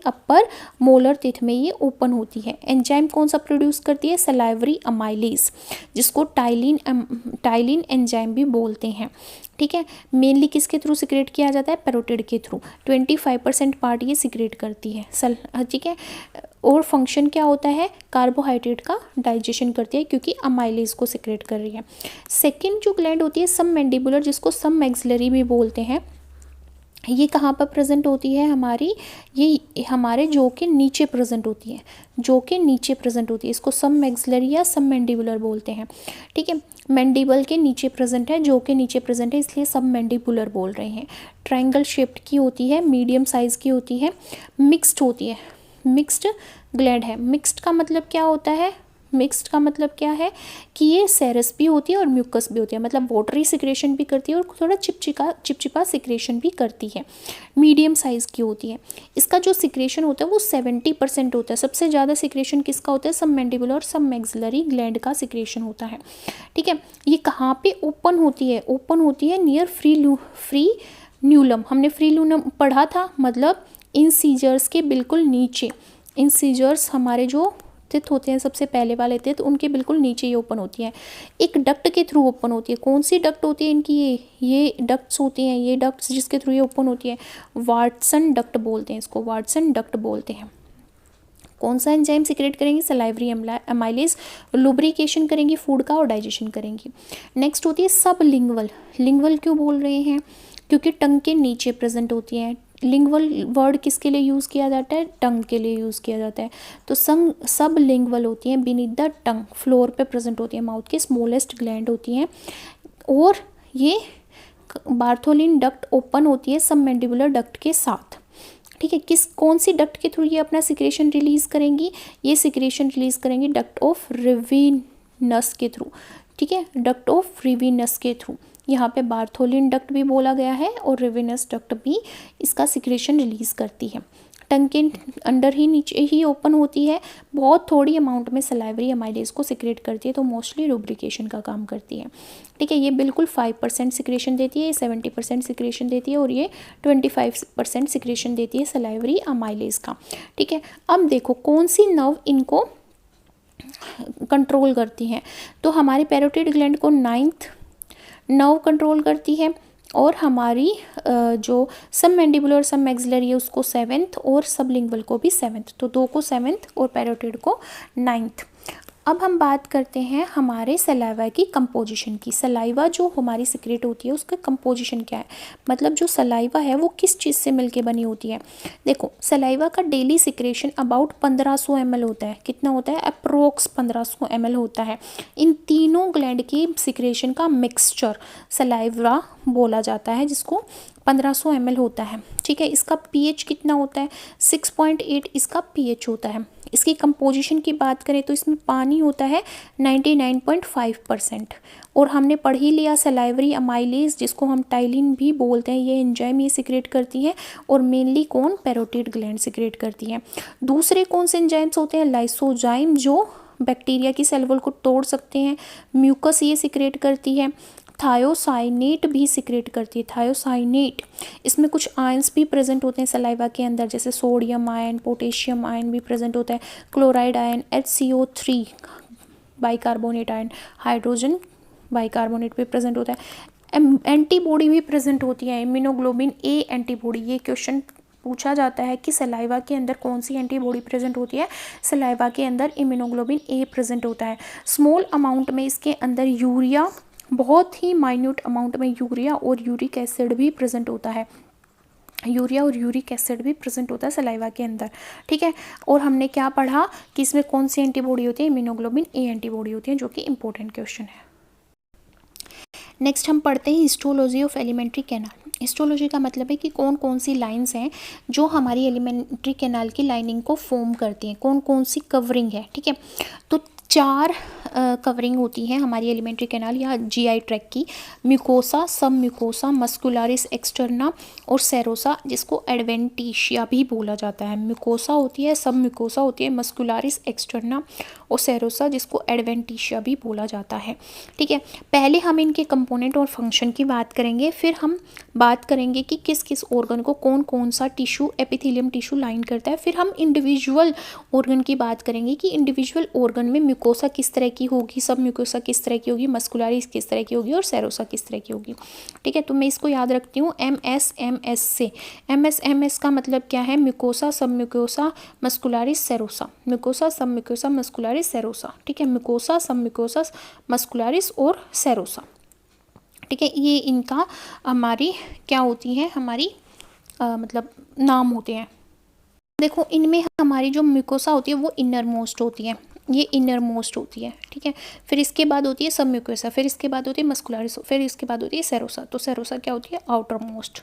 अपर मोलर टीथ में ये ओपन होती है। एंजाइम कौन सा प्रोड्यूस करती है, सलाइवरी अमाइलेज, जिसको टाइलिन एंजाइम भी बोलते हैं, ठीक है। मेनली किसके थ्रू सिक्रेट किया जाता है, पैरोटिड के थ्रू। 25% पार्ट ये सिक्रेट करती है, ठीक है। और फंक्शन क्या होता है, कार्बोहाइड्रेट का डाइजेशन करती है क्योंकि अमाइलेज को सिक्रेट कर रही है। सेकेंड जो ग्लैंड होती है सब मैंडिबुलर, जिसको सब मैक्सिलरी भी बोलते हैं, ये कहाँ पर प्रेजेंट होती है हमारी, ये हमारे जो के नीचे प्रेजेंट होती है, जो के नीचे प्रेजेंट होती है। इसको सब मैक्सिलरी या सब मैंडिबुलर बोलते हैं, ठीक है। मैंडिबल के नीचे प्रेजेंट है, जो के नीचे प्रेजेंट है, इसलिए सब मैंडिबुलर बोल रहे हैं। ट्रायंगल शेप्ड की होती है, मीडियम साइज़ की होती है, मिक्स्ड होती है, मिक्स्ड ग्लैंड है। मिक्स्ड का मतलब क्या होता है, मिक्स्ड का मतलब क्या है कि ये सेरस भी होती है और म्यूकस भी होती है, मतलब वाटरी सिक्रेशन भी करती है और थोड़ा चिपचिपा सिक्रेशन भी करती है। मीडियम साइज़ की होती है। इसका जो सिक्रेशन होता है वो 70% होता है। सबसे ज़्यादा सिक्रेशन किसका होता है, सब मैंडिबुलर और सब मैक्सिलरी ग्लैंड का सिक्रेशन होता है, ठीक है। ये कहाँ पे ओपन होती है, ओपन होती है नियर फ्री न्यूलम। हमने फ्री न्यूलम पढ़ा था, मतलब इंसीजर्स के बिल्कुल नीचे। इंसीजर्स हमारे जो टिथ होते हैं, सबसे पहले वाले टिथ, उनके बिल्कुल नीचे ही ओपन होती है। एक डक्ट के थ्रू ओपन होती है। कौन सी डक्ट होती है इनकी, ये डक्ट्स होती हैं, ये डक्ट्स जिसके थ्रू ये ओपन होती है, वाटसन डक्ट बोलते हैं इसको, वाटसन डक्ट बोलते हैं। कौन सा एंजाइम सिक्रेट करेंगी, सलाइवरी अमाइलेज, लुब्रिकेशन करेंगी फूड का और डाइजेशन करेंगी। नेक्स्ट होती है सब लिंगुअल। लिंगुअल क्यों बोल रहे हैं, क्योंकि टंग के नीचे प्रेजेंट होती हैं। लिंगुअल वर्ड किसके लिए यूज़ किया जाता है, टंग के लिए यूज़ किया जाता है। तो सब लिंगुअल होती हैं, बीनीथ द टंग, फ्लोर पे प्रेजेंट होती है, माउथ की स्मॉलेस्ट ग्लैंड होती हैं। और ये बार्थोलिन डक्ट ओपन होती है सब मैंडिबुलर डक्ट के साथ, ठीक है। कौन सी डक्ट के थ्रू ये अपना सिक्रेशन रिलीज़ करेंगी, ये सिक्रेशन रिलीज़ करेंगी डक्ट ऑफ रिवीनस के थ्रू, ठीक है, डक्ट ऑफ रिवीनस के थ्रू। यहाँ पे बार्थोलिन डक्ट भी बोला गया है और रिवीनस डक्ट भी इसका सिक्रेशन रिलीज़ करती है। टंग के अंडर ही नीचे ही ओपन होती है, बहुत थोड़ी अमाउंट में सलाइवरी अमाइलेज को सिक्रेट करती है, तो मोस्टली लुब्रिकेशन का काम करती है, ठीक है। ये बिल्कुल 5% सिक्रेशन देती है, ये 70% सिक्रेशन देती है और ये 25% सिक्रेशन देती है सलाइवरी अमाइलेज का, ठीक है। अब देखो कौन सी नर्व इनको कंट्रोल करती हैं, तो हमारी पैरोटिड ग्लैंड को 9th नर्व कंट्रोल करती है और हमारी जो सब मैंडिबुलर सब मैक्सिलरी है उसको 7th और सब लिंगुअल को भी 7th, तो 2 को 7th और पैरोटिड को 9th। अब हम बात करते हैं हमारे सलाइवा की कंपोजिशन की। सलाइवा जो हमारी सिक्रेट होती है उसका कंपोजिशन क्या है, मतलब जो सलाइवा है वो किस चीज़ से मिलके बनी होती है। देखो सलाइवा का डेली सिक्रेशन अबाउट 1500 ml होता है। कितना होता है, अप्रोक्स 1500 ml होता है। इन तीनों ग्लैंड की सिक्रेशन का मिक्सचर सलाइवा बोला जाता है, जिसको 1500 ml होता है, ठीक है। इसका pH कितना होता है, 6.8 इसका pH होता है। इसकी कंपोजिशन की बात करें तो इसमें पानी होता है 99.5%। और हमने पढ़ ही लिया सलाइवरी अमाइलेज, जिसको हम टाइलिन भी बोलते हैं, ये एंजाइम ये सिक्रेट करती है और मेनली कौन, पैरोटिड ग्लैंड सिक्रेट करती है। दूसरे कौन से एंजाइम्स होते हैं, लाइसोजाइम जो बैक्टीरिया की सेल वॉल को तोड़ सकते हैं, म्यूकस ये सिक्रेट करती है, थायोसाइनेट भी सिक्रेट करती है, थायोसाइनेट। इसमें कुछ आयंस भी प्रेजेंट होते हैं सलाइवा के अंदर, जैसे सोडियम आयन, पोटेशियम आयन भी प्रेजेंट होता है, chloride ion, HCO3 bicarbonate ion, hydrogen bicarbonate भी प्रेजेंट होता है। एंटीबॉडी भी प्रेजेंट होती है, इम्यूनोग्लोबिन ए एंटीबॉडी। ये क्वेश्चन पूछा जाता है कि सलाइवा के अंदर कौन सी एंटीबॉडी प्रेजेंट होती है। सलाइवा के अंदर इम्यूनोग्लोबिन ए प्रेजेंट होता है। स्मॉल अमाउंट में इसके अंदर यूरिया, बहुत ही माइन्यूट अमाउंट में यूरिया और यूरिक एसिड भी प्रेजेंट होता है। यूरिया और यूरिक एसिड भी प्रेजेंट होता है सलाइवा के अंदर, ठीक है। और हमने क्या पढ़ा कि इसमें कौन सी एंटीबॉडी होती है, इम्यूनोग्लोबिन ए एंटीबॉडी होती है, जो कि इंपॉर्टेंट क्वेश्चन है। नेक्स्ट हम पढ़ते हैं histology of alimentary canal. Histology का मतलब है कि कौन कौन सी लाइंस हैं जो हमारी एलिमेंट्री कैनाल की लाइनिंग को फॉर्म करती हैं, कौन कौन सी कवरिंग है, ठीक है। तो 4 कवरिंग होती है हमारी एलिमेंट्री कैनाल या जीआई ट्रैक की। म्यूकोसा, सब म्यूकोसा, मस्कुलारिस एक्सटर्ना और सेरोसा, जिसको एडवेंटिशिया भी बोला जाता है। म्यूकोसा होती है, सब म्यूकोसा होती है, मस्कुलारिस एक्सटर्ना और सेरोसा, जिसको एडवेंटिशिया भी बोला जाता है, ठीक है। पहले हम इनके कंपोनेंट और फंक्शन की बात करेंगे, फिर हम बात करेंगे कि किस किस ऑर्गन को कौन कौन सा टिश्यू, एपिथेलियम टिश्यू लाइन करता है। फिर हम इंडिविजुअल ऑर्गन की बात करेंगे कि इंडिविजुअल ऑर्गन में म्यूकोसा किस तरह की होगी, सब म्यूकोसा किस तरह की होगी, मस्कुलारिस किस तरह की होगी और सेरोसा किस तरह की होगी, ठीक है। तो मैं इसको याद रखती हूँ MS से। MS का मतलब क्या है, म्यूकोसा, सब म्यूकोसा, मस्कुलारिस, सेरोसा। म्यूकोसा, सब म्यूकोसा, मस्कुलारिस, सेरोसा, ठीक है। म्यूकोसा, सब म्यूकोसा, मस्कुलारिस और सेरोसा, ठीक है। ये इनका हमारी क्या होती है, हमारी मतलब नाम होते हैं। देखो इनमें हमारी जो म्यूकोसा होती है वो इनर मोस्ट होती है, ये इनर मोस्ट होती है, ठीक है। फिर इसके बाद होती है सब म्यूकोसा, फिर इसके बाद होती है मस्कुलारिस, फिर इसके बाद होती है सेरोसा। तो सेरोसा क्या होती है, आउटर मोस्ट,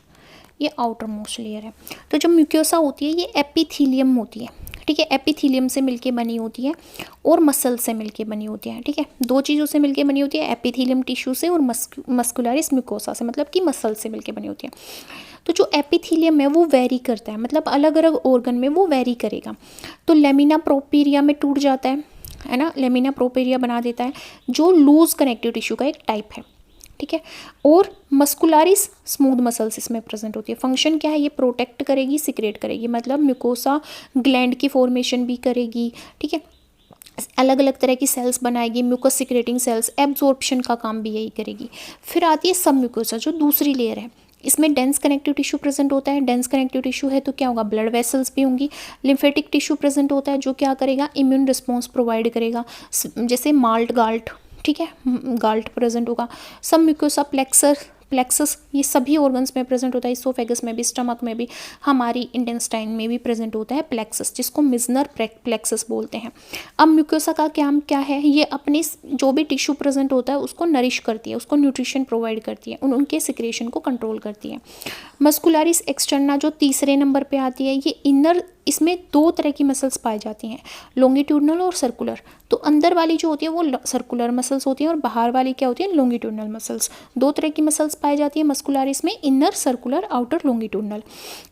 ये आउटर मोस्ट लेयर है। तो जो म्यूकोसा होती है ये एपिथीलियम होती है, ठीक है। एपिथीलियम से मिलके बनी होती है और मसल से मिलके बनी होती है, ठीक है। 2 चीज़ों से मिलके बनी होती है, एपिथीलियम टिश्यू से और मस्कुलारिस म्यूकोसा से, मतलब कि मसल से मिलके बनी होती है। तो जो एपिथीलियम है वो वेरी करता है, मतलब अलग अलग ऑर्गन में वो वेरी करेगा। तो लेमिना प्रोपेरिया में टूट जाता है ना, लेमिना प्रोपेरिया बना देता है, जो लूज कनेक्टिव टिश्यू का एक टाइप है, ठीक है। और मस्कुलारिस स्मूथ मसल्स इसमें प्रेजेंट होती है। फंक्शन क्या है, ये प्रोटेक्ट करेगी, सिक्रेट करेगी, मतलब म्यूकोसा ग्लैंड की फॉर्मेशन भी करेगी, ठीक है। अलग अलग तरह की सेल्स बनाएगी, म्यूकस सिक्रेटिंग सेल्स, एब्जॉर्प्शन का काम भी यही करेगी। फिर आती है सब म्यूकोसा, जो दूसरी लेयर है। इसमें डेंस कनेक्टिव टिश्यू प्रेजेंट होता है। डेंस कनेक्टिव टिश्यू है तो क्या होगा, ब्लड वेसल्स भी होंगी। लिम्फेटिक टिश्यू प्रेजेंट होता है, जो क्या करेगा, इम्यून रिस्पॉन्स प्रोवाइड करेगा, जैसे माल्ट गाल्ट, ठीक है, गाल्ट प्रेजेंट होगा। सब म्यूकोसा प्लेक्सस, ये सभी ऑर्गन्स में प्रेजेंट होता है। इसोफेगस में भी, स्टमक में भी, हमारी इंटेस्टाइन में भी प्रेजेंट होता है प्लेक्सस, जिसको मिजनर प्लेक्सस बोलते हैं। अब म्यूकोसा का काम क्या है, ये अपने जो भी टिश्यू प्रेजेंट होता है उसको नरिश करती है, उसको न्यूट्रिशन प्रोवाइड करती है, उनके सिक्रेशन को कंट्रोल करती है। मस्कुलारिस एक्सटर्ना जो तीसरे नंबर पे आती है, ये इनर, इसमें 2 तरह की मसल्स पाई जाती हैं, लॉन्गिट्यूडनल और सर्कुलर। तो अंदर वाली जो होती है वो सर्कुलर मसल्स होती हैं और बाहर वाली क्या होती है, लॉन्गिट्यूडनल मसल्स। 2 तरह की मसल्स पाई जाती है मस्कुलारिस में, इनर सर्कुलर, आउटर लॉन्गिट्यूडनल।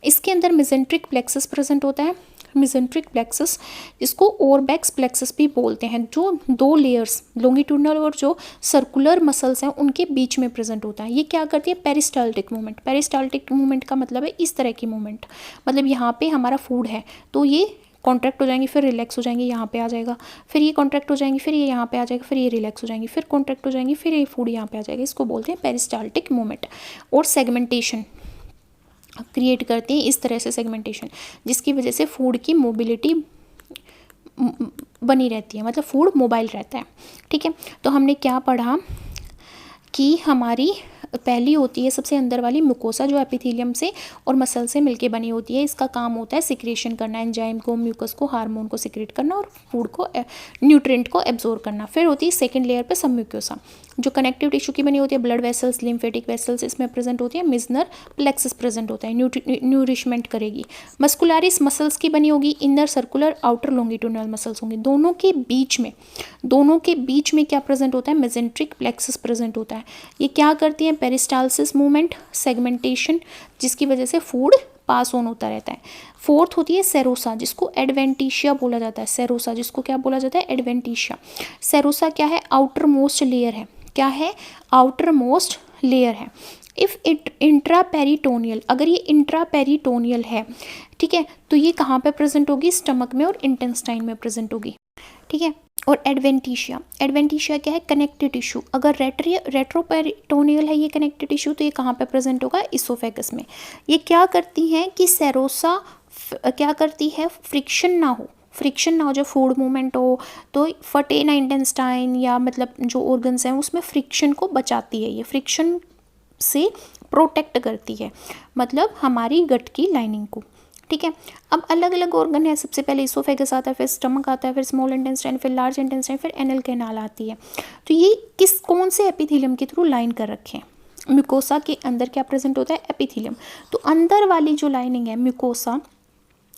इसके अंदर मेसेंट्रिक प्लेक्सस प्रेजेंट होता है, मेसेंट्रिक प्लेक्सस, जिसको ओरबैक्स प्लेक्सस भी बोलते हैं, जो 2 लेयर्स लॉन्गिट्यूडनल और जो सर्कुलर मसल्स हैं उनके बीच में प्रेजेंट होता है। ये क्या करती है, पेरिस्टाल्टिक मूवमेंट। पेरिस्टाल्टिक मूवमेंट का मतलब है इस तरह की मूवमेंट, मतलब यहाँ पे हमारा फूड है तो ये कॉन्ट्रैक्ट हो जाएंगी, फिर रिलैक्स हो जाएंगी, यहाँ पे आ जाएगा, फिर ये कॉन्ट्रैक्ट हो जाएंगी, फिर ये यहाँ पे आ जाएगा, फिर ये रिलैक्स हो जाएंगी, फिर कॉन्ट्रैक्ट हो जाएंगी, फिर ये फूड यहाँ पे आ जाएगा। इसको बोलते हैं पेरिस्टाल्टिक मूवमेंट। और सेगमेंटेशन क्रिएट करती है इस तरह से, सेगमेंटेशन, जिसकी वजह से फूड की मोबिलिटी बनी रहती है, मतलब फूड मोबाइल रहता है, ठीक है। तो हमने क्या पढ़ा कि हमारी पहली होती है सबसे अंदर वाली म्यूकोसा, जो एपिथेलियम से और मसल से मिलके बनी होती है। इसका काम होता है सिक्रेशन करना, एंजाइम को, म्यूकस को, हार्मोन को सिक्रेट करना और फूड को, न्यूट्रिएंट को एब्जॉर्ब करना। फिर होती है सेकंड लेयर पे सब म्यूकोसा, जो कनेक्टिव टिश्यू की बनी होती है, ब्लड वेसल्स, लिम्फेटिक वेसल्स इसमें प्रेजेंट होती है, मिजनर प्लेक्सस प्रेजेंट होता है, न्यूरिशमेंट करेगी। मस्कुलारिस मसल्स की बनी होगी, inner circular, outer longitudinal muscles होंगे। दोनों के बीच में क्या प्रेजेंट होता है, मेसेंट्रिक प्लेक्सस प्रेजेंट होता है। ये क्या करती है, पेरिस्टाल्सिस मूवमेंट, सेगमेंटेशन, जिसकी वजह से फूड पास ऑन होता रहता है। फोर्थ होती है सेरोसा, जिसको एडवेंटिशिया बोला जाता है। सेरोसा, जिसको क्या बोला जाता है, एडवेंटिशिया। सेरोसा क्या है, आउटर मोस्ट लेयर है। क्या है, आउटर मोस्ट लेयर है। इफ इट इंट्रापेरिटोनियल, अगर ये इंट्रापेरिटोनियल है, ठीक है, तो ये कहाँ पे प्रेजेंट होगी, स्टमक में और इंटेस्टाइन में प्रेजेंट होगी, ठीक है। और एडवेंटिशिया क्या है, कनेक्टिव टिश्यू। अगर रेट्रोपेरिटोनियल है ये कनेक्टिव टिश्यू, तो ये कहाँ पे प्रेजेंट होगा, इसोफेगस में। ये क्या करती हैं कि सेरोसा क्या करती है, फ्रिक्शन ना हो, जो फूड मूवमेंट हो तो फटे ना इंटेस्टाइन या मतलब जो ऑर्गन्स हैं उसमें फ्रिक्शन को बचाती है, ये फ्रिक्शन से प्रोटेक्ट करती है, मतलब हमारी गट की लाइनिंग को। ठीक है, अब अलग अलग ऑर्गन है, सबसे पहले इसोफेगस आता है, फिर स्टमक आता है, फिर स्मॉल इंटेस्टाइन, फिर लार्ज इंटेस्टाइन, फिर एनल कैनाल आती है। तो ये कौन से एपिथेलियम के थ्रू लाइन कर रखे हैं, म्यूकोसा के अंदर क्या प्रेजेंट होता है, एपिथेलियम। तो अंदर वाली जो लाइनिंग है म्यूकोसा,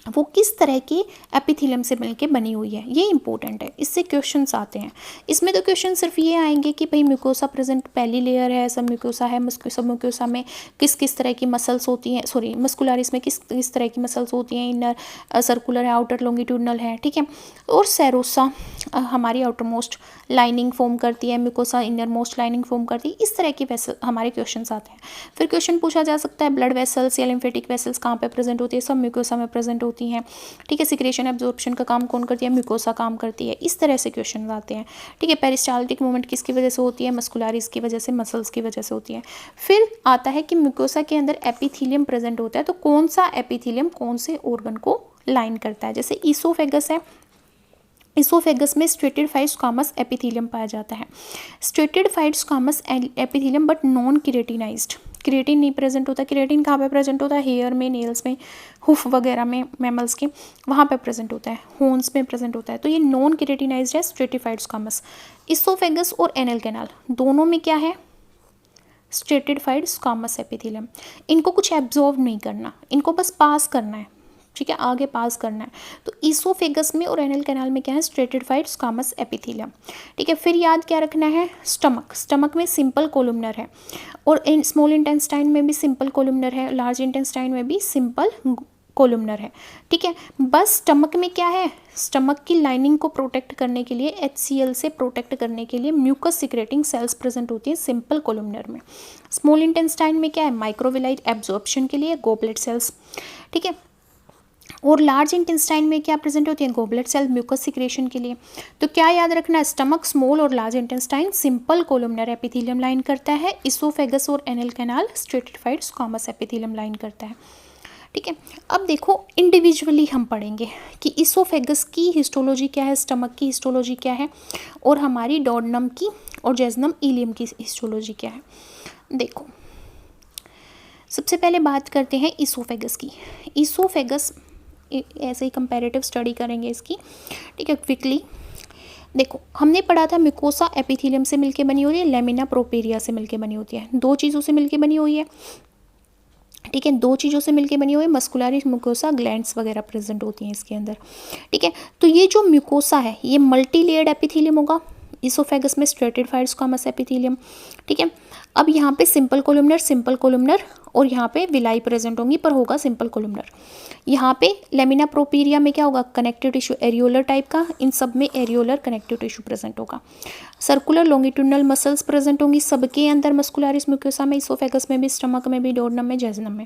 वो किस तरह की एपिथेलियम से मिलके बनी हुई है, ये इंपॉर्टेंट है, इससे क्वेश्चंस आते हैं। इसमें तो क्वेश्चन सिर्फ ये आएंगे कि भाई म्यूकोसा प्रेजेंट पहली लेयर है, सब म्यूकोसा है, सब म्यूकोसा में किस किस तरह की मसल्स होती हैं, सॉरी मस्कुलरिस में किस तरह की मसल्स होती हैं, इनर सर्कुलर है, आउटर लॉन्गिट्यूडनल है, ठीक है। और सेरोसा हमारी आउटर मोस्ट लाइनिंग फॉर्म करती है, mucosa inner most lining form करती है, इस तरह की वेसल हमारे क्वेश्चन आते हैं। फिर क्वेश्चन पूछा जा सकता है ब्लड वेसल्स या लिम्फेटिक वेसल्स कहाँ पे प्रेजेंट होती है, सब म्यूकोसा में प्रेजेंट होती हैं, ठीक है। सिक्रेशन एब्जॉर्प्शन का काम कौन करती है, म्यूकोसा काम करती है, इस तरह से क्वेश्चन आते हैं, ठीक है। पेरिस्टाल्टिक मूवमेंट किसकी वजह से होती है, मस्कुलरिस की वजह से, मसल्स की वजह से होती है। फिर आता है कि म्यूकोसा के अंदर एपिथेलियम प्रेजेंट होता है, तो कौन सा एपिथेलियम कौन से ऑर्गन को लाइन करता है। जैसे इसोफेगस है, इसोफेगस में स्ट्रेटिफाइड स्क्वामस एपिथेलियम पाया जाता है, stratified squamous epithelium but non keratinized, creatine नहीं प्रेजेंट होता। क्रिएटिन कहाँ पे प्रेजेंट होता है, हेयर में, नेल्स में, हुफ वगैरह में, मैमल्स के वहाँ पे प्रेजेंट होता है, होन्स में प्रेजेंट होता है। तो ये नॉन किरेटिनाइज्ड है स्ट्रेटिफाइड स्क्वामस। इसोफेगस और एनल कैनाल दोनों में क्या है, स्ट्रेटिफाइड स्क्वामस एपिथेलियम। इनको कुछ एब्जॉर्व नहीं करना, इनको बस पास करना है, ठीक है, आगे पास करना है। तो इसोफेगस में और एनल कैनाल में क्या है, स्ट्रेटिफाइड स्क्वामस एपिथेलियम, ठीक है। फिर याद क्या रखना है, स्टमक में सिंपल कोलुमनर है, और स्मॉल इंटेस्टाइन में भी सिंपल कोलुमनर है, लार्ज इंटेस्टाइन में भी सिंपल कोलुमनर है, ठीक है। बस स्टमक में क्या है, स्टमक की लाइनिंग को प्रोटेक्ट करने के लिए, HCl से प्रोटेक्ट करने के लिए म्यूकस सिक्रेटिंग सेल्स प्रेजेंट होती है सिंपल कोलुमनर में। स्मॉल इंटेस्टाइन में क्या है, माइक्रोविलाइट एब्जॉर्प्शन के लिए गोबलेट सेल्स, ठीक है। और लार्ज इंटेस्टाइन में क्या प्रेजेंट होती है, गोबलेट सेल म्यूकस सिक्रेशन के लिए। तो क्या याद रखना है, स्टमक, स्मॉल और large intestine simple columnar epithelium line करता है, इसोफेगस और anal canal stratified squamous epithelium line करता है, ठीक है। अब देखो इंडिविजुअली हम पढ़ेंगे कि इसोफेगस की हिस्टोलॉजी क्या है, स्टमक की हिस्टोलॉजी क्या है, और हमारी डोडनम की और जेजनम इलियम की हिस्टोलॉजी क्या है। देखो सबसे पहले बात करते हैं इसोफेगस की। इसोफेगस ऐसे ही कंपैरेटिव स्टडी करेंगे इसकी, ठीक है, क्विकली। देखो हमने पढ़ा था म्यूकोसा एपिथेलियम से मिलके बनी हुई है, लेमिना प्रोपेरिया से मिलके बनी होती है, दो चीज़ों से मिलके बनी हुई है, ठीक है, दो चीज़ों से मिलके बनी हुई है, मस्कुलरिस म्यूकोसा ग्लैंड्स वगैरह प्रेजेंट होती हैं इसके अंदर, ठीक है। तो ये जो म्यूकोसा है ये मल्टी लेयर्ड एपिथेलियम होगा, इसोफेगस में स्ट्रेटिफाइड स्क्वामस एपिथेलियम, ठीक है। अब यहाँ पे सिंपल कोलुमनर और यहाँ पे विलाई प्रेजेंट होंगी, पर होगा सिंपल कोलुमनर। यहाँ पे लेमिना प्रोपेरिया में क्या होगा, कनेक्टिव टिश्यू एरियोलर टाइप का, इन सब में एरियोलर कनेक्टिव टिश्यू प्रेजेंट होगा। सर्कुलर लॉन्गिट्यूडनल मसल्स प्रेजेंट होंगी सबके अंदर, मस्कुलरिस म्यूकोसा में, इसोफेगस में भी, स्टमक में भी, डोडनम में, जेजनम में।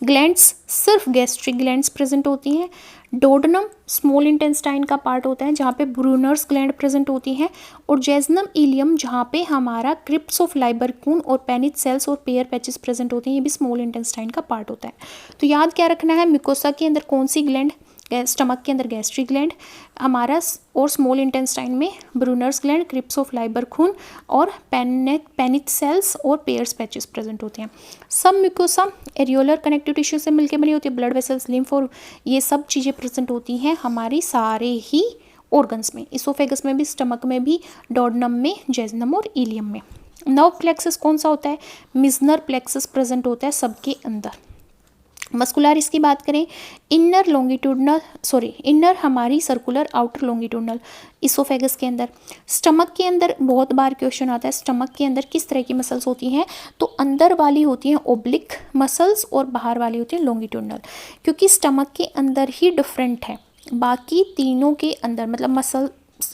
ग्लैंड्स सिर्फ गैस्ट्रिक ग्लैंड्स प्रेजेंट होती हैं। डोडनम स्मॉल इंटेस्टाइन का पार्ट होता है जहाँ पे ब्रूनर्स ग्लैंड प्रेजेंट होती हैं, और जेजनम इलियम जहाँ पे हमारा क्रिप्स ऑफ लाइबरकून और पेनिथ सेल्स और पेयर पैचेस प्रेजेंट होते हैं, ये भी स्मॉल इंटेस्टाइन का पार्ट होता है। तो याद क्या रखना है, म्यूकोसा के अंदर कौन सी ग्लैंड, स्टमक के अंदर गैस्ट्रिक ग्लैंड हमारा, और स्मॉल इंटेस्टाइन में ब्रूनर्स ग्लैंड, क्रिप्स ऑफ लाइबरकून और पेनिथ सेल्स और पेयर्स पैचेस प्रेजेंट होते हैं। सब म्यूकोसा एरियोलर कनेक्टिव टिश्यू से मिलकर बनी होती है, ब्लड वेसल्स, लिम्फ और ये सब चीज़ें प्रेजेंट होती हैं हमारी सारे ही ऑर्गन्स में, इसोफेगस में भी, स्टमक में भी, डोडनम में, जेजनम और इलियम में। नर्व प्लेक्सस कौन सा होता है, मिजनर प्लेक्सस प्रेजेंट होता है सबके अंदर। मस्कुलरिस की बात करें, इनर हमारी सर्कुलर, आउटर लॉन्गिट्यूडनल इसोफेगस के अंदर। स्टमक के अंदर बहुत बार क्वेश्चन आता है, स्टमक के अंदर किस तरह की मसल्स होती हैं, तो अंदर वाली होती हैं ओब्लिक मसल्स और बाहर वाली होती हैं लॉन्गिट्यूडनल, क्योंकि स्टमक के अंदर ही डिफरेंट है, बाकी तीनों के अंदर मतलब मसल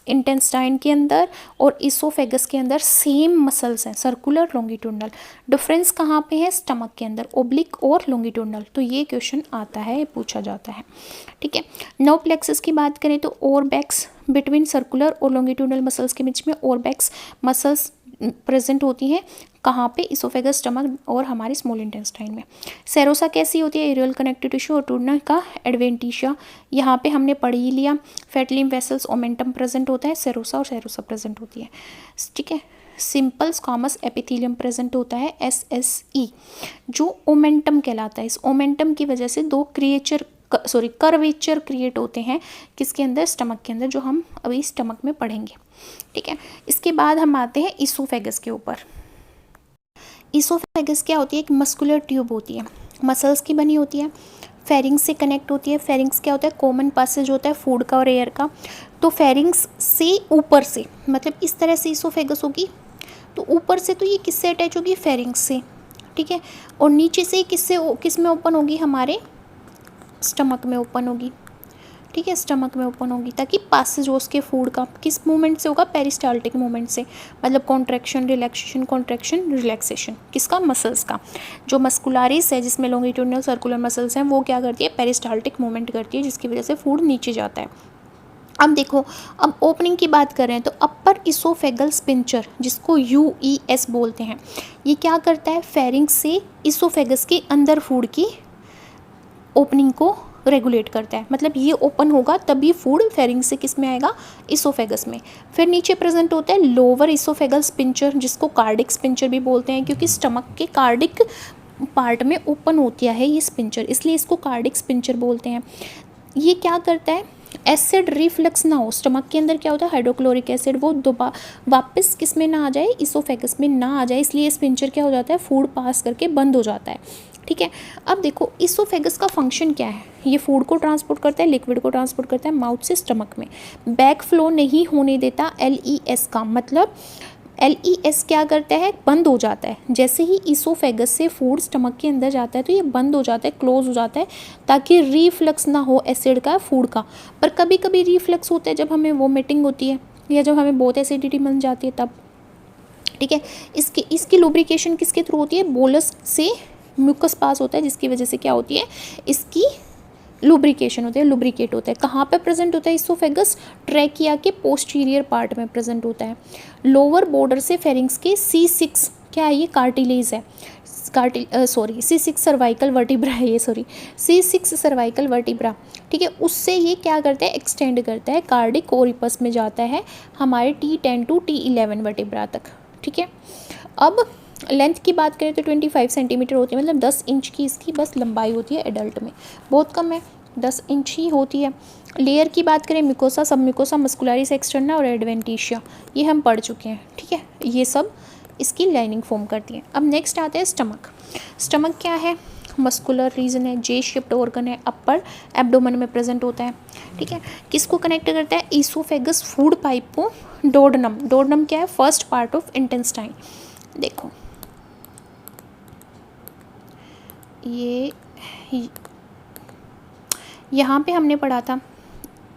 इंटेस्टाइन के अंदर और इसोफेगस के अंदर सेम मसल्स हैं, सर्कुलर लॉन्गिट्यूडनल। डिफरेंस कहाँ पे है? स्टमक के अंदर, ओब्लिक और लॉन्गिट्यूडनल। तो ये क्वेश्चन आता है, पूछा जाता है, ठीक है। नर्व प्लेक्सस की बात करें तो ओरबैक्स, बिटवीन सर्कुलर और लॉन्गिट्यूडनल मसल्स के बीच में ओरबैक्स मसल्स प्रेजेंट होती हैं। कहाँ पे? इसोफेगस, स्टमक और हमारे स्मॉल इंटेस्टाइन में। सेरोसा कैसी होती है? एरियल कनेक्टिव टिश्यू और टूडना का एडवेंटिशिया। यहाँ पे हमने पढ़ ही लिया, fat lymph vessels omentum present होता है, सेरोसा और सेरोसा प्रेजेंट होती है, ठीक है। सिंपल स्क्वामस एपिथेलियम प्रेजेंट होता है, SSE, जो ओमेंटम कहलाता है। इस ओमेंटम की वजह से दो कर्वेचर क्रिएट होते हैं, किसके अंदर? स्टमक के अंदर, जो हम अभी स्टमक में पढ़ेंगे, ठीक है। इसके बाद हम आते हैं इसोफेगस के ऊपर। इसोफेगस क्या होती है? एक मस्कुलर ट्यूब होती है, मसल्स की बनी होती है, फेरिंग्स से कनेक्ट होती है। फेरिंग्स क्या होता है? कॉमन पासेज होता है फूड का और एयर का। तो फेरिंग्स से ऊपर से, मतलब इस तरह से इसोफेगस होगी, तो ऊपर से तो ये किससे अटैच होगी? फेरिंग्स से, ठीक है। और नीचे से किस में ओपन होगी? हमारे स्टमक में ओपन होगी, ठीक है, स्टमक में ओपन होगी, ताकि पासेज हो उसके फूड का। किस मूवमेंट से होगा? पेरिस्टाल्टिक मूवमेंट से, मतलब कॉन्ट्रैक्शन रिलैक्सेशन, कॉन्ट्रैक्शन रिलैक्सेशन, किसका? मसल्स का। जो मस्कुलारिस है, जिसमें लॉन्गिट्यूडनल सर्कुलर मसल्स हैं, वो क्या करती है? पेरिस्टाल्टिक मूवमेंट करती है, जिसकी वजह से फूड नीचे जाता है। अब देखो, अब ओपनिंग की बात कर रहे हैं तो अपर इसोफेगल स्पिंचर, जिसको UES बोलते हैं, ये क्या करता है? फेरिंग्स से इसोफेगस के अंदर फूड की ओपनिंग को रेगुलेट करता है। मतलब ये ओपन होगा तभी फूड फेरिंग से किस में आएगा? इसोफेगस में। फिर नीचे प्रेजेंट होता है लोअर इसोफेगल स्पिंचर, जिसको कार्डिक स्पिंचर भी बोलते हैं, क्योंकि स्टमक के कार्डिक पार्ट में ओपन होती है ये स्पिंचर, इसलिए इसको कार्डिक स्पिंचर बोलते हैं। ये क्या करता है? एसिड रिफ्लक्स ना हो, स्टमक के अंदर क्या होता है? हाइड्रोक्लोरिक एसिड, वो वापस किस में ना आ जाए? इसोफेगस में ना आ जाए, इसलिए स्पिंचर क्या हो जाता है? फूड पास करके बंद हो जाता है, ठीक है। अब देखो, इसोफेगस का फंक्शन क्या है? ये फूड को ट्रांसपोर्ट करता है, लिक्विड को ट्रांसपोर्ट करता है माउथ से स्टमक में, बैक फ्लो नहीं होने देता। LES का मतलब, LES क्या करता है? बंद हो जाता है। जैसे ही इसोफेगस से फूड स्टमक के अंदर जाता है तो ये बंद हो जाता है, क्लोज हो जाता है, ताकि रिफ्लक्स ना हो एसिड का फूड का। पर कभी कभी रिफ्लक्स होता है जब हमें वोमिटिंग होती है या जब हमें बहुत एसिडिटी बन जाती है तब, ठीक है। इसकी लुब्रिकेशन किसके थ्रू होती है? बोलस से म्यूकस पास होता है, जिसकी वजह से क्या होती है? इसकी लुब्रिकेशन होता है, लुब्रिकेट होता है। कहाँ पे प्रेजेंट होता है इसोफेगस? ट्रैकिया के पोस्टीरियर पार्ट में प्रेजेंट होता है। लोअर बॉर्डर से फेरिंग्स के C6 क्या है? ये कार्टिलेज है, C6 सर्वाइकल वर्टिब्रा है ये, C6 सर्वाइकल वर्टिब्रा, ठीक है। उससे ये क्या करता है? एक्सटेंड करता है, कार्डिक ओरिपस में जाता है हमारे T10 to T11 वर्टिब्रा तक, ठीक है। अब लेंथ की बात करें तो 25 सेंटीमीटर होती है, मतलब 10 इंच की इसकी बस लंबाई होती है एडल्ट में, बहुत कम है, 10 इंच ही होती है। लेयर की बात करें, म्यूकोसा, सब म्यूकोसा, मस्कुलारिस एक्सटर्ना और एडवेंटिशिया, ये हम पढ़ चुके हैं, ठीक है। ये सब इसकी लाइनिंग फॉर्म करती है। अब नेक्स्ट आते हैं स्टमक। स्टमक क्या है? मस्कुलर रीजन है, J शेप्ड ऑर्गन है, अपर एब्डोमेन में प्रेजेंट होता है, ठीक है। किसको कनेक्ट करता है? इसोफेगस फूड पाइप को डोडनम। डोडनम क्या है? First part of intestine. देखो ये यहाँ पे हमने पढ़ा था,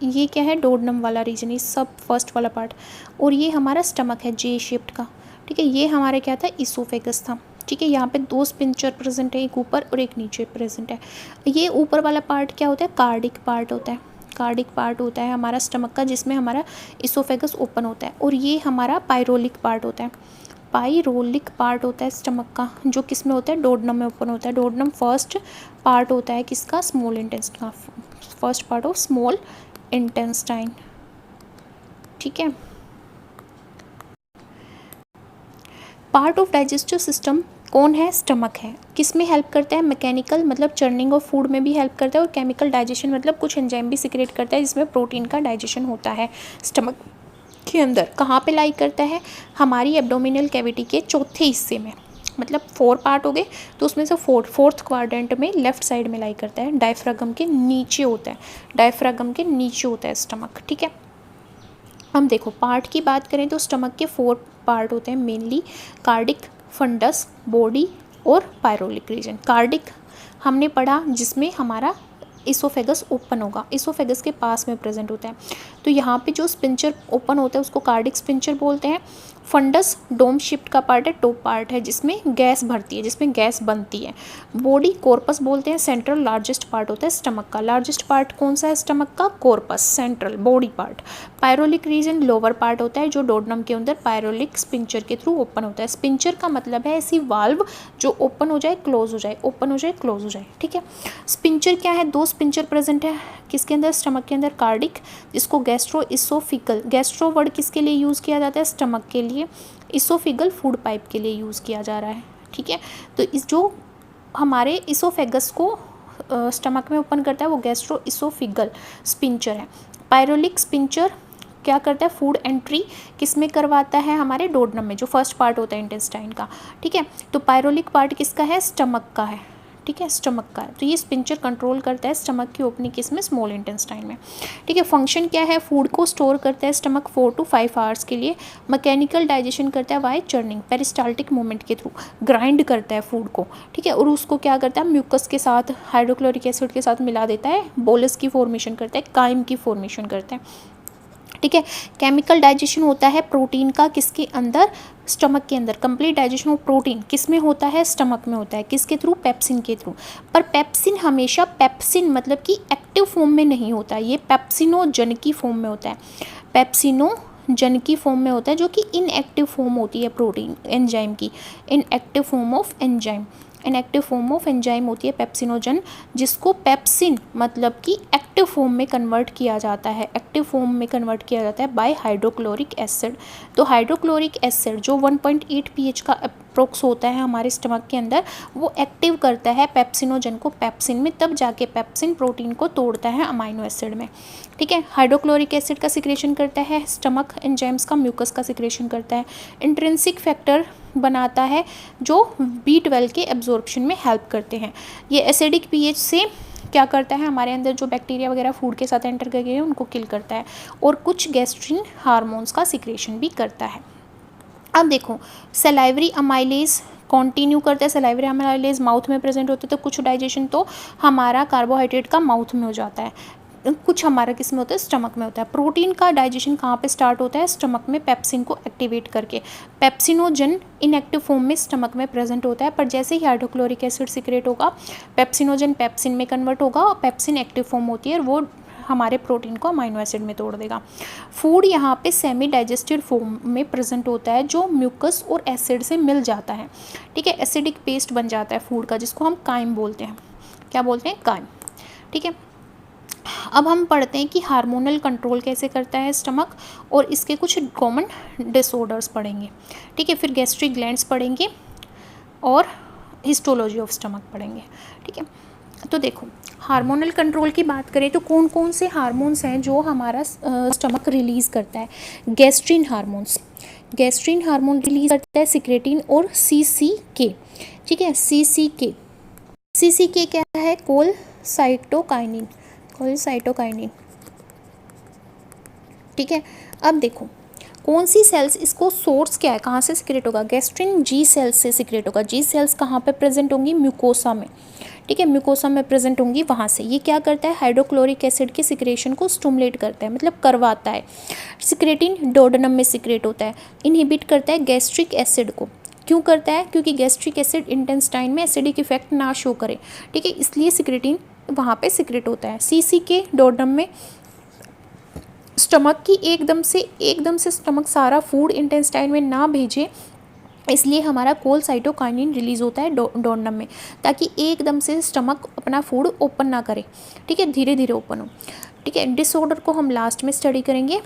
ये क्या है? डोडनम वाला रीजन, ये सब फर्स्ट वाला पार्ट, और ये हमारा स्टमक है J शेप्ड का, ठीक है। ये हमारे क्या था? इसोफेगस था, ठीक है। यहाँ पे दो स्पिंचर प्रेजेंट है, एक ऊपर और एक नीचे प्रेजेंट है। ये ऊपर वाला पार्ट क्या होता है? कार्डिक पार्ट होता है, कार्डिक पार्ट होता है हमारा स्टमक का, जिसमें हमारा इसोफेगस ओपन होता है। और ये हमारा पायरोलिक पार्ट होता है, पायरोलिक पार्ट होता है स्टमक का, जो किस में होता है? डोडनम में ओपन होता है। डोडनम फर्स्ट पार्ट होता है किसका? स्मॉल इंटेस्टाइन का, first part of small intestine, ठीक है। पार्ट ऑफ डाइजेस्टिव सिस्टम कौन है? स्टमक है। किस में हेल्प करता है? मैकेनिकल मतलब चर्निंग ऑफ फूड में भी हेल्प करता है, और केमिकल डाइजेशन मतलब कुछ एंजाइम भी सिक्रेट करता है, जिसमें प्रोटीन का डाइजेशन होता है स्टमक के अंदर। कहाँ पे लाई करता है? हमारी एब्डोमिनल कैविटी के चौथे हिस्से में, मतलब 4 पार्ट हो गए तो उसमें से फोर्थ क्वाड्रेंट में लेफ्ट साइड में लाई करता है, डायफ्रागम के नीचे होता है, डायफ्रागम के नीचे होता है स्टमक, ठीक है। हम देखो पार्ट की बात करें तो स्टमक के 4 पार्ट होते हैं मेनली, कार्डिक, फंडस, बॉडी और पायरोलिक रीजन। कार्डिक हमने पढ़ा जिसमें हमारा इसोफेगस ओपन होगा, इसोफेगस के पास में प्रेजेंट होता है। तो यहाँ पे जो स्पिंचर ओपन होता है उसको कार्डिक स्पिंचर बोलते हैं। फंडस डोम शिफ्ट का पार्ट है, टॉप पार्ट है जिसमें गैस भरती है, जिसमें गैस बनती है। बॉडी कॉर्पस बोलते हैं, सेंट्रल लार्जेस्ट पार्ट होता है स्टमक का। लार्जेस्ट पार्ट कौन सा है स्टमक का? Corpus, central body part. Pyloric region lower part होता है जो डोडनम के अंदर पायरोलिक स्पिंचर के थ्रू ओपन होता है। स्पिंचर का मतलब है ऐसी वाल्व जो ओपन हो जाए क्लोज हो जाए, ओपन हो जाए क्लोज हो जाए, ठीक है। स्पिंचर क्या है? दो स्पिंचर प्रेजेंट है किसके अंदर? स्टमक के अंदर। कार्डिक, जिसको गैस्ट्रो इसोफिकल, गैस्ट्रो वर्ड किसके लिए यूज़ किया जाता है? स्टमक के लिए। इसोफिगल फूड पाइप के लिए यूज़ किया जा रहा है, ठीक है। तो इस जो हमारे इसोफेगस को स्टमक में ओपन करता है वो गैस्ट्रो इसोफिगल स्पिंचर है। पायरोलिक स्पिंचर क्या करता है? फूड एंट्री किस में करवाता है? हमारे डोडनम में, जो फर्स्ट पार्ट होता है इंटेस्टाइन का, ठीक है। तो पायरोलिक पार्ट किसका है? स्टमक का है, ठीक है, स्टमक का है। तो ये स्पिंचर कंट्रोल करता है स्टमक की ओपनिंग किस में? स्मॉल इंटेस्टाइन में, ठीक है। फंक्शन क्या है? फूड को स्टोर करता है स्टमक 4 to 5 आवर्स के लिए। मैकेनिकल डाइजेशन करता है बाय चर्निंग, पेरिस्टाल्टिक मूवमेंट के थ्रू ग्राइंड करता है फूड को, ठीक है। और उसको क्या करता है? म्यूकस के साथ, हाइड्रोक्लोरिक एसिड के साथ मिला देता है, बोलस की फॉर्मेशन करता है, काइम की फॉर्मेशन करता है, ठीक है। केमिकल डाइजेशन होता है प्रोटीन का किसके अंदर? स्टमक के अंदर। कंप्लीट डाइजेशन ऑफ प्रोटीन किस में होता है? स्टमक में होता है। किसके थ्रू? पेप्सिन के थ्रू। पर पेप्सिन हमेशा पेप्सिन मतलब कि एक्टिव फॉर्म में नहीं होता है, ये पेप्सिनोजन की फॉर्म में होता है। पेप्सिनोजन की फॉर्म में होता है जो कि इनएक्टिव फॉर्म होती है प्रोटीन एंजाइम की, inactive form of enzyme, inactive form of enzyme होती है पेप्सिनोजन, जिसको पेप्सिन मतलब कि एक्टिव फॉर्म में कन्वर्ट किया जाता है, एक्टिव फॉर्म में कन्वर्ट किया जाता है बाय हाइड्रोक्लोरिक एसिड। तो हाइड्रोक्लोरिक एसिड जो 1.8 pH का अप्रोक्स होता है हमारे स्टमक के अंदर, वो एक्टिव करता है पेप्सिनोजन को पेप्सिन में, तब जाके पेप्सिन प्रोटीन को तोड़ता है अमाइनो एसिड में, ठीक है। हाइड्रोक्लोरिक एसिड का सिक्रेशन करता है स्टमक, एंजाइम्स का म्यूकस का सिक्रेशन करता है, इंट्रिंसिक फैक्टर बनाता है जो B12 के एब्जॉर्प्शन में हेल्प करते हैं। ये एसिडिक pH से क्या करता है? हमारे अंदर जो बैक्टीरिया वगैरह फूड के साथ एंटर करके उनको किल करता है, और कुछ गैस्ट्रिन हार्मोन्स का सिक्रेशन भी करता है। अब देखो, सलाइवरी अमाइलेज कंटिन्यू करता है। सलाइवरी अमाइलेज माउथ में प्रेजेंट होते हैं, तो कुछ डाइजेशन तो हमारा कार्बोहाइड्रेट का माउथ में हो जाता है, कुछ हमारा किस में होता है? स्टमक में होता है। प्रोटीन का डाइजेशन कहाँ पे स्टार्ट होता है? स्टमक में, पेप्सिन को एक्टिवेट करके। पेप्सिनोजन इनएक्टिव फॉर्म में स्टमक में प्रेजेंट होता है, पर जैसे ही हाइड्रोक्लोरिक एसिड सिक्रेट होगा पेप्सिनोजन पेप्सिन में कन्वर्ट होगा और पेप्सिन एक्टिव फॉर्म होती है और वो हमारे प्रोटीन को अमाइनो एसिड में तोड़ देगा। फूड यहाँ पे सेमी डाइजेस्टेड फॉर्म में प्रेजेंट होता है जो म्यूकस और एसिड से मिल जाता है, ठीक है। एसिडिक पेस्ट बन जाता है फूड का, जिसको हम काइम बोलते हैं। क्या बोलते हैं? काइम, ठीक है। अब हम पढ़ते हैं कि हार्मोनल कंट्रोल कैसे करता है स्टमक, और इसके कुछ कॉमन डिसऑर्डर्स पढ़ेंगे, ठीक है। फिर गैस्ट्रिक ग्लैंड्स पढ़ेंगे और हिस्टोलॉजी ऑफ स्टमक पढ़ेंगे, ठीक है। तो देखो, हार्मोनल कंट्रोल की बात करें तो कौन कौन से हार्मोन्स हैं जो हमारा स्टमक रिलीज़ करता है? Gastrin hormones, gastrin hormone release करता है सिक्रेटिन और CCK, ठीक है। CCK क्या है? कोलसाइटोकाइनिन, कोलसाइटोकाइनिन, ठीक है। अब देखो कौन सी सेल्स, इसको सोर्स क्या है, कहाँ से सिक्रेट होगा? गैस्ट्रिन G सेल्स से सिक्रेट होगा। G सेल्स कहाँ पे प्रेजेंट होंगी? म्यूकोसा में, ठीक है, म्यूकोसा में प्रेजेंट होंगी। वहाँ से ये क्या करता है? हाइड्रोक्लोरिक एसिड के सिक्रेशन को स्टिमुलेट करता है, मतलब करवाता है। सिक्रेटिन डोडेनम में सिक्रेट होता है, इनहिबिट करता है गैस्ट्रिक एसिड को। क्यों करता है? क्योंकि गैस्ट्रिक एसिड इंटेस्टाइन में एसिडिक इफेक्ट ना शो करे, ठीक है, इसलिए सिक्रेटिन वहाँ पे सिक्रेट होता है। CCK डोडेनम में स्टमक की एकदम से स्टमक सारा फूड इंटेस्टाइन में ना भेजे, इसलिए हमारा कोलसाइटोकाइनिन रिलीज़ होता है डोडेनम में, ताकि एकदम से स्टमक अपना फूड ओपन ना करे, ठीक है, धीरे धीरे ओपन हो, ठीक है। डिसऑर्डर को हम लास्ट में स्टडी करेंगे।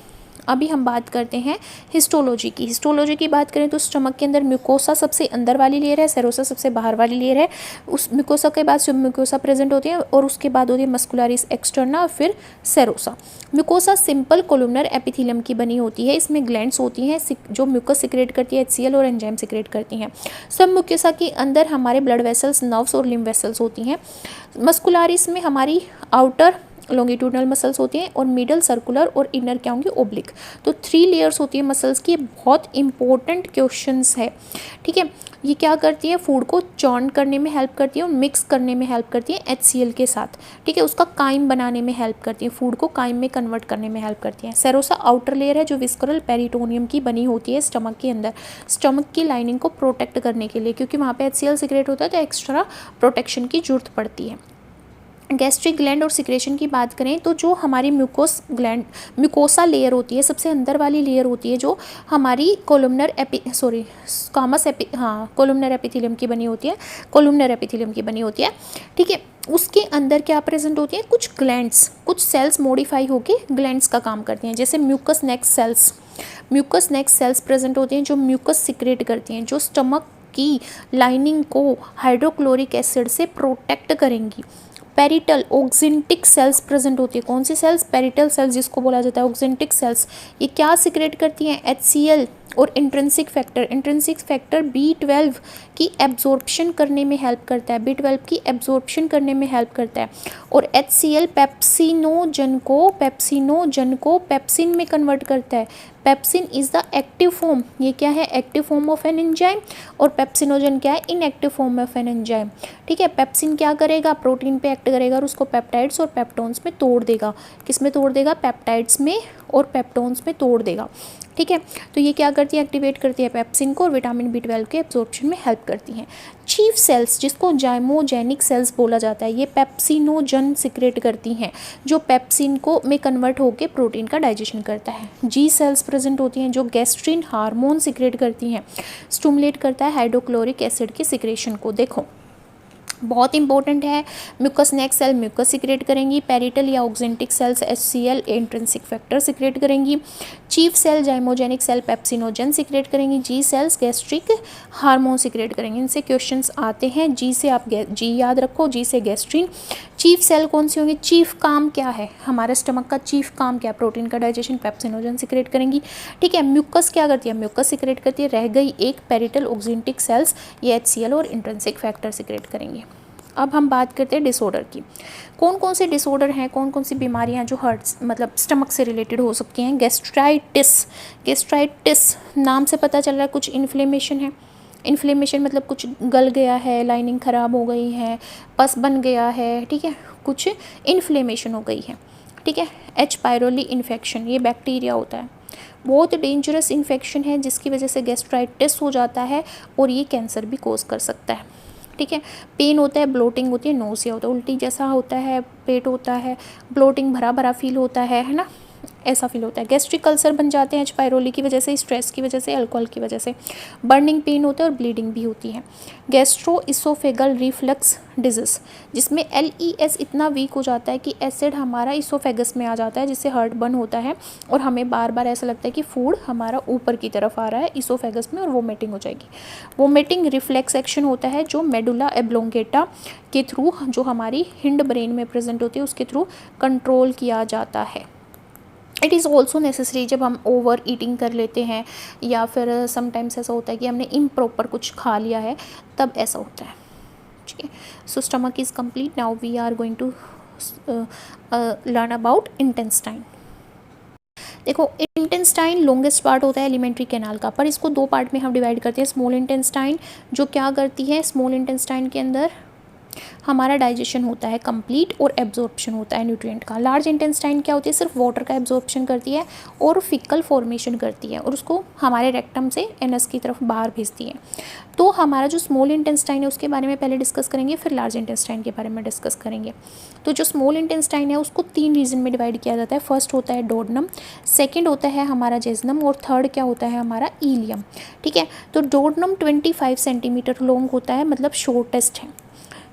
अभी हम बात करते हैं हिस्टोलॉजी की। हिस्टोलॉजी की बात करें तो स्टमक के अंदर म्यूकोसा सबसे अंदर वाली लेयर है, सेरोसा सबसे बाहर वाली लेयर है। उस म्यूकोसा के बाद सब म्यूकोसा प्रेजेंट होती है और उसके बाद होती है मस्कुलरिस एक्सटर्ना और फिर serosa. Mucosa simple columnar epithelium की बनी होती है, इसमें ग्लैंड्स होती हैं जो म्यूकस सिक्रेट करती है, HCl और एंजाइम सिक्रेट करती हैं। सब म्यूकोसा के अंदर हमारे ब्लड वेसल्स, नर्व्स और लिम्फ वेसल्स होती हैं। मस्कुलरिस में हमारी आउटर लॉन्गिट्यूडनल मसल्स होती हैं, और मिडल सर्कुलर, और इनर क्या होंगी ओब्लिक। तो 3 लेयर्स होती है मसल्स की। बहुत इंपॉर्टेंट क्वेश्चंस है, ठीक है। ये क्या करती है, फूड को चॉर्न करने में हेल्प करती है और मिक्स करने में हेल्प करती है HCl के साथ, ठीक है। उसका काइम बनाने में हेल्प करती है, फूड को काइम में कन्वर्ट करने में हेल्प करती है। सेरोसा आउटर लेयर है जो विस्करल पेरिटोनियम की बनी होती है स्टमक के अंदर, स्टमक की लाइनिंग को प्रोटेक्ट करने के लिए, क्योंकि वहाँ पे HCl सिक्रेट होता है तो एक्स्ट्रा प्रोटेक्शन की जरूरत पड़ती है। गैस्ट्रिक ग्लैंड और सिक्रेशन की बात करें तो जो हमारी म्यूकोसा लेयर होती है, सबसे अंदर वाली लेयर होती है, जो हमारी कोलुमनर एपिथेलियम की बनी होती है, कोलुमनर एपिथेलियम की बनी होती है, ठीक है। उसके अंदर क्या प्रेजेंट होती है, कुछ ग्लैंड्स, कुछ सेल्स मॉडिफाई होके ग्लैंड्स का काम करती हैं, जैसे म्यूकस नेक्स सेल्स प्रेजेंट होती हैं जो म्यूकस सिक्रेट करती हैं, जो स्टमक की लाइनिंग को हाइड्रोक्लोरिक एसिड से प्रोटेक्ट करेंगी। पेरिटल ऑक्जेंटिक सेल्स प्रेजेंट होती है, कौन सी सेल्स, पेरिटल सेल्स जिसको बोला जाता है ऑक्जेंटिक सेल्स। ये क्या सिक्रेट करती हैं, HCl और इंट्रिंसिक फैक्टर B12 की एब्जॉर्प्शन करने में हेल्प करता है, B12 की एब्जॉर्प्शन करने में हेल्प करता है। और HCl पेप्सिनोजन को पेप्सिन में कन्वर्ट करता है। Pepsin is the active form, ये क्या है, active form of an enzyme, और पेप्सिनोजन क्या है, inactive form of an enzyme, ठीक है। पेप्सिन क्या करेगा, प्रोटीन पे एक्ट करेगा और उसको पेप्टाइड्स और पेप्टोन्स में तोड़ देगा। किस में तोड़ देगा, पेप्टाइड्स में और पेप्टोन्स में तोड़ देगा, ठीक है। तो ये क्या करती है, एक्टिवेट करती है पेप्सिन को, और विटामिन B12 के एब्जॉर्प्शन में हेल्प करती हैं। चीफ सेल्स जिसको जाइमोजेनिक सेल्स बोला जाता है, ये पेप्सिनोजन सिक्रेट करती हैं, जो पेप्सिन को में कन्वर्ट होकर प्रोटीन का डाइजेशन करता है। जी सेल्स प्रेजेंट होती हैं जो गैस्ट्रिन हार्मोन सिक्रेट करती हैं, स्टिमुलेट करता है हाइड्रोक्लोरिक एसिड के सिक्रेशन को। देखो बहुत इंपॉर्टेंट है, mucus neck cell mucus secrete करेंगी, पेरिटल या oxyntic cells HCl intrinsic factor secrete करेंगी, chief cell zymogenic cell pepsinogen secrete करेंगी, G cells gastric hormone secrete करेंगे। इनसे क्वेश्चंस आते हैं, जी से आप जी याद रखो, जी से गैस्ट्रिन। चीफ सेल कौन सी होंगी, चीफ काम क्या है, हमारे स्टमक का चीफ काम क्या है, प्रोटीन का डाइजेशन, पेप्सिनोजन सिक्रेट करेंगी, ठीक है। म्यूकस क्या करती है, म्यूकस सिक्रेट करती है। रह गई एक पेरिटल ऑक्जेंटिक सेल्स, ये HCl और इंट्रिंसिक फैक्टर सिक्रेट करेंगे। अब हम बात करते हैं डिसऑर्डर की। कौन कौन से डिसऑर्डर हैं, कौन कौन सी बीमारियां जो हार्ट मतलब स्टमक से रिलेटेड हो सकती हैं। गैस्ट्राइटिस नाम से पता चल रहा है कुछ इन्फ्लेमेशन है। इन्फ्लेमेशन मतलब कुछ गल गया है, लाइनिंग ख़राब हो गई है, पस बन गया है, ठीक है, कुछ इन्फ्लेमेशन हो गई है, ठीक है। H. पायरोली इन्फेक्शन, ये बैक्टीरिया होता है, बहुत डेंजरस इन्फेक्शन है जिसकी वजह से गैस्ट्राइटिस हो जाता है और ये कैंसर भी कोज कर सकता है, ठीक है। पेन होता है, ब्लोटिंग होती है, नोसिया होता है, उल्टी जैसा होता है, पेट होता है, ब्लोटिंग भरा भरा फील होता है ना, ऐसा फील होता है। गैस्ट्रिक अल्सर बन जाते हैं H. पायरोली की वजह से, स्ट्रेस की वजह से, अल्कोहल की वजह से। बर्निंग पेन होता है और ब्लीडिंग भी होती है। गैस्ट्रो इसोफेगल रिफ्लक्स डिजीज़, जिसमें LES इतना वीक हो जाता है कि एसिड हमारा इसोफेगस में आ जाता है, जिससे हार्ट बर्न होता है और हमें बार बार ऐसा लगता है कि फूड हमारा ऊपर की तरफ आ रहा है इसोफेगस में, और वोमिटिंग हो जाएगी। वोमिटिंग रिफ्लेक्स एक्शन होता है जो मेडुला एब्लोंगेटा के थ्रू, जो हमारी हिंड ब्रेन में प्रेजेंट होती है, उसके थ्रू कंट्रोल किया जाता है। इट इज़ ऑल्सो नेसेसरी जब हम ओवर ईटिंग कर लेते हैं, या फिर समटाइम्स ऐसा होता है कि हमने इम्प्रॉपर कुछ खा लिया है, तब ऐसा होता है, ठीक है। So stomach is complete. Now we are going to learn about intestine. देखो इंटेस्टाइन लॉन्गेस्ट पार्ट होता है एलिमेंट्री कैनाल का, पर इसको 2 पार्ट में हम डिवाइड करते हैं। स्मॉल इंटेस्टाइन जो क्या करती है, स्मॉल इंटेस्टाइन के अंदर हमारा डाइजेशन होता है कंप्लीट और एब्जॉर्प्शन होता है न्यूट्रिएंट का। लार्ज इंटेस्टाइन क्या होती है, सिर्फ वाटर का एब्जॉर्प्शन करती है और फिकल फॉर्मेशन करती है और उसको हमारे रेक्टम से एनस की तरफ बाहर भेजती है। तो हमारा जो स्मॉल इंटेस्टाइन है उसके बारे में पहले डिस्कस करेंगे, फिर लार्ज इंटेस्टाइन के बारे में डिस्कस करेंगे। तो जो स्मॉल इंटेस्टाइन है उसको 3 रीजन में डिवाइड किया जाता है। फर्स्ट होता है डोडनम, सेकेंड होता है हमारा जेजनम, और थर्ड क्या होता है हमारा इलियम, ठीक है। तो डोडनम 25 सेंटीमीटर लॉन्ग होता है, मतलब शॉर्टेस्ट है।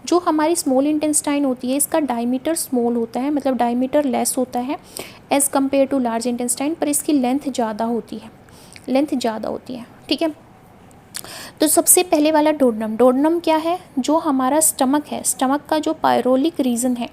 जो हमारी स्मॉल इंटेस्टाइन होती है इसका डायमीटर स्मॉल होता है, मतलब डायमीटर लेस होता है as compare to large intestine, पर इसकी लेंथ ज़्यादा होती है, ठीक है। तो सबसे पहले वाला डोडनम क्या है, जो हमारा स्टमक है, स्टमक का जो पायरोलिक रीजन है,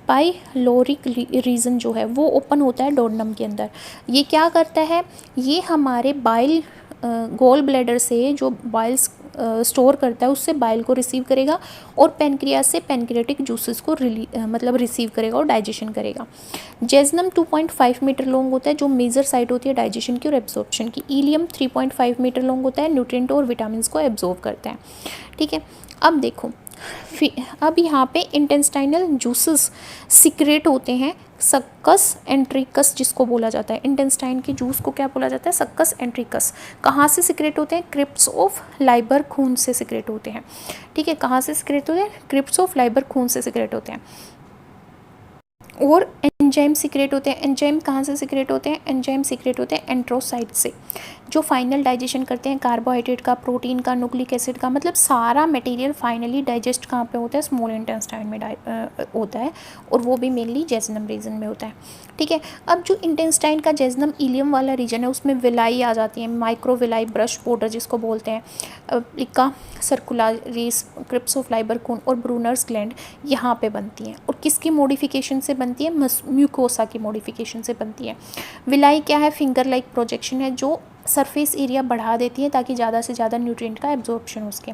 पाइलोरिक रीजन जो है वो ओपन होता है डोडनम के अंदर। ये क्या करता है, ये हमारे बाइल गोल ब्लैडर से जो बाइल्स स्टोर करता है उससे बाइल को रिसीव करेगा और पेनक्रियास से पेनक्रियाटिक जूसेस को मतलब रिसीव करेगा और डाइजेशन करेगा। जेजनम 2.5 मीटर लॉन्ग होता है जो मेजर साइट होती है डाइजेशन की और एब्जॉर्प्शन की। इलियम 3.5 मीटर लॉन्ग होता है, न्यूट्रिएंट और विटामिन को एब्जॉर्ब करता है। ठीक है, अब देखो अब यहाँ पे इंटेस्टाइनल जूसेस सिक्रेट होते हैं सक्कस एंट्रिकस जिसको बोला जाता है। इंटेस्टाइन के जूस को क्या बोला जाता है? Succus entericus. कहाँ से सिक्रेट होते हैं? क्रिप्स ऑफ लाइबर खून से सिक्रेट होते हैं। ठीक है, कहाँ से सिक्रेट होते हैं? क्रिप्स ऑफ लाइबर खून से सिक्रेट होते हैं। और एंजाइम सिक्रेट होते हैं। एंजाइम कहाँ से सिक्रेट होते हैं? एंजाइम सिक्रेट होते हैं एंट्रोसाइट से, जो फाइनल डाइजेशन करते हैं कार्बोहाइड्रेट का, प्रोटीन का, न्यूक्लिक एसिड का, मतलब सारा मटेरियल फाइनली डाइजेस्ट कहाँ पे होता है? स्मॉल इंटेस्टाइन में होता है, और वो भी मेनली जेजनम रीजन में होता है। ठीक है, अब जो इंटेस्टाइन का जेजनम इलियम वाला रीजन है उसमें विलाई आ जाती है, माइक्रोविलाई, ब्रश बॉर्डर जिसको बोलते हैं, प्लिका सर्कुलारिस, क्रिप्स ऑफ लाइबर खून और ब्रूनर्स ग्लैंड यहाँ पे बनती हैं। और किसकी मॉडिफिकेशन से बनती है? म्यूकोसा की मॉडिफिकेशन से बनती है। विलाई क्या है? फिंगर लाइक प्रोजेक्शन है जो सरफेस एरिया बढ़ा देती है ताकि ज़्यादा से ज़्यादा न्यूट्रिएंट का एब्जॉर्प्शन हो सके।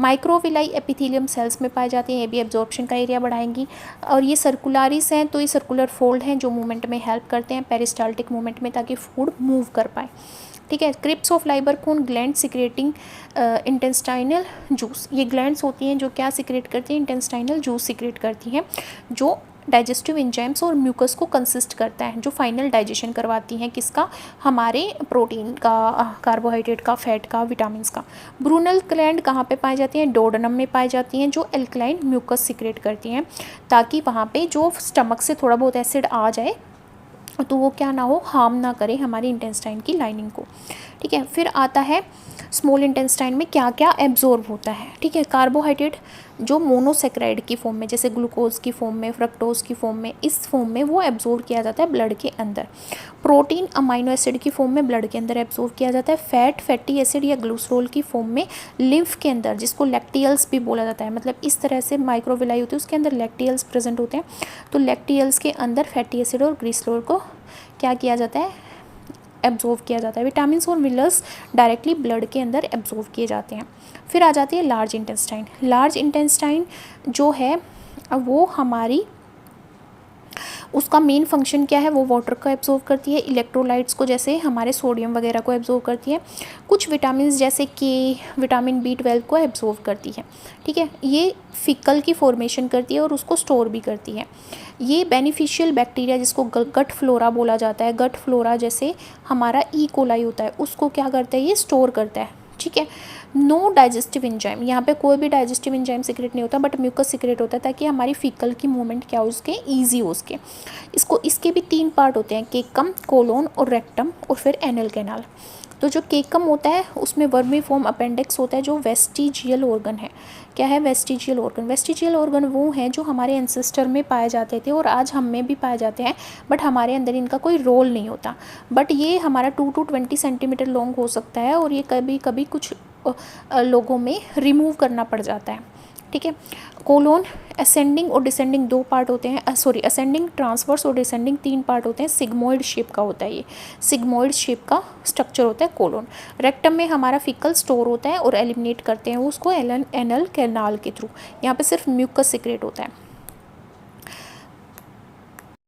माइक्रोविलाई एपिथेलियम सेल्स में पाई जाती हैं, ये भी एब्जॉर्प्शन का एरिया बढ़ाएंगी। और ये सर्कुलारिस हैं, तो ये सर्कुलर फोल्ड हैं जो मूवमेंट में हेल्प करते हैं पेरिस्टाल्टिक मूवमेंट में, ताकि फूड मूव कर पाए। ठीक है, क्रिप्स ऑफ लाइबर खून ग्लैंड सिक्रेटिंग इंटेस्टाइनल जूस, ये ग्लैंड्स होती हैं जो क्या सिक्रेट करती हैं? इंटेस्टाइनल जूस सिक्रेट करती हैं, जो डाइजेस्टिव एंजाइम्स और म्यूकस को कंसिस्ट करता है, जो फाइनल डाइजेशन करवाती हैं किसका? हमारे प्रोटीन का, कार्बोहाइड्रेट का, फैट का, विटामिन्स का। ब्रूनल ग्लैंड कहाँ पे पाई जाती हैं? डोडेनम में पाई जाती हैं, जो एल्कलाइन म्यूकस सिक्रेट करती हैं ताकि वहाँ पे जो स्टमक से थोड़ा बहुत एसिड आ जाए तो वो क्या ना हो, हार्म ना करे हमारी इंटेस्टाइन की लाइनिंग को। ठीक है, फिर आता है स्मॉल इंटेस्टाइन में क्या क्या एब्जॉर्ब होता है। ठीक है, कार्बोहाइड्रेट जो मोनोसेक्राइड की फॉर्म में, जैसे ग्लूकोज की फॉर्म में, फ्रक्टोज की फॉर्म में, इस फॉर्म में वो एब्जॉर्ब किया जाता है ब्लड के अंदर। प्रोटीन अमाइनो एसिड की फॉर्म में ब्लड के अंदर एब्जॉर्ब किया जाता है। फैट फैटी एसिड या ग्लूसरोल की फॉर्म में लिम्फ के अंदर, जिसको लैक्टियल्स भी बोला जाता है, मतलब इस तरह से माइक्रोविलाई होती है उसके अंदर लैक्टियल्स प्रेजेंट होते हैं, तो लैक्टियल्स के अंदर फैटी एसिड और ग्लिसरोल को क्या किया जाता है? एब्जॉर्व किया जाता है। विटामिन और मिनरल्स डायरेक्टली ब्लड के अंदर एब्जॉर्व किए जाते हैं। फिर आ जाती है लार्ज इंटेस्टाइन। लार्ज इंटेस्टाइन जो है वो हमारी, उसका मेन फंक्शन क्या है? वो वाटर को एब्जॉर्व करती है, इलेक्ट्रोलाइट्स को, जैसे हमारे सोडियम वगैरह को एब्जॉर्व करती है, कुछ विटामिन जैसे के, विटामिन B12 को एब्जॉर्व करती है। ठीक है, ये फिकल की फॉर्मेशन करती है और उसको स्टोर भी करती है। ये बेनिफिशियल बैक्टीरिया जिसको गट फ्लोरा बोला जाता है, गट फ्लोरा जैसे हमारा ई कोलाई होता है उसको क्या करता है? ये स्टोर करता है। ठीक है, नो डाइजेस्टिव एंजाइम, यहाँ पे कोई भी डाइजेस्टिव एंजाइम सिक्रेट नहीं होता, बट म्यूकस सिक्रेट होता है ताकि हमारी फीकल की मूवमेंट क्या हो उसके ईजी हो उसके। इसके भी 3 पार्ट होते हैं, केकम, कोलोन और रेक्टम, और फिर एनल कैनाल। तो जो केकम होता है उसमें वर्मीफॉर्म अपेंडिक्स होता है जो वेस्टिजियल ऑर्गन है। क्या है? Vestigial organ. वेस्टिजियल ऑर्गन वो हैं जो हमारे एंसेस्टर में पाए जाते थे और आज हम में भी पाए जाते हैं, बट हमारे अंदर इनका कोई रोल नहीं होता। बट ये हमारा 2 to 20 सेंटीमीटर लॉन्ग हो सकता है और ये कभी कभी कुछ लोगों में रिमूव करना पड़ जाता है। ठीक है, कोलोन असेंडिंग और डिसेंडिंग 2 पार्ट होते हैं, असेंडिंग, ट्रांसवर्स और डिसेंडिंग 3 पार्ट होते हैं। सिग्मोइड शेप का होता है, ये सिग्मोइड शेप का स्ट्रक्चर होता है कोलोन। रेक्टम में हमारा फीकल स्टोर होता है और एलिमिनेट करते हैं वो उसको एनल कैनाल के थ्रू। यहाँ पे सिर्फ म्यूकस सिक्रेट होता है।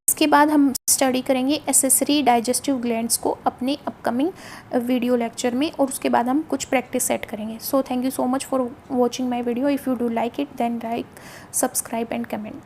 इसके बाद हम स्टडी करेंगे एसेसरी डाइजेस्टिव ग्लैंड्स को अपने अपकमिंग वीडियो लेक्चर में, और उसके बाद हम कुछ प्रैक्टिस सेट करेंगे। So thank you so much for watching my video. If you do like it then like, subscribe and comment.